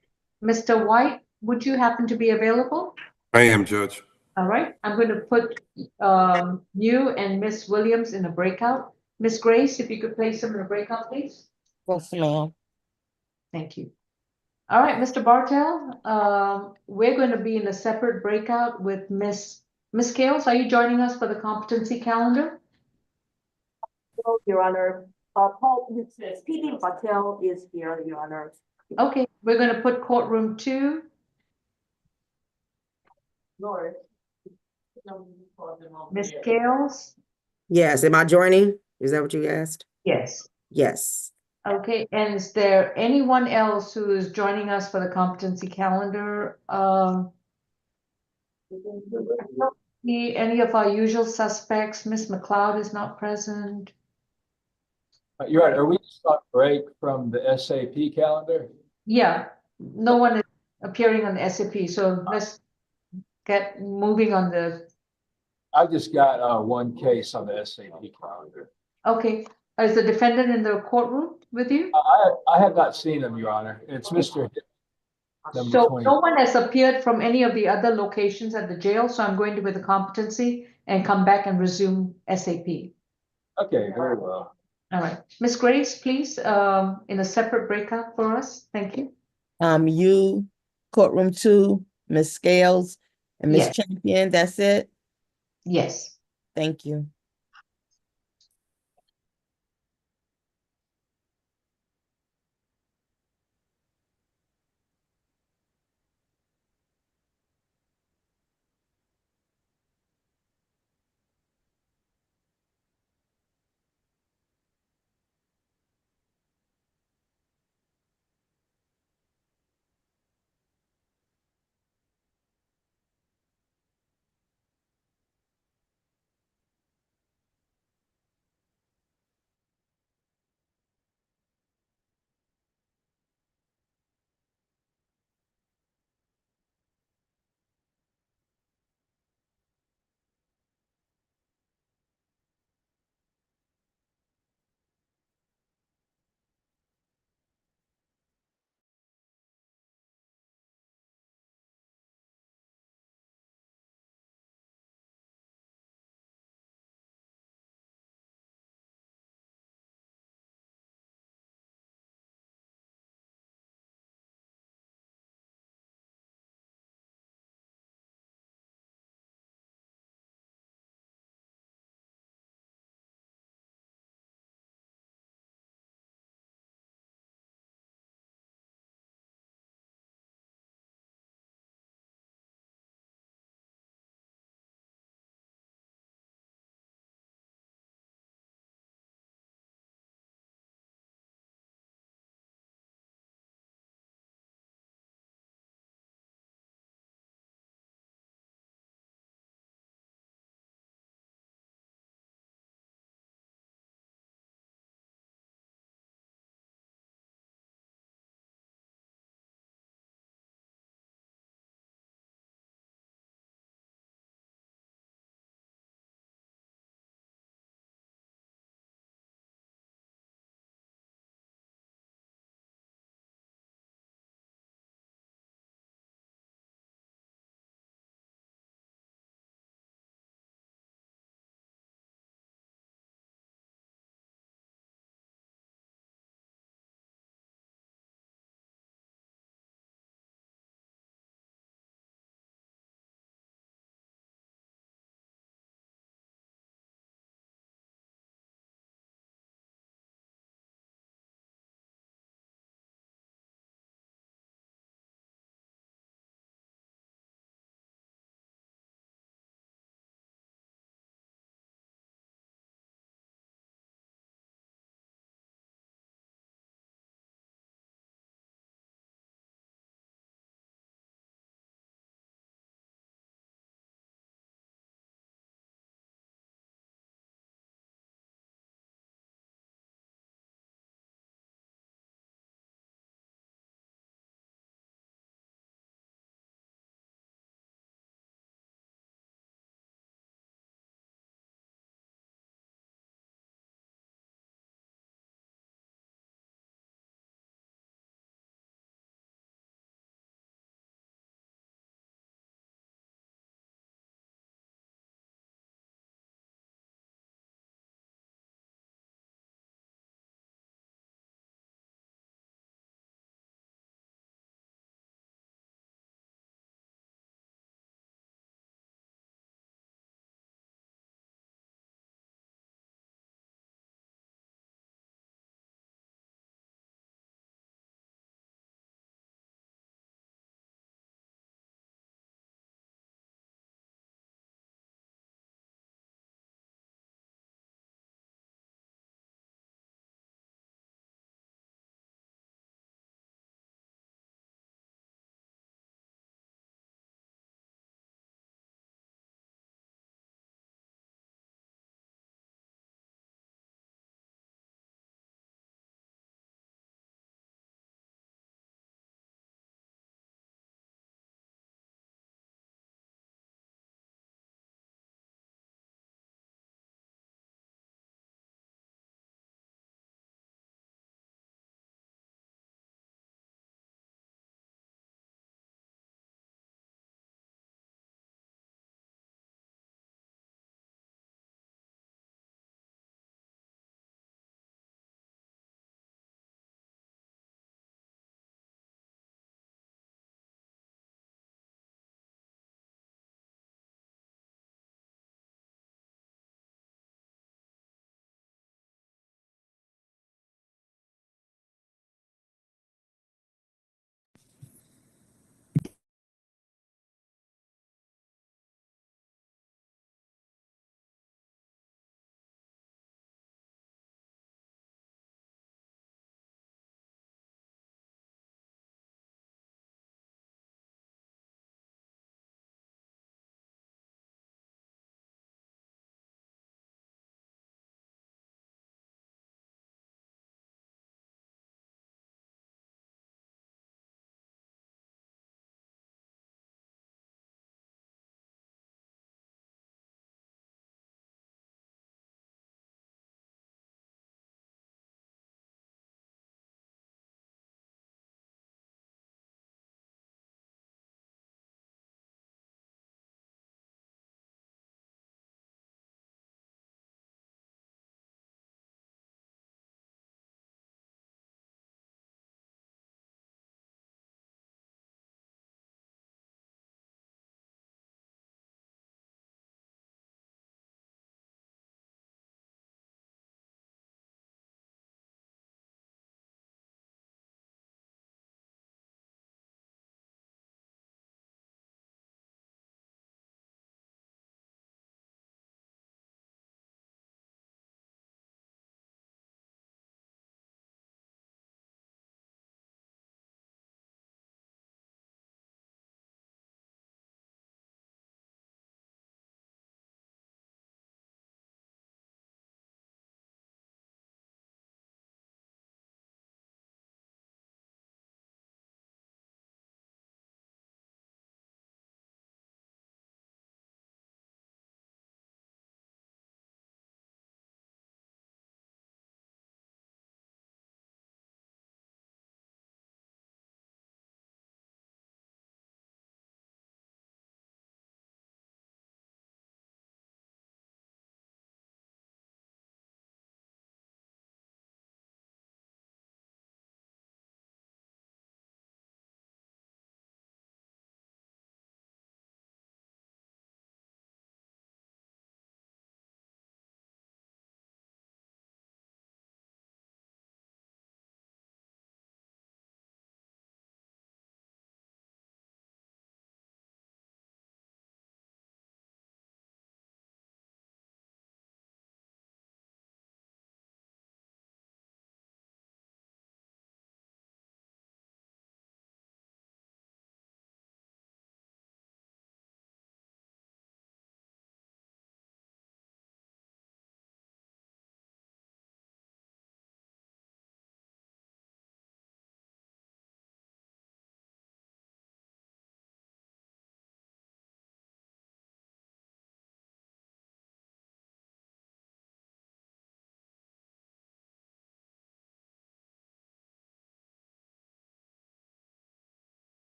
A: Mr. White, would you happen to be available?
D: I am, Judge.
A: All right. I'm going to put you and Miss Williams in a breakout. Miss Grace, if you could place them in a breakout, please.
B: Yes, ma'am.
A: Thank you. All right, Mr. Bartel, we're going to be in a separate breakout with Miss Kales. Are you joining us for the competency calendar?
G: Hello, Your Honor. Paul, it says PD Patel is here, Your Honor.
A: Okay, we're going to put courtroom 2.
G: Lord.
A: Miss Kales?
C: Yes, am I joining? Is that what you asked?
A: Yes.
C: Yes.
A: Okay, and is there anyone else who is joining us for the competency calendar? Any of our usual suspects? Miss McLeod is not present.
M: You're right. Are we just on break from the SAP calendar?
A: Yeah, no one is appearing on the SAP, so let's get moving on the.
M: I just got one case on the SAP calendar.
A: Okay, is the defendant in the courtroom with you?
M: I have not seen him, Your Honor. It's Mr. Number
A: So
M: 20.
A: no one has appeared from any of the other locations at the jail, so I'm going to with the competency and come back and resume SAP.
M: Okay, very well.
A: All right, Miss Grace, please, in a separate breakout for us. Thank you.
P: You, courtroom 2, Ms. Scales and Ms.
A: Yes.
P: Champion, that's it?
A: Yes.
P: Thank you.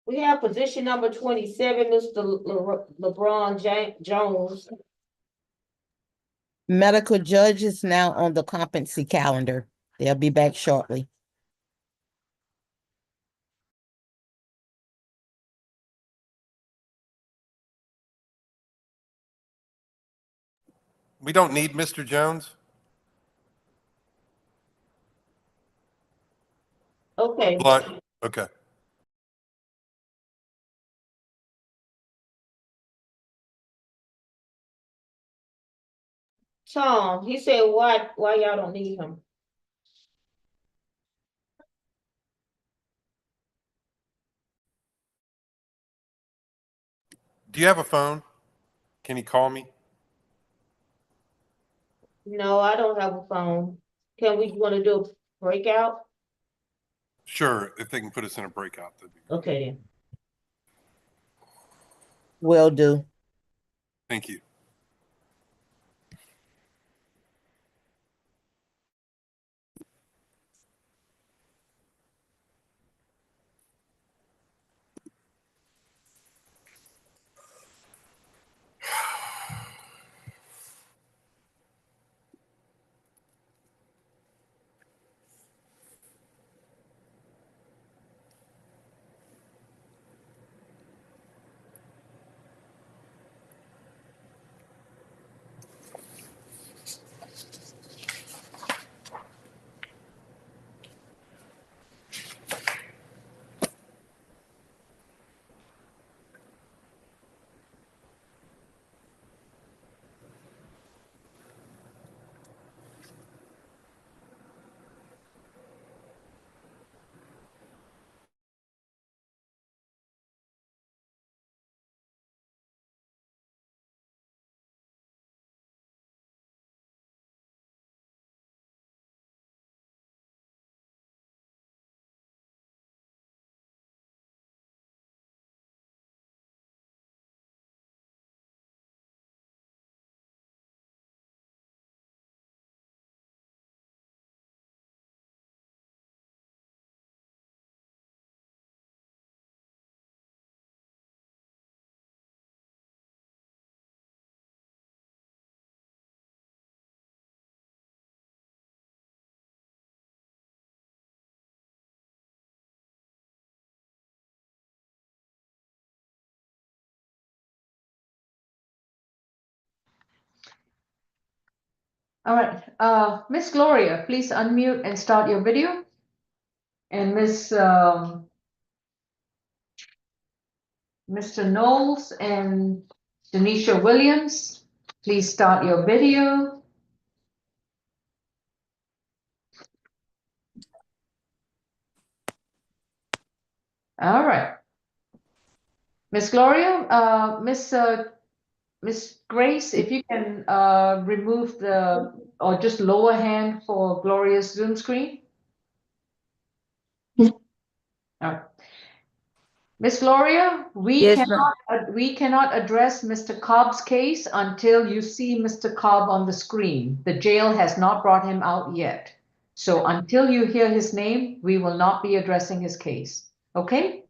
K: We have position number 27, Mr. LeBron Jones.
P: Medical judge is now on the competency calendar. They'll be back shortly.
D: We don't need Mr. Jones?
K: Okay.
D: Blunt, okay.
K: Tom, he said, why y'all don't need him?
D: Do you have a phone? Can you call me?
K: No, I don't have a phone. Can we want to do a breakout?
D: Sure, if they can put us in a breakout. That'd be great.
K: Okay then.
P: Will do.
D: Thank you.
A: All right, Miss Gloria, please unmute and start your video. And Mr. Knowles and Denisha Williams, please start your video. All right. Miss Gloria, Miss Grace, if you can remove or just lower hand for Gloria's Zoom screen. All right. Miss Gloria, we
Q: Yes, ma'am.
A: cannot address Mr. Cobb's case until you see Mr. Cobb on the screen. The jail has not brought him out yet. So until you hear his name, we will not be addressing his case. Okay?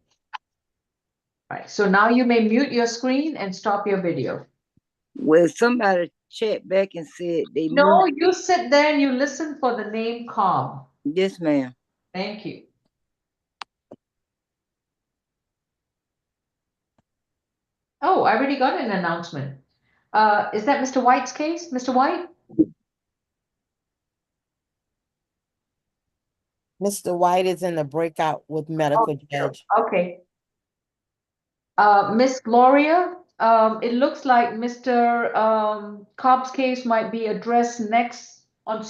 A: All right. So now you may mute your screen and stop your video.
Q: Well, somebody checked back and said they
A: No,
Q: moved.
A: you sit there and you listen for the name Cobb.
Q: Yes, ma'am.
A: Thank you. Oh, I already got an announcement. Is that Mr. White's case? Mr. White?
P: Mr. White is in the breakout with medical judge.
A: Okay. Miss Gloria, it looks like Mr. Cobb's case might be addressed on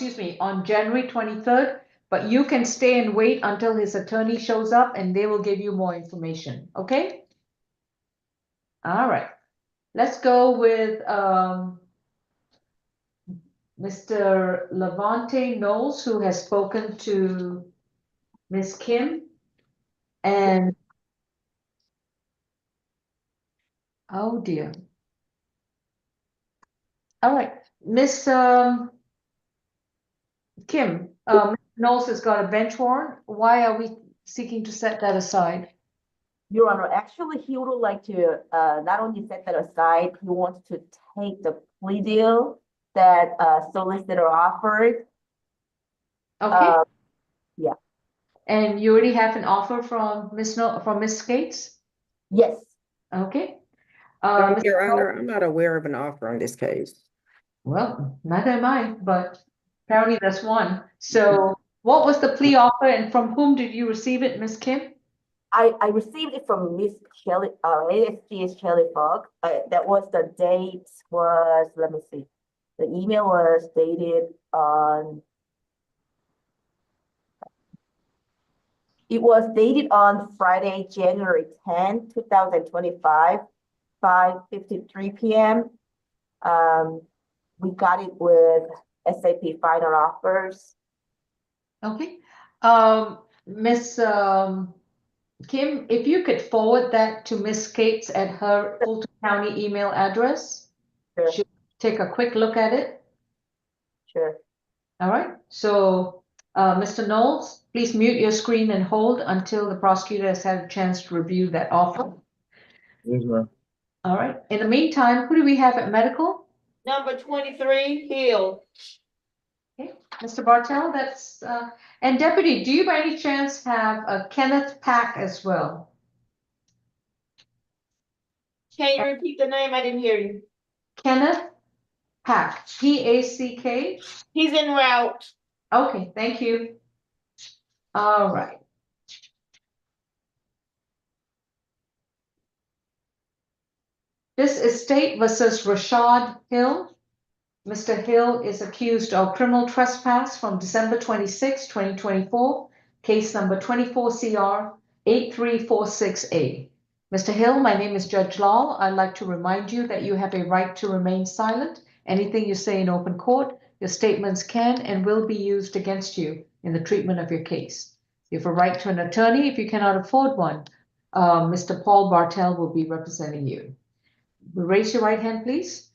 A: January 23rd, but you can stay and wait until his attorney shows up and they will give you more information, okay? All right. Let's go with Mr. Levante Knowles, who has spoken to Miss Kim. And oh dear. All right, Miss Kim, Knowles has got a bench warrant. Why are we seeking to set that aside?
G: Your Honor, actually, he would like to not only set that aside, he wants to take the plea deal that solicitor offered.
A: Okay,
G: Yeah,
A: and you already have an offer from Ms. Skates?
G: yes.
A: Okay. Mr.
C: Your
A: Knoll?
C: Honor, I'm not aware of an offer on this case.
A: Well, neither am I, but apparently there's one. So what was the plea offer and from whom did you receive it, Ms. Kim?
G: I received it from Miss Shelley, ASG's Shelley Fogg. That was the date was, let me see. The email was dated on. It was dated on Friday, January 10, 2025, 5:53 p.m. We got it with SAP Final Offers.
A: Okay. Miss Kim, if you could forward that to Miss Skates at her Fulton County email address.
G: Sure.
A: She'll take a quick look at it.
G: Sure.
A: All right. So, Mr. Knowles, please mute your screen and hold until the prosecutor has had a chance to review that offer.
N: Yes, ma'am.
A: All right. In the meantime, who do we have at medical?
K: Number 23, Hill.
A: Okay, Mr. Bartel, that's, and Deputy, do you by any chance have a Kenneth Pack as well?
K: Can you repeat the name? I didn't hear you.
A: Kenneth Pack, P-A-C-K?
K: He's en route.
A: Okay, thank you. All right. This is State versus Rashad Hill. Mr. Hill is accused of criminal trespass from December 26, 2024, case number 24CR 8346A. Mr. Hill, my name is Judge Law. I'd like to remind you that you have a right to remain silent. Anything you say in open court, your statements can and will be used against you in the treatment of your case. You have a right to an attorney if you cannot afford one. Mr. Paul Bartel will be representing you. Raise your right hand, please.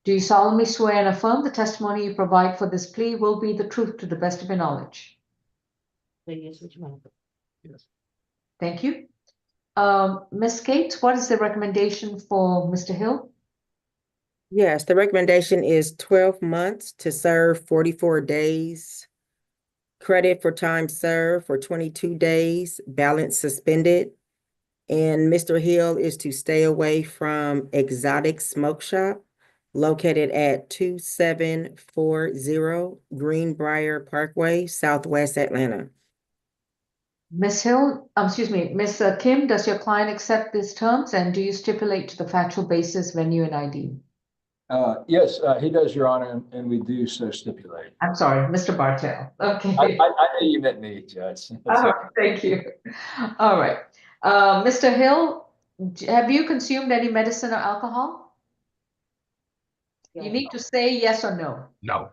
A: Do you solemnly swear and affirm the testimony you provide for this plea will be the truth to the best of your knowledge?
K: Yes.
A: Thank you. Ms. Gates, what is the recommendation for Mr. Hill?
C: Yes, the recommendation is 12 months to serve 44 days. Credit for time served for 22 days, balance suspended. And Mr. Hill is to stay away from Exotic Smoke Shop located at 2740 Greenbrier Parkway, Southwest Atlanta.
A: Ms. Kim, does your client accept these terms and do you stipulate to the factual basis, venue, and ID?
M: Yes, he does, Your Honor, and we do so stipulate.
A: I'm sorry, Mr. Bartel. Okay.
M: I know you meant me, Judge.
A: Thank you. All right. Mr. Hill, have you consumed any medicine or alcohol? You need to say yes or no.
I: No.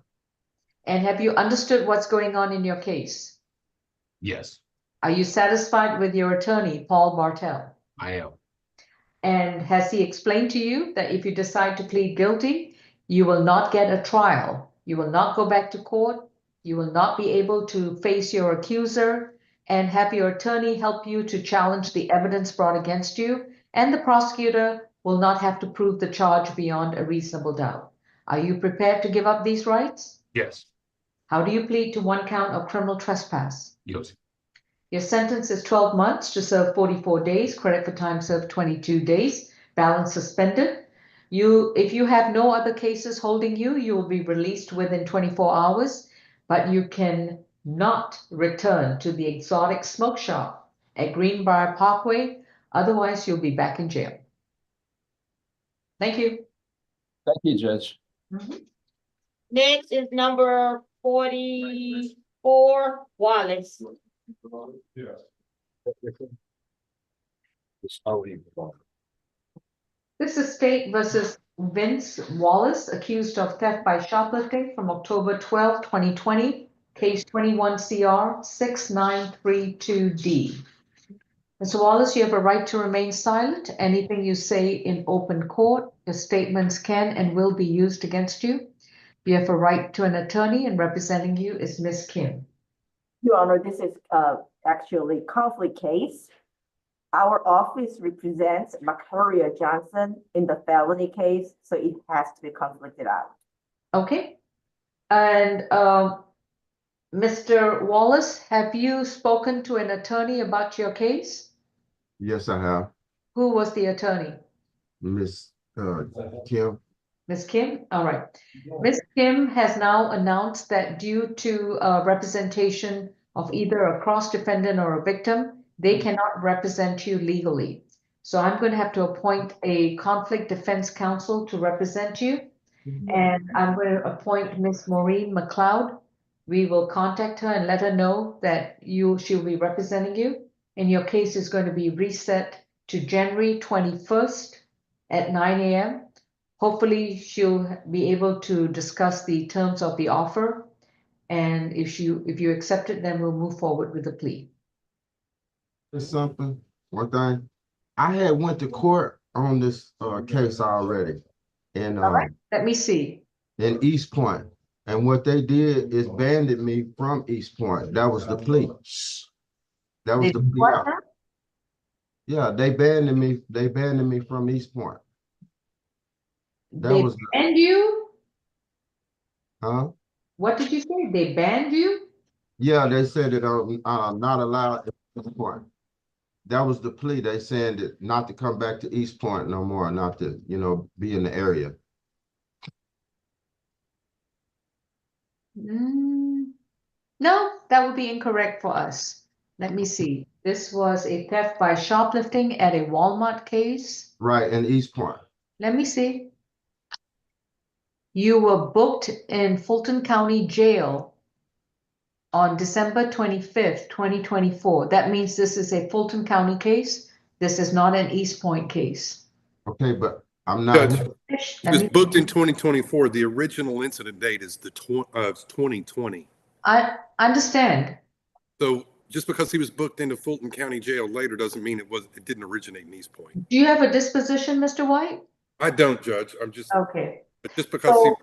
A: And have you understood what's going on in your case?
I: Yes,
A: Are you satisfied with your attorney, Paul Bartel?
I: I am.
A: And has he explained to you that if you decide to plead guilty, you will not get a trial? You will not go back to court. You will not be able to face your accuser and have your attorney help you to challenge the evidence brought against you. And the prosecutor will not have to prove the charge beyond a reasonable doubt. Are you prepared to give up these rights?
I: Yes,
A: How do you plead to one count of criminal trespass?
I: guilty.
A: Your sentence is 12 months to serve 44 days, credit for time served 22 days, balance suspended. If you have no other cases holding you, you will be released within 24 hours, but you can not return to the Exotic Smoke Shop at Greenbrier Parkway. Otherwise, you'll be back in jail. Thank you.
M: Thank you, Judge.
K: Next is number 44, Wallace.
A: This is State versus Vince Wallace, accused of theft by shoplifting from October 12, 2020, case 21CR 6932D. Mr. Wallace, you have a right to remain silent. Anything you say in open court, your statements can and will be used against you. You have a right to an attorney, and representing you is Ms. Kim.
G: Your Honor, this is actually conflict case. Our office represents Macaria Johnson in the felony case, so it has to be conflicted out.
A: Okay. And Mr. Wallace, have you spoken to an attorney about your case?
E: Yes, I have.
A: Who was the attorney?
E: Miss Kim.
A: Ms. Kim? All right. Ms. Kim has now announced that due to representation of either a cross-defendant or a victim, they cannot represent you legally. So I'm going to have to appoint a conflict defense counsel to represent you. And I'm going to appoint Miss Maureen McLeod. We will contact her and let her know that she'll be representing you. And your case is going to be reset to January 21st at 9 a.m. Hopefully she'll be able to discuss the terms of the offer. And if you accept it, then we'll move forward with the plea.
N: There's something, one thing. I had went to court on this case already in
A: All right, let me see.
N: in East Point. And what they did is banned me from East Point. That was the plea. That was
A: They
N: the
A: did
N: plea
A: what
N: out.
A: now?
N: Yeah, they banned me from East Point. That
A: They
N: was
A: banned you?
N: huh?
A: What did you say? They banned you?
N: Yeah, they said that I'm not allowed at East Point. That was the plea. They said that not to come back to East Point no more, not to, be in the area.
A: No, that would be incorrect for us. Let me see. This was a theft by shoplifting at a Walmart case.
N: Right, in East Point.
A: Let me see. You were booked in Fulton County Jail on December 25th, 2024. That means this is a Fulton County case. This is not an East Point case.
N: Okay, but I'm not.
D: Judge, he was booked in 2024. The original incident date is the 2020.
A: I understand.
D: So just because he was booked into Fulton County Jail later doesn't mean it didn't originate in East Point.
A: Do you have a disposition, Mr. White?
D: I don't, Judge. I'm just
A: Okay.
D: But just because
A: So,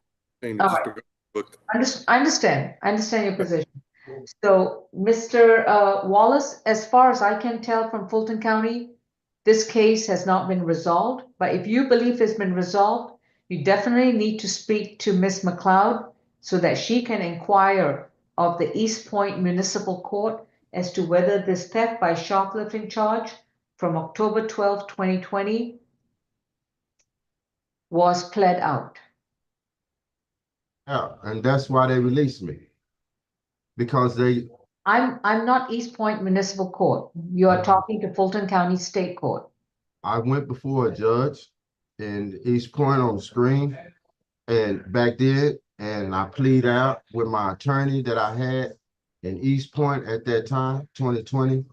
D: he
A: all
D: just
A: right.
D: because he booked.
A: I understand. I understand your position. So, Mr. Wallace, as far as I can tell from Fulton County, this case has not been resolved. But if you believe it's been resolved, you definitely need to speak to Ms. McLeod so that she can inquire of the East Point Municipal Court as to whether this theft by shoplifting charge from October 12, 2020 was pled out.
N: Yeah, and that's why they released me. Because
A: I'm not East Point Municipal Court. You are talking to Fulton County State Court.
N: I went before a judge in East Point on the screen and back then, and I plead out with my attorney that I had in East Point at that time, 2020.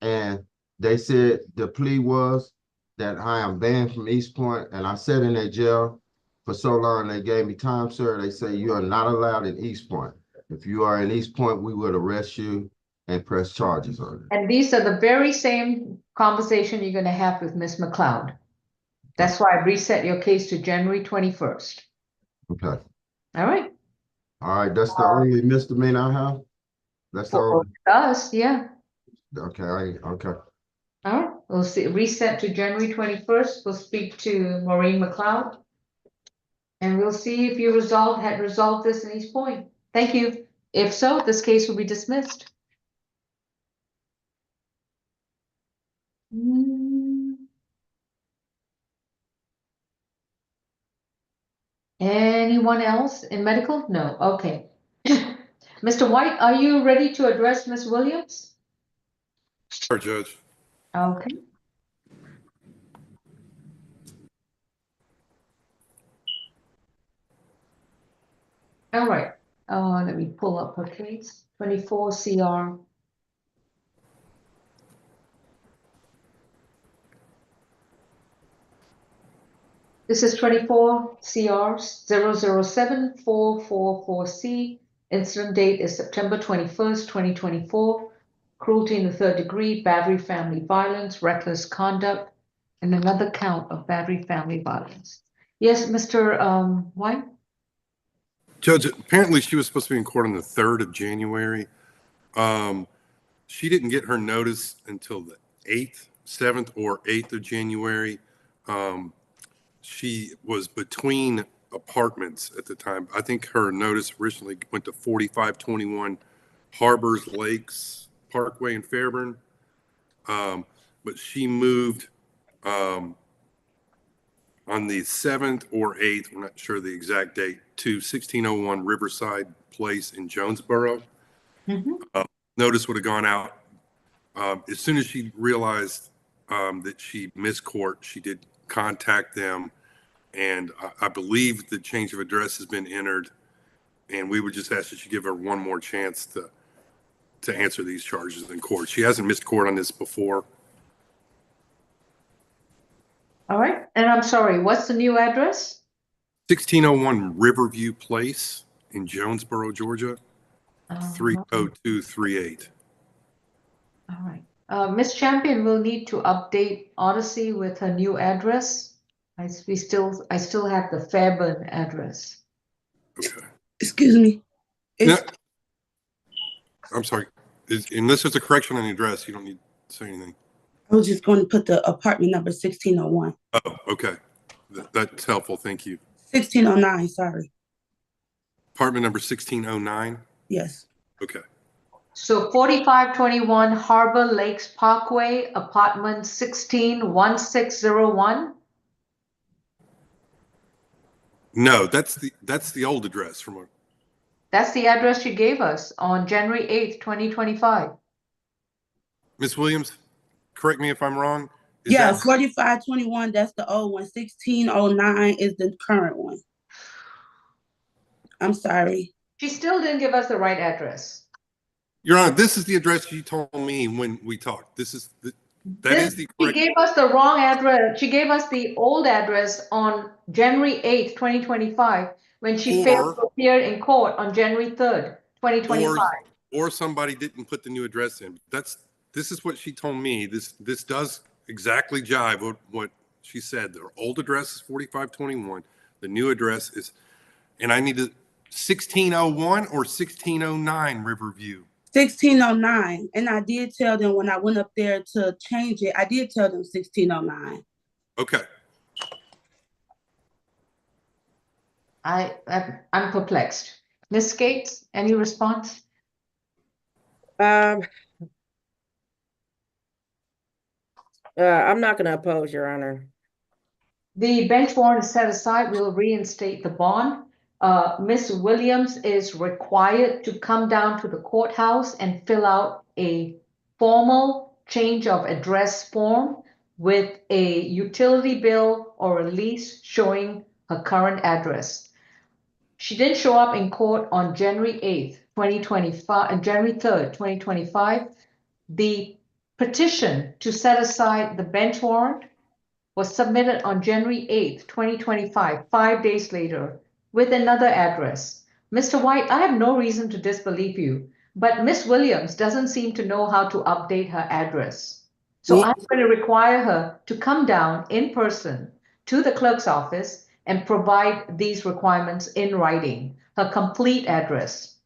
N: And they said the plea was that I am banned from East Point, and I sat in that jail for so long. They gave me time, sir. They say you are not allowed in East Point. If you are in East Point, we would arrest you and press charges on you.
A: And these are the very same conversation you're going to have with Ms. McLeod. That's why I reset your case to January 21st.
N: Okay.
A: All right.
N: All right. That's the only misdemeanor I have. That's the
A: For
N: only.
A: us, yeah.
N: Okay. Okay.
A: All right. We'll see. Reset to January 21st. We'll speak to Maureen McLeod. And we'll see if you had resolved this in East Point. Thank you. If so, this case will be dismissed. Anyone else in medical? No. Okay. Mr. White, are you ready to address Ms. Williams?
D: Sure, Judge.
A: Okay. All right. Let me pull up her case. 24 CR. This is 24 CR 007444C. Incident date is September 21st, 2024. Cruelty in the third degree, battery, family violence, reckless conduct, and another count of battery, family violence. Yes, Mr. White?
D: Judge, apparently she was supposed to be in court on the 3rd of January. She didn't get her notice until the 8th. 7th or 8th of January. She was between apartments at the time. I think her notice originally went to 4521 Harbors Lakes Parkway in Fairburn. But she moved on the 7th or 8th, we're not sure the exact date, to 1601 Riverside Place in Jonesboro. Notice would have gone out. As soon as she realized that she missed court, she did contact them, and I believe the change of address has been entered, and we would just ask that you give her one more chance to answer these charges in court. She hasn't missed court on this before.
A: All right, and I'm sorry, what's the new address?
D: 1601 Riverview Place in Jonesboro, Georgia, 30238.
A: All right. Ms. Champion will need to update Odyssey with her new address. I still have the Fairburn address.
D: Okay.
O: Excuse me.
D: No, I'm sorry. Unless there's a correction on the address, you don't need to say anything.
O: I was just going to put the apartment number 1601.
D: Oh, okay. That's helpful. Thank you.
O: 1609, sorry.
D: Apartment number 1609?
O: Yes.
D: Okay.
A: So 4521 Harbor Lakes Parkway, apartment 161601.
D: No, that's the old address from a.
A: That's the address you gave us on January 8th, 2025.
D: Ms. Williams, correct me if I'm wrong.
O: Yeah, 4521, that's the old one. 1609 is the current one. I'm sorry.
A: She still didn't give us the right address.
D: Your Honor, this is the address you told me when we talked. That is the correct.
A: She gave us the wrong address. She gave us the old address on January 8th, 2025, when she failed to appear in court on January 3rd, 2025.
D: Or somebody didn't put the new address in. This is what she told me. This does exactly jive with what she said. The old address is 4521. The new address is, and I need to 1601 or 1609 Riverview.
O: 1609. And I did tell them when I went up there to change it, I did tell them 1609.
D: Okay.
A: I'm perplexed. Ms. Gates, any response?
C: I'm not gonna oppose, Your Honor.
A: The bench warrant is set aside. We'll reinstate the bond. Ms. Williams is required to come down to the courthouse and fill out a formal change of address form with a utility bill or a lease showing her current address. She didn't show up in court on January 8th, 2025, and January 3rd, 2025. The petition to set aside the bench warrant was submitted on January 8th, 2025, 5 days later, with another address. Mr. White, I have no reason to disbelieve you, but Ms. Williams doesn't seem to know how to update her address. So I'm going to require her to come down in person to the clerk's office and provide these requirements in writing, her complete address.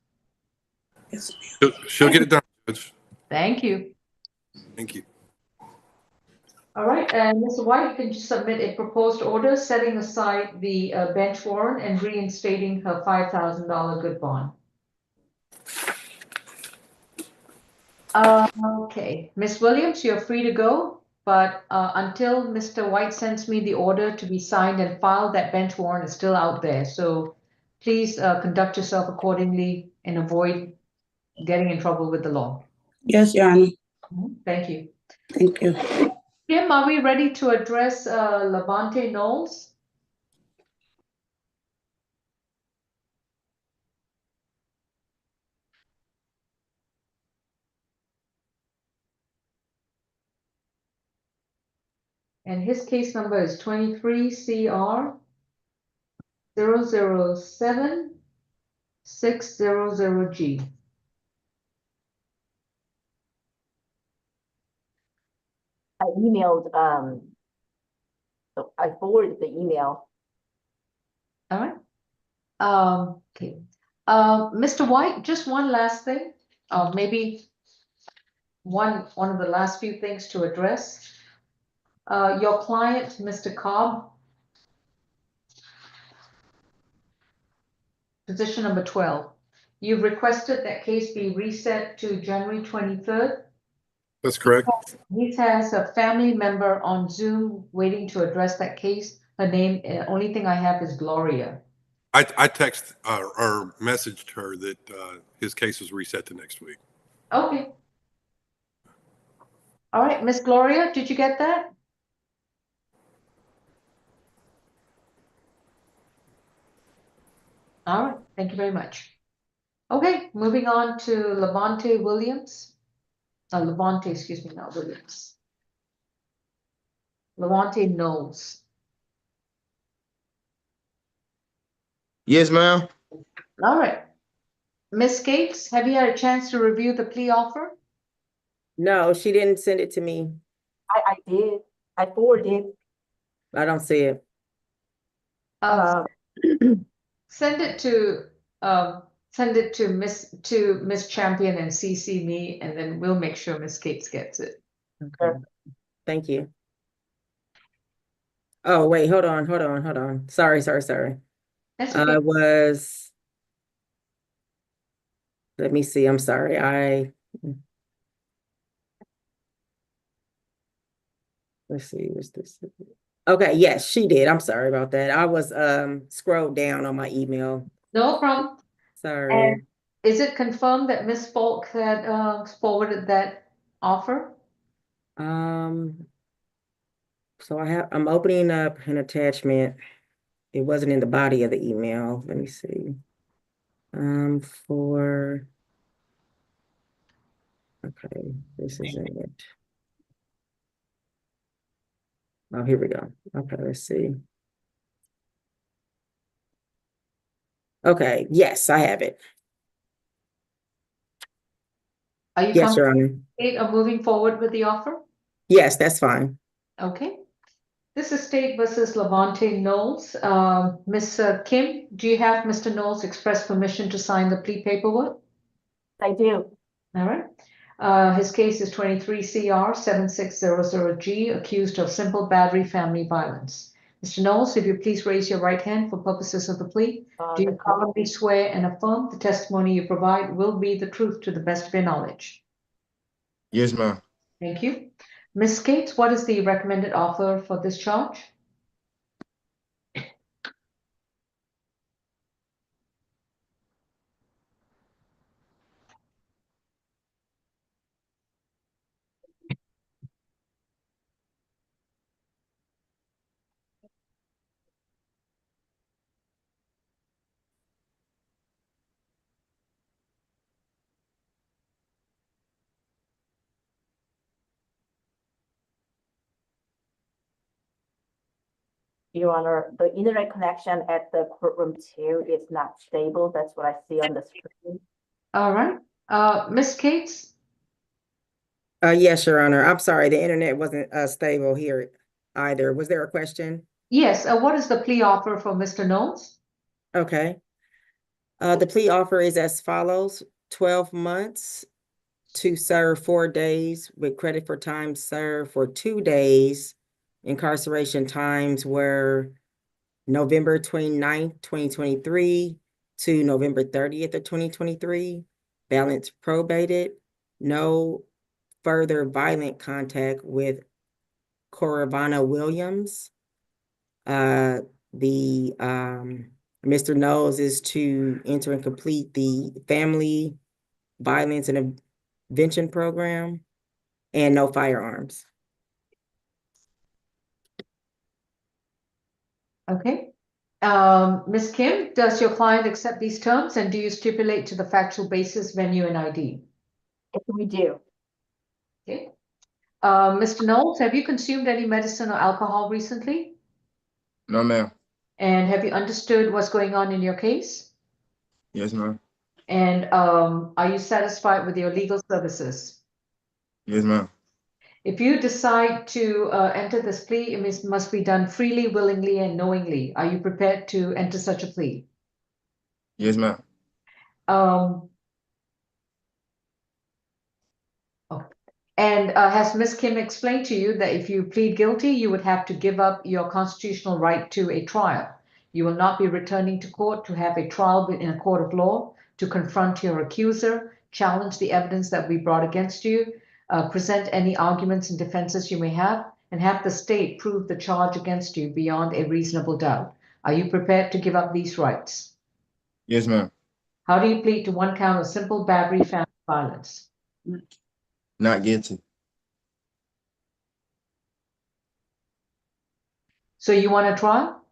D: She'll get it done, Judge.
A: Thank you.
D: Thank you.
A: All right, and Mr. White, can you submit a proposed order setting aside the bench warrant and reinstating her $5,000 good bond? Okay, Ms. Williams, you're free to go, but until Mr. White sends me the order to be signed and filed, that bench warrant is still out there. So please conduct yourself accordingly and avoid getting in trouble with the law.
O: Yes, Your Honor.
A: Thank you.
O: Thank you.
A: Kim, are we ready to address Levante Knowles? And his case number is 23 CR 007600G.
G: I emailed, so I forwarded the email.
A: All right. Okay. Mr. White, just one last thing, maybe one of the last few things to address. Your client, Mr. Cobb. Position number 12. You've requested that case be reset to January 23rd.
D: That's correct.
A: He has a family member on Zoom waiting to address that case. Her name, only thing I have is Gloria.
D: I text or messaged her that his case was reset to next week.
A: Okay. All right, Miss Gloria, did you get that? All right, thank you very much. Okay, moving on to Levante Williams. Levante, excuse me, not Williams. Levante Knowles.
R: Yes, ma'am.
A: All right. Miss Gates, have you had a chance to review the plea offer?
C: No, she didn't send it to me.
G: I did. I forwarded.
C: I don't see it.
A: Send it to Miss Champion and CC me, and then we'll make sure Miss Gates gets it.
C: Okay. Thank you. Oh, wait, hold on. Sorry.
A: That's okay.
C: Let me see, I'm sorry. Let's see, what's this? Okay, yes, she did. I'm sorry about that. I was scrolled down on my email.
A: No problem.
C: Sorry.
A: And is it confirmed that Miss Falk had forwarded that offer?
C: So I'm opening up an attachment. It wasn't in the body of the email. Let me see. Okay, this isn't it. Oh, here we go. Okay, let's see. Okay, yes, I have it.
A: Are you
C: Yes, Your
A: comfortable
C: Honor.
A: of moving forward with the offer?
C: Yes, that's fine.
A: Okay. This is State versus Levante Knowles. Miss Kim, do you have Mr. Knowles express permission to sign the plea paperwork?
G: I do.
A: All right. His case is 23 CR 7600G, accused of simple battery family violence. Mr. Knowles, if you please raise your right hand for purposes of the plea. Do you solemnly swear and affirm the testimony you provide will be the truth to the best of your knowledge?
R: Yes, ma'am.
A: Thank you. Ms. Gates, what is the recommended offer for this charge?
G: Your Honor, the internet connection at the courtroom 2 is not stable. That's what I see on the screen.
A: All right. Ms. Gates?
C: Yes, Your Honor. I'm sorry, the internet wasn't stable here either. Was there a question?
A: Yes. What is the plea offer for Mr. Knowles?
C: Okay. The plea offer is as follows: 12 months to serve 4 days with credit for time served for 2 days. Incarceration times were November 29th, 2023 to November 30th of 2023. Balance probated. No further violent contact with Coravana Williams. Mr. Knowles is to enter and complete the Family Violence and Intervention Program, and no firearms.
A: Okay. Ms. Kim, does your client accept these terms, and do you stipulate to the factual basis, venue, and ID?
G: Yes, we do.
A: Okay. Mr. Knowles, have you consumed any medicine or alcohol recently?
R: No, ma'am.
A: And have you understood what's going on in your case?
R: Yes, ma'am.
A: And are you satisfied with your legal services?
R: Yes, ma'am.
A: If you decide to enter this plea, it must be done freely, willingly, and knowingly. Are you prepared to enter such a plea?
R: Yes, ma'am.
A: And has Ms. Kim explained to you that if you plead guilty, you would have to give up your constitutional right to a trial? You will not be returning to court to have a trial in a court of law, to confront your accuser, challenge the evidence that we brought against you, present any arguments and defenses you may have, and have the state prove the charge against you beyond a reasonable doubt. Are you prepared to give up these rights?
R: Yes, ma'am.
A: How do you plead to one count of simple battery, family violence?
R: Not guilty.
A: So you want a trial?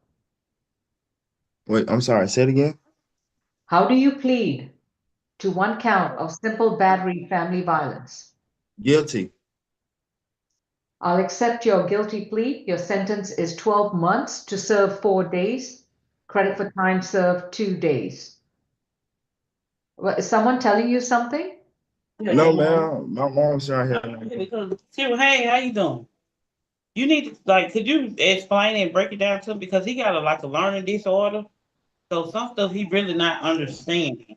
R: Wait, I'm sorry. Say it again.
A: How do you plead to one count of simple battery, family violence?
R: Guilty.
A: I'll accept your guilty plea. Your sentence is 12 months to serve 4 days. Credit for time served 2 days. Is someone telling you something?
R: No, ma'am. My mom's right here.
S: Because, hey, how you doing? You need to, could you explain and break it down to him? Because he got a learning disorder. So some stuff he really not understanding.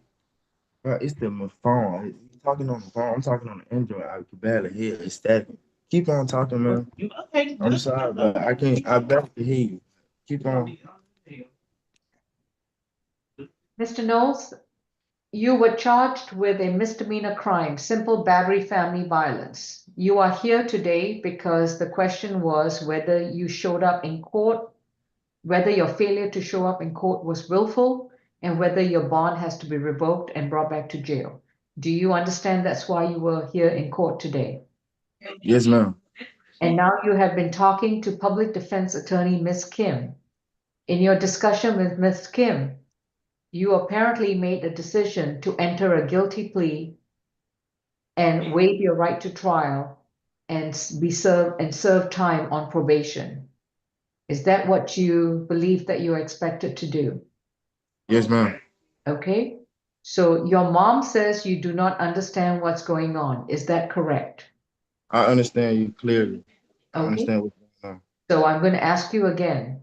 R: Bro, it's my phone. He's talking on the phone. I'm talking on the Android. I can barely hear it. It's static. Keep on talking, man.
S: Okay.
R: I'm sorry, but I can't. I barely hear you. Keep on.
A: Mr. Knowles, you were charged with a misdemeanor crime, simple battery, family violence. You are here today because the question was whether you showed up in court, whether your failure to show up in court was willful, and whether your bond has to be revoked and brought back to jail. Do you understand that's why you were here in court today?
R: Yes, ma'am.
A: And now you have been talking to public defense attorney Ms. Kim. In your discussion with Ms. Kim, you apparently made a decision to enter a guilty plea and waive your right to trial and serve time on probation. Is that what you believe that you're expected to do?
R: Yes, ma'am.
A: Okay. So your mom says you do not understand what's going on. Is that correct?
R: I understand you clearly. I
A: Okay.
R: understand what's going on.
A: So I'm going to ask you again.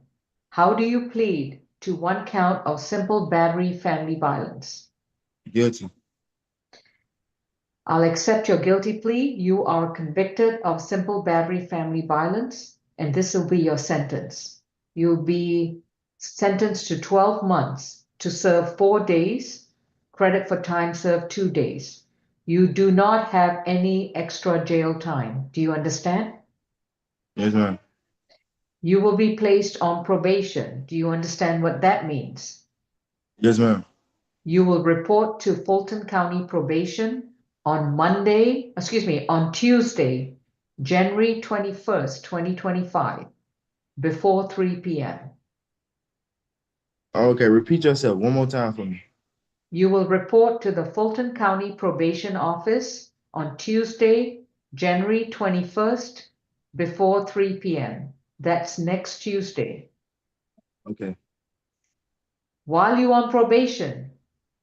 A: How do you plead to one count of simple battery, family violence?
R: Guilty.
A: I'll accept your guilty plea. You are convicted of simple battery, family violence, and this will be your sentence. You'll be sentenced to 12 months to serve 4 days, credit for time served 2 days. You do not have any extra jail time. Do you understand?
R: Yes, ma'am.
A: You will be placed on probation. Do you understand what that means?
R: Yes, ma'am.
A: You will report to Fulton County Probation on Tuesday, January 21st, 2025, before 3 p.m.
R: Okay, repeat yourself one more time for me.
A: You will report to the Fulton County Probation Office on Tuesday, January 21st, before 3 p.m. That's next Tuesday.
R: Okay.
A: While you're on probation,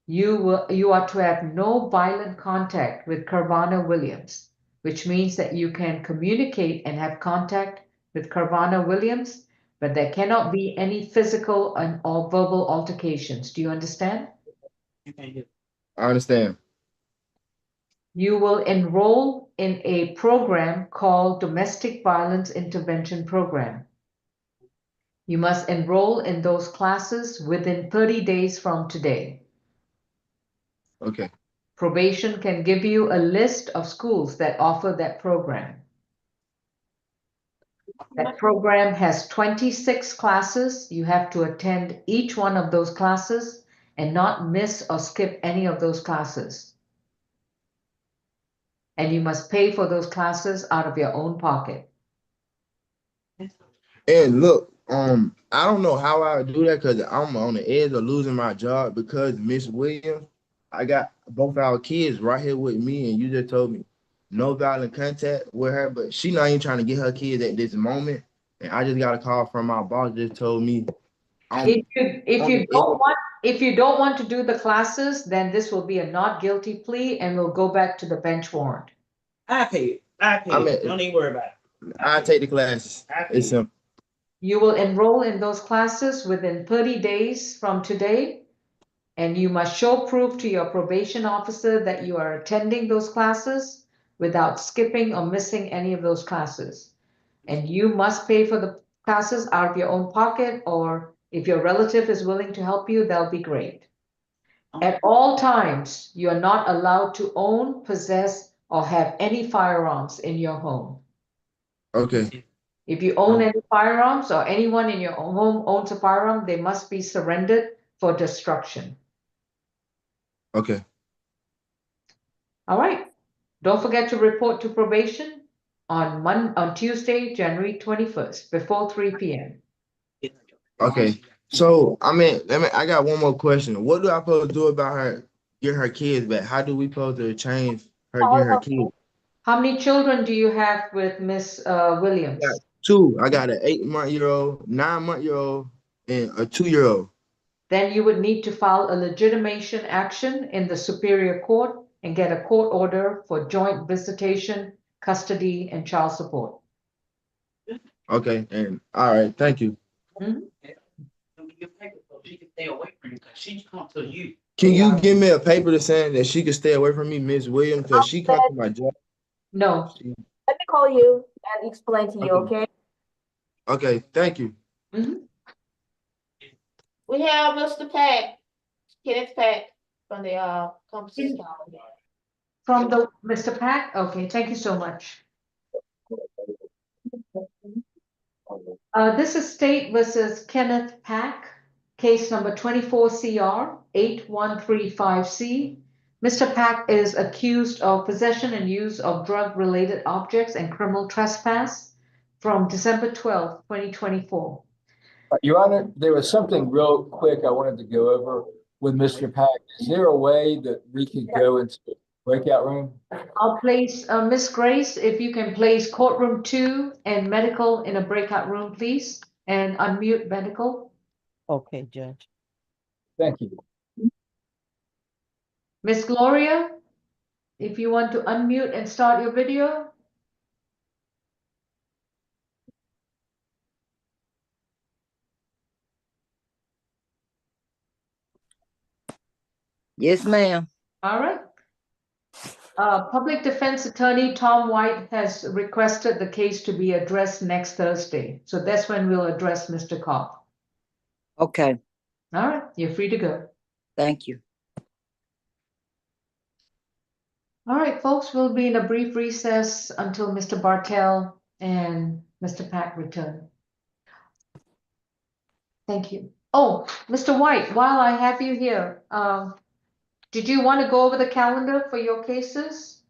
A: you are to have no violent contact with Carvana Williams, which means that you can communicate and have contact with Carvana Williams, but there cannot be any physical or verbal altercations. Do you understand?
R: I understand.
A: You will enroll in a program called Domestic Violence Intervention Program. You must enroll in those classes within 30 days from today.
R: Okay.
A: Probation can give you a list of schools that offer that program. That program has 26 classes. You have to attend each one of those classes and not miss or skip any of those classes. And you must pay for those classes out of your own pocket.
R: And look, I don't know how I would do that because I'm on the edge of losing my job because Miss Williams, I got both our kids right here with me, and you just told me no violent contact with her, but she not even trying to get her kids at this moment. And I just got a call from my boss, just told me.
A: If you don't want to do the classes, then this will be a not guilty plea and we'll go back to the bench warrant.
S: I pay it. Don't even worry about it.
R: I take the classes. It's simple.
A: You will enroll in those classes within 30 days from today, and you must show proof to your probation officer that you are attending those classes without skipping or missing any of those classes. And you must pay for the classes out of your own pocket, or if your relative is willing to help you, that'll be great. At all times, you are not allowed to own, possess, or have any firearms in your home.
R: Okay,
A: If you own any firearms or anyone in your home owns a firearm, they must be surrendered for destruction.
R: okay,
A: All right. Don't forget to report to probation on Tuesday, January 21st, before 3 p.m.
R: okay. So, I got one more question. What do I supposed to do about her, get her kids back? How do we supposed to change her, get her kids?
A: How many children do you have with Miss Williams?
R: I got two. I got an 8-month-old, 9-month-old, and a 2-year-old.
A: Then you would need to file a legitimation action in the Superior Court and get a court order for joint visitation, custody, and child support.
R: Okay, and all right, thank you.
S: She come to you.
R: Can you give me a paper to say that she can stay away from me, Miss Williams, because she comes to my job?
A: No.
G: Let me call you and explain to you, okay?
R: Okay, thank you.
K: We have Mr. Pack, Kenneth Pack from the Compton County.
A: From the Mr. Pack? Okay, thank you so much. This is State versus Kenneth Pack, case number 24 CR 8135C. Mr. Pack is accused of possession and use of drug-related objects and criminal trespass from December 12, 2024.
M: Your Honor, there was something real quick I wanted to go over with Mr. Pack. Is there a way that we could go into the breakout room?
A: I'll place Miss Grace, if you can place courtroom 2 and medical in a breakout room, please, and unmute medical.
P: Okay, Judge.
M: Thank you.
A: Miss Gloria, if you want to unmute and start your video.
Q: Yes, ma'am.
A: All right. Public Defense Attorney Tom White has requested the case to be addressed next Thursday. So that's when we'll address Mr. Cobb.
Q: Okay,
A: All right, you're free to go.
Q: thank you.
A: All right, folks, we'll be in a brief recess until Mr. Bartell and Mr. Pack return. Thank you. Oh, Mr. White, while I have you here, did you want to go over the calendar for your cases?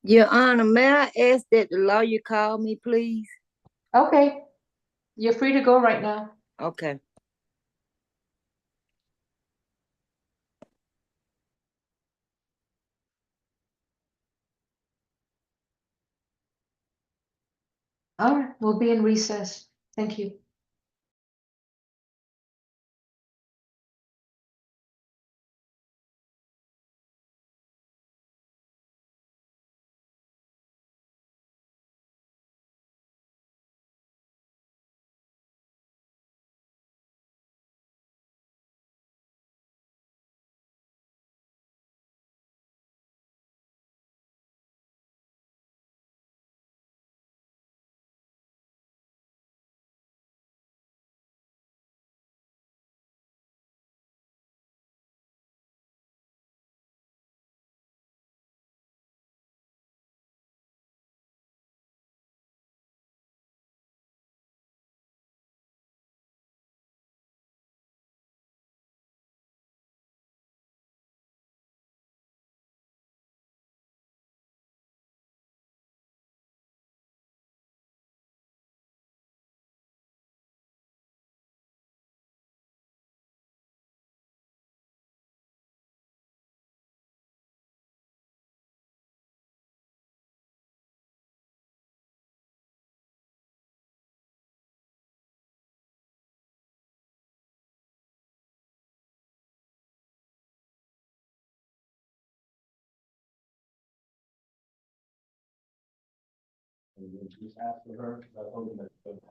Q: Your Honor, may I ask that the lawyer call me, please?
A: Okay, you're free to go right now.
Q: Okay.
A: All right, we'll be in recess. Thank you.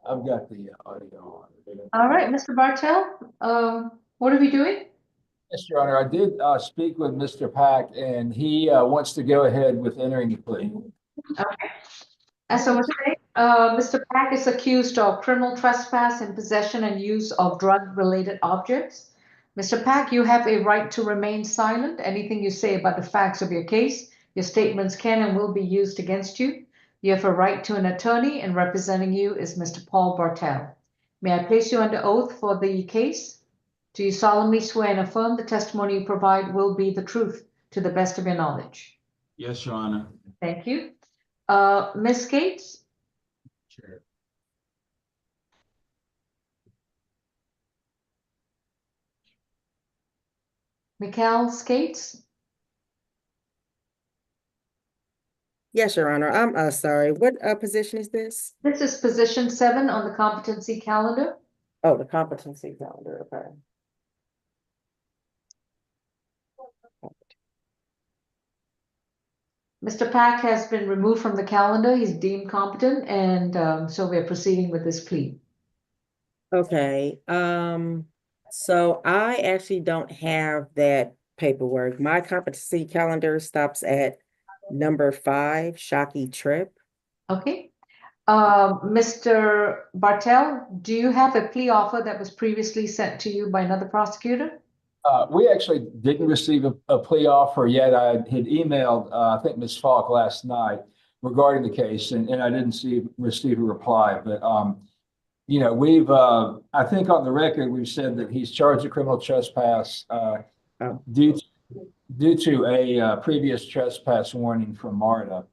M: I've got the audio on.
A: All right, Mr. Bartell, what are we doing?
M: Yes, Your Honor, I did speak with Mr. Pack, and he wants to go ahead with entering the plea.
A: Okay. As I was saying, Mr. Pack is accused of criminal trespass and possession and use of drug-related objects. Mr. Pack, you have a right to remain silent. Anything you say about the facts of your case, your statements can and will be used against you. You have a right to an attorney, and representing you is Mr. Paul Bartel. May I place you under oath for the case? Do you solemnly swear and affirm the testimony you provide will be the truth to the best of your knowledge?
M: Yes, Your Honor.
A: Thank you. Ms. Gates?
M: Sure.
A: Mikhail Skates?
C: Yes, Your Honor. I'm sorry. What position is this?
A: This is position 7 on the competency calendar.
C: Oh, the competency calendar. Okay.
A: Mr. Pack has been removed from the calendar. He's deemed competent, and so we're proceeding with this plea.
C: Okay. So I actually don't have that paperwork. My competency calendar stops at number 5, Shockey Trip.
A: Okay. Mr. Bartel, do you have a plea offer that was previously sent to you by another prosecutor?
M: We actually didn't receive a plea offer yet. I had emailed, I think, Ms. Falk last night regarding the case, and I didn't receive a reply. But, you know, we've, I think on the record, we've said that he's charged with criminal trespass due to a previous trespass warning from MARTA.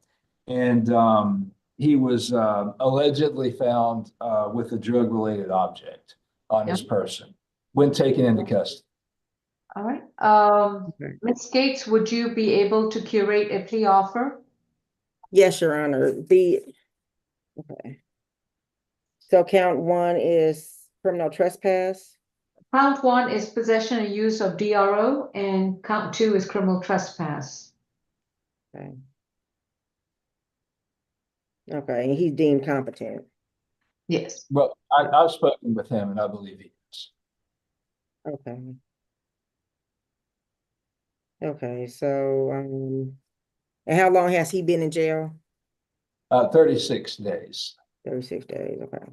M: And he was allegedly found with a drug-related object on his person when taken into custody.
A: All right. Ms. Gates, would you be able to curate a plea offer?
C: Yes, Your Honor. Okay. So count 1 is criminal trespass.
A: Count 1 is possession and use of DRO, and count 2 is criminal trespass.
C: Okay. Okay, and he's deemed competent.
A: Yes.
M: Well, I've spoken with him, and I believe he is.
C: Okay. Okay, so and how long has he been in jail?
M: 36 days.
C: 36 days, okay.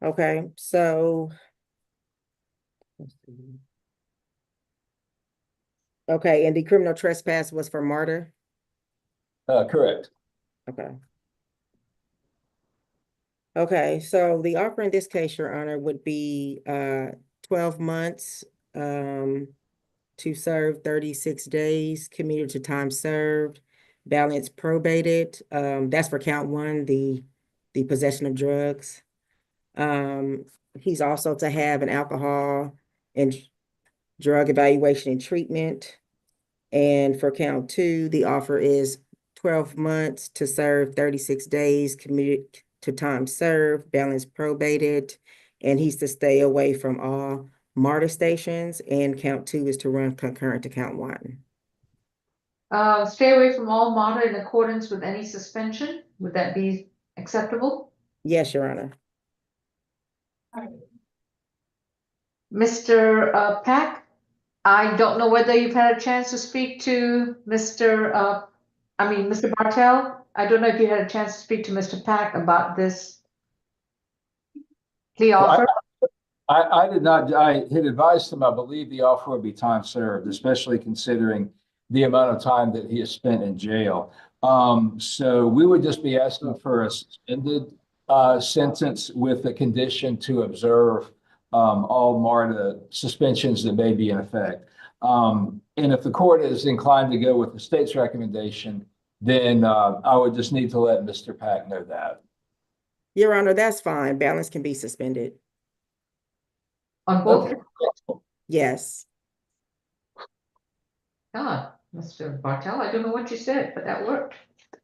C: Okay, so let's see. Okay, and the criminal trespass was for MARTA?
M: Correct.
C: Okay. Okay, so the offer in this case, Your Honor, would be 12 months to serve 36 days, commuted to time served, balance probated. That's for count 1, the possession of drugs. He's also to have an alcohol and drug evaluation and treatment. And for count 2, the offer is 12 months to serve 36 days, commuted to time served, balance probated, and he's to stay away from all MARTA stations, and count 2 is to run concurrent to count 1.
A: Stay away from all MARTA in accordance with any suspension. Would that be acceptable?
C: Yes, Your Honor.
A: Mr. Pack, I don't know whether you've had a chance to speak to Mr. Bartel. I don't know if you had a chance to speak to Mr. Pack about this plea offer.
M: I did not. I had advised him, I believe the offer would be time served, especially considering the amount of time that he has spent in jail. So we would just be asking for a suspended sentence with the condition to observe all MARTA suspensions that may be in effect. And if the court is inclined to go with the state's recommendation, then I would just need to let Mr. Pack know that.
C: Your Honor, that's fine. Balance can be suspended.
A: On both?
M: Okay.
C: Yes.
A: God, Mr. Bartel, I don't know what you said, but that worked.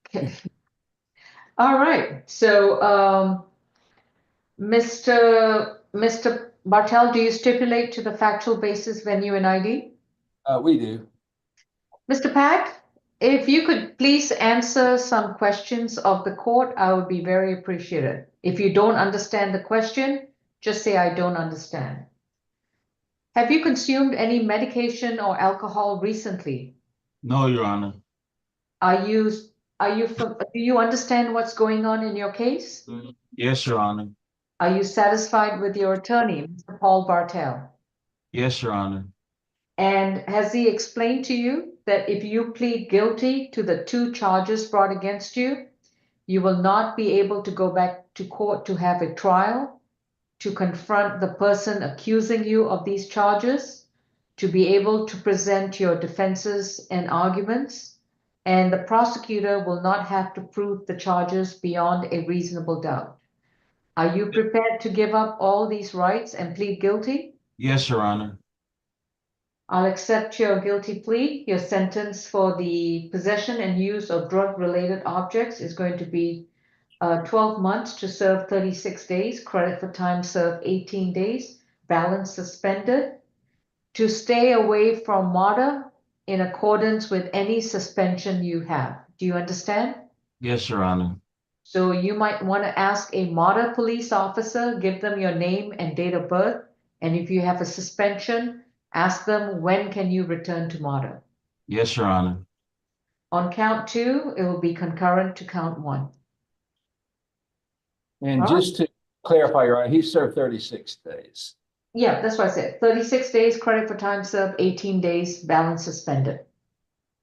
A: Okay. All right. So, Mr. Bartel, do you stipulate to the factual basis, venue, and ID?
M: We do.
A: Mr. Pack, if you could please answer some questions of the court, I would be very appreciative. If you don't understand the question, just say I don't understand. Have you consumed any medication or alcohol recently?
S: No, Your Honor.
A: Do you understand what's going on in your case?
S: Yes, Your Honor.
A: Are you satisfied with your attorney, Mr. Paul Bartel?
S: Yes, Your Honor.
A: And has he explained to you that if you plead guilty to the 2 charges brought against you, you will not be able to go back to court to have a trial, to confront the person accusing you of these charges, to be able to present your defenses and arguments, and the prosecutor will not have to prove the charges beyond a reasonable doubt? Are you prepared to give up all these rights and plead guilty?
S: Yes, Your Honor.
A: I'll accept your guilty plea. Your sentence for the possession and use of drug-related objects is going to be 12 months to serve 36 days, credit for time served 18 days, balance suspended. To stay away from MARTA in accordance with any suspension you have. Do you understand?
S: Yes, Your Honor.
A: So you might want to ask a MARTA police officer, give them your name and date of birth, and if you have a suspension, ask them when can you return to MARTA.
S: Yes, Your Honor.
A: On count 2, it will be concurrent to count 1.
M: And
A: All
M: just to clarify, Your Honor, he served 36 days.
A: Yeah, that's what I said. 36 days, credit for time served, 18 days, balance suspended.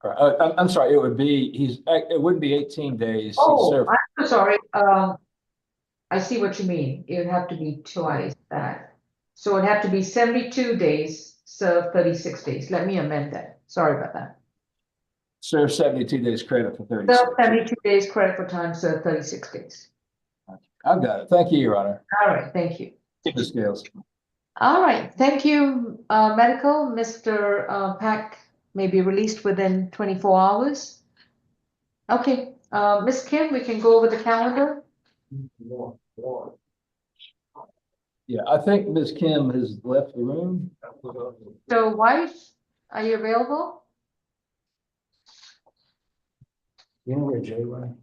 M: All right, I'm sorry, it would be, it wouldn't be 18 days. He
A: Oh,
M: served,
A: I'm sorry. I see what you mean. It would have to be twice that. So it'd have to be 72 days, serve 36 days. Let me amend that. Sorry about that.
M: served 72 days credit for 36.
A: Serve 72 days, credit for time served 36 days.
M: I've got it. Thank you, Your Honor.
A: All right, thank you.
M: Ms. Scales.
A: All right, thank you, medical. Mr. Pack may be released within 24 hours. Okay, Ms. Kim, we can go over the calendar.
M: Yeah, I think Ms. Kim has left the room.
A: So White, are you available?
M: You know where Jay went?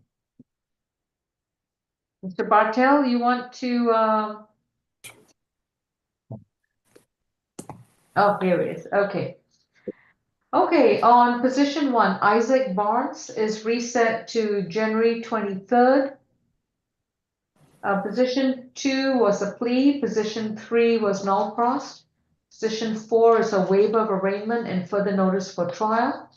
A: Mr. Bartel, you want to, oh, here it is. Okay. Okay, on position 1, Isaac Barnes is reset to January 23rd. Position 2 was a plea. Position 3 was null pros. Position 4 is a waiver of arraignment and further notice for trial.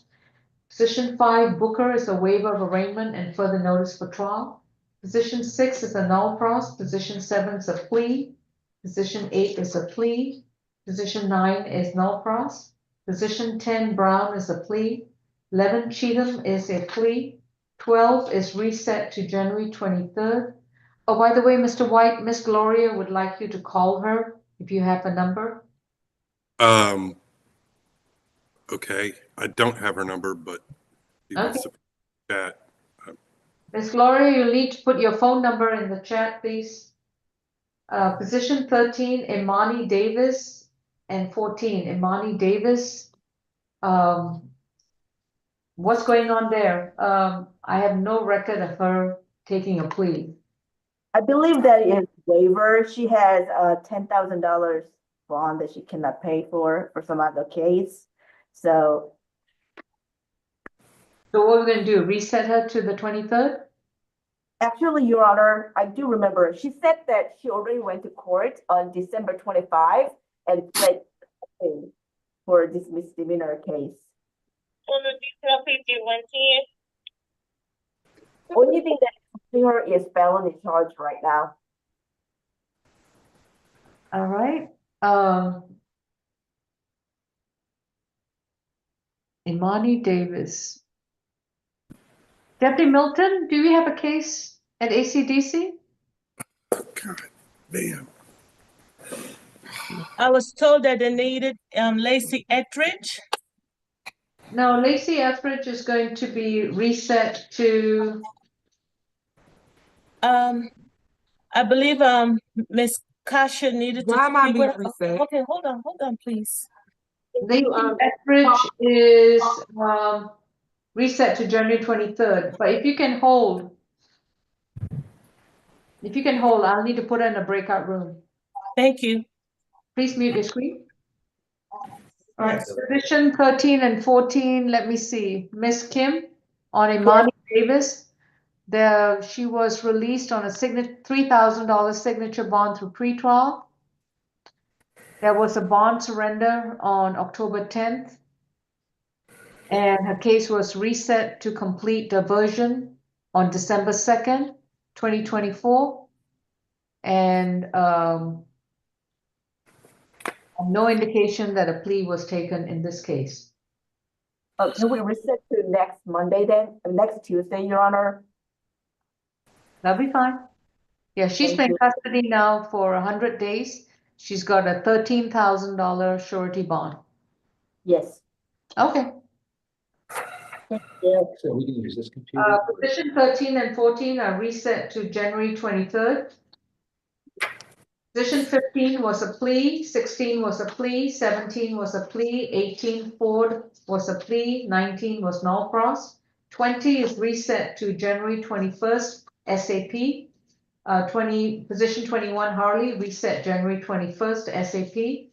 A: Position 5, Booker, is a waiver of arraignment and further notice for trial. Position 6 is a null pros. Position 7 is a plea. Position 8 is a plea. Position 9 is null pros. Position 10, Brown, is a plea. 11, Cheatham, is a plea. 12 is reset to January 23rd. Oh, by the way, Mr. White, Miss Gloria would like you to call her if you have a number.
D: Okay, I don't have her number, but she wants to chat.
A: Miss Gloria, you'll need to put your phone number in the chat, please. Position 13, Imani Davis, and 14, Imani Davis. What's going on there? I have no record of her taking a plea.
G: I believe that is waiver. She has a $10,000 bond that she cannot pay for some other case. So
A: what we're going to do, reset her to the 23rd?
G: actually, Your Honor, I do remember she said that she already went to court on December 25 and pled for this misdemeanor case.
K: On the detail page 110.
G: Only thing that her is felony charge right now.
A: All right. Imani Davis. Deputy Milton, do we have a case at ACDC?
D: God damn.
T: I was told that they needed Lacey Etheridge.
A: No, Lacey Etheridge is going to be reset to.
T: I believe Miss Kasha needed to.
F: Why am I
T: speak
F: being
T: with her?
F: reset?
T: Okay, hold on, please.
A: Lacey Etheridge is reset to January 23rd. But if you can hold, I'll need to put her in a breakout room.
T: Thank you.
A: Please mute your screen. All right, position 13 and 14, let me see. Miss Kim on Imani Davis. She was released on a $3,000 signature bond through pretrial. There was a bond surrender on October 10th. And her case was reset to complete diversion on December 2nd, 2024. And no indication that a plea was taken in this case.
G: Can we reset to next Monday then, next Tuesday, Your Honor?
A: That'll be fine. Yeah, she's been in custody now for 100 days. She's got a $13,000 surety bond.
G: Yes.
A: Okay.
M: So we can use this computer.
A: Position 13 and 14 are reset to January 23rd. Position 15 was a plea, 16 was a plea, 17 was a plea, 18 Ford was a plea, 19 was Norcross, 20 is reset to January 21st, SAP. Position 21 Harley reset January 21st, SAP.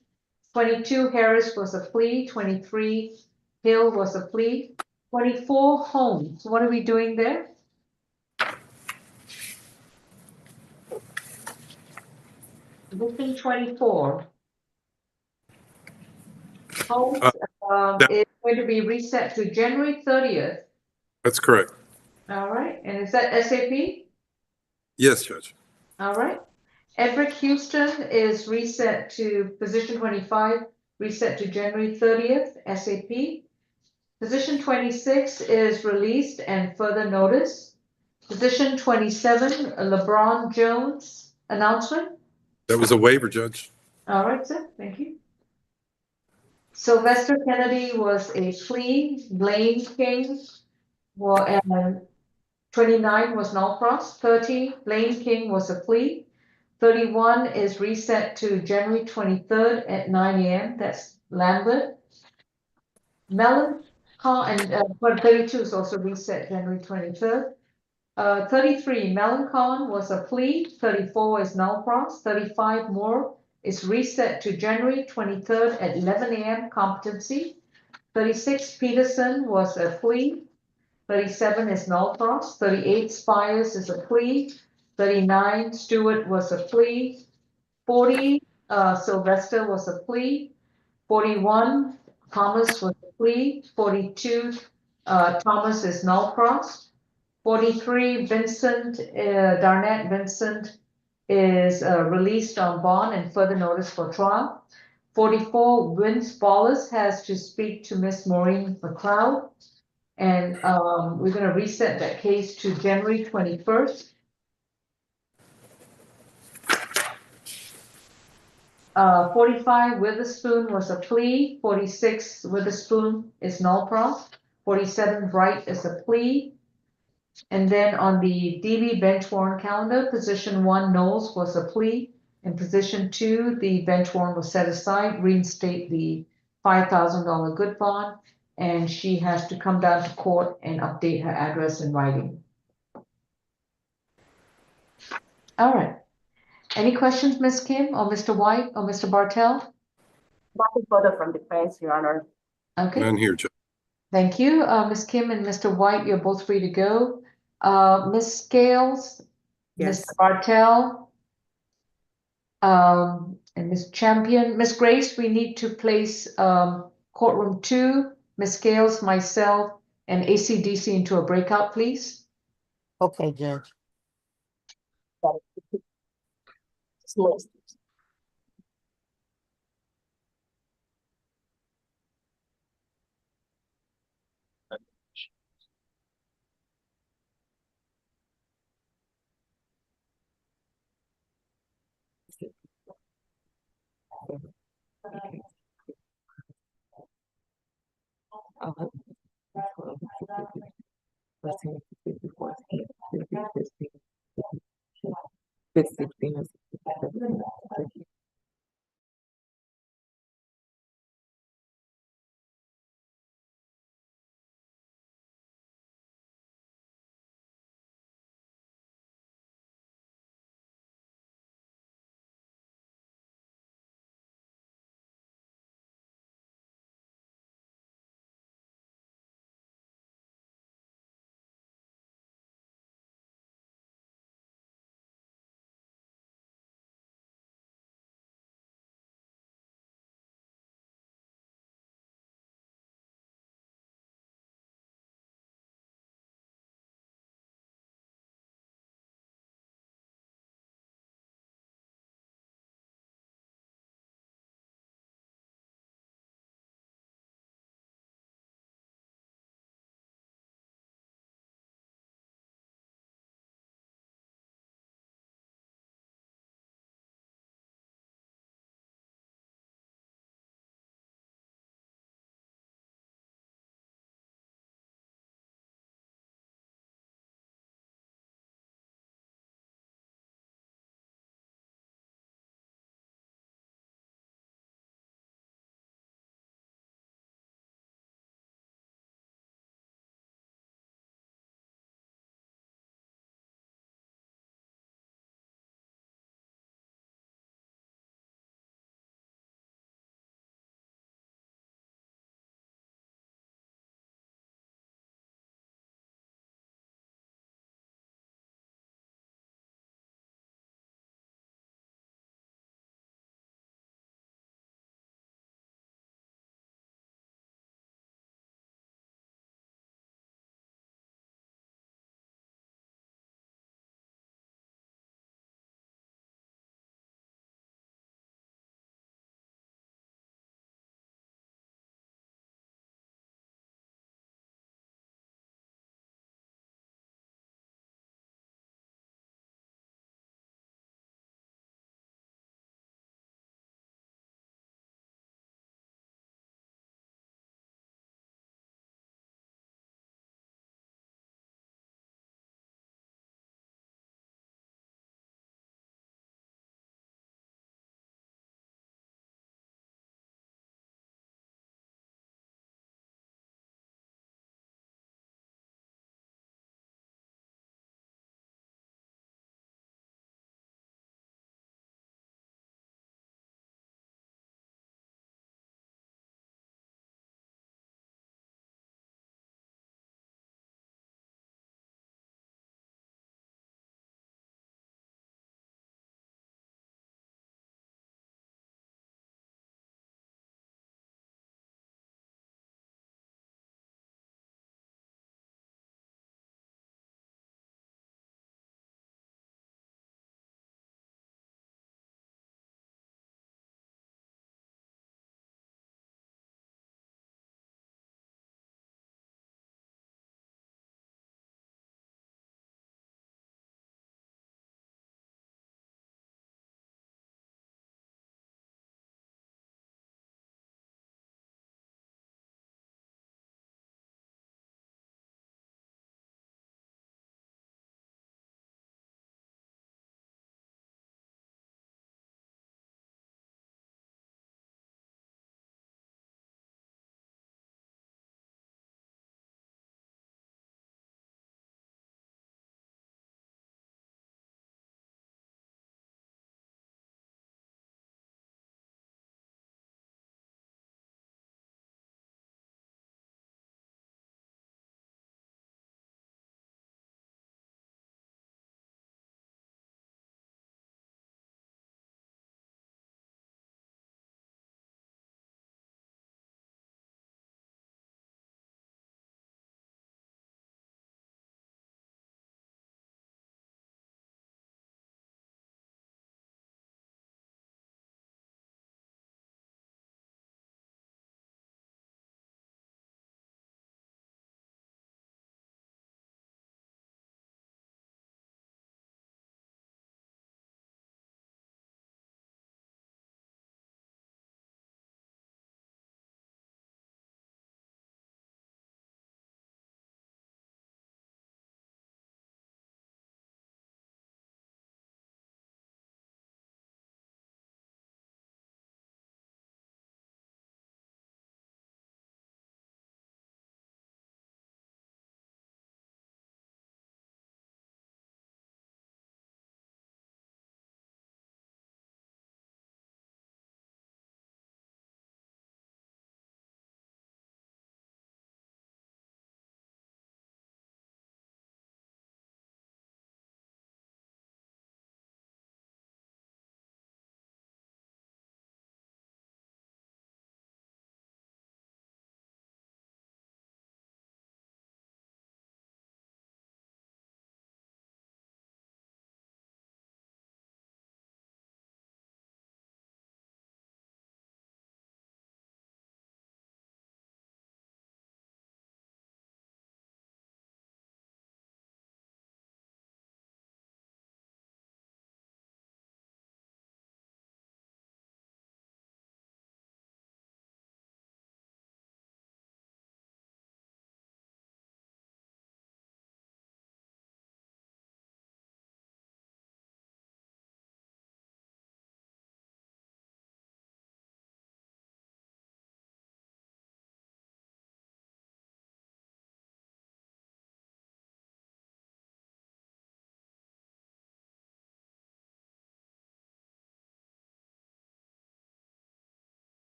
A: 22 Harris was a plea, 23 Hill was a plea, 24 Holmes. What are we doing there? Position 24. Holmes is going to be reset to January 30th.
D: That's correct.
A: All right, and is that SAP?
D: Yes, Judge.
A: All right. Edric Houston is reset to position 25, reset to January 30th, SAP. Position 26 is released and further notice. Position 27, LeBron Jones announcement.
D: That was a waiver, Judge.
A: All right, sir. Thank you. Sylvester Kennedy was a plea. Blaine King, and 29 was Norcross. 30, Blaine King was a plea. 31 is reset to January 23rd at 9 a.m. That's Lambert. Mellon, and 32 is also reset January 23rd. 33, Melancon was a plea. 34 is Norcross. 35 Moore is reset to January 23rd at 11 a.m. competency. 36 Peterson was a plea. 37 is Norcross. 38 Spires is a plea. 39 Stewart was a plea. 40 Sylvester was a plea. 41 Thomas was a plea. 42 Thomas is Norcross. 43 Vincent Darnett Vincent is released on bond and further notice for trial. 44 Vince Wallace has to speak to Miss Maureen McLeod, and we're going to reset that case to January 21st. 45 Witherspoon was a plea. 46 Witherspoon is Norcross. 47 Bright is a plea. And then on the DB bench warrant calendar, position 1 Knowles was a plea. In position 2, the bench warrant was set aside, reinstate the $5,000 good bond, and she has to come down to court and update her address in writing. All right. Any questions, Ms. Kim or Mr. White or Mr. Bartell?
G: Nothing further from defense, Your Honor.
A: Okay.
D: None here, Judge.
A: Thank you. Ms. Kim and Mr. White, you're both free to go. Ms. Scales,
C: Yes.
A: Mr. Bartell, and Ms. Champion. Ms. Grace, we need to place courtroom 2, Ms. Scales, myself, and ACDC into a breakout, please.
Q: Okay, Judge.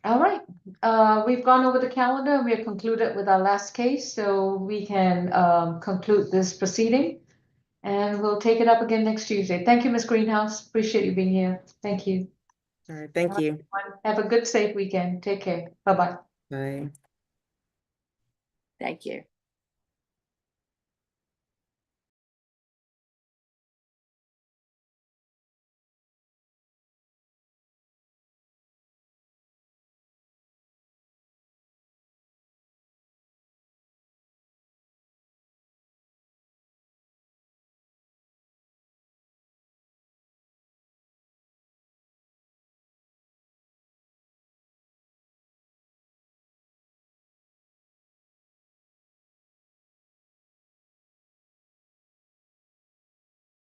A: All right, we've gone over the calendar. We have concluded with our last case, so we can conclude this proceeding. And we'll take it up again next Tuesday. Thank you, Ms. Greenhouse. Appreciate you being here. Thank you.
C: All right, thank you.
A: Have a good, safe weekend. Take care. Bye-bye.
C: Bye.
Q: Thank you.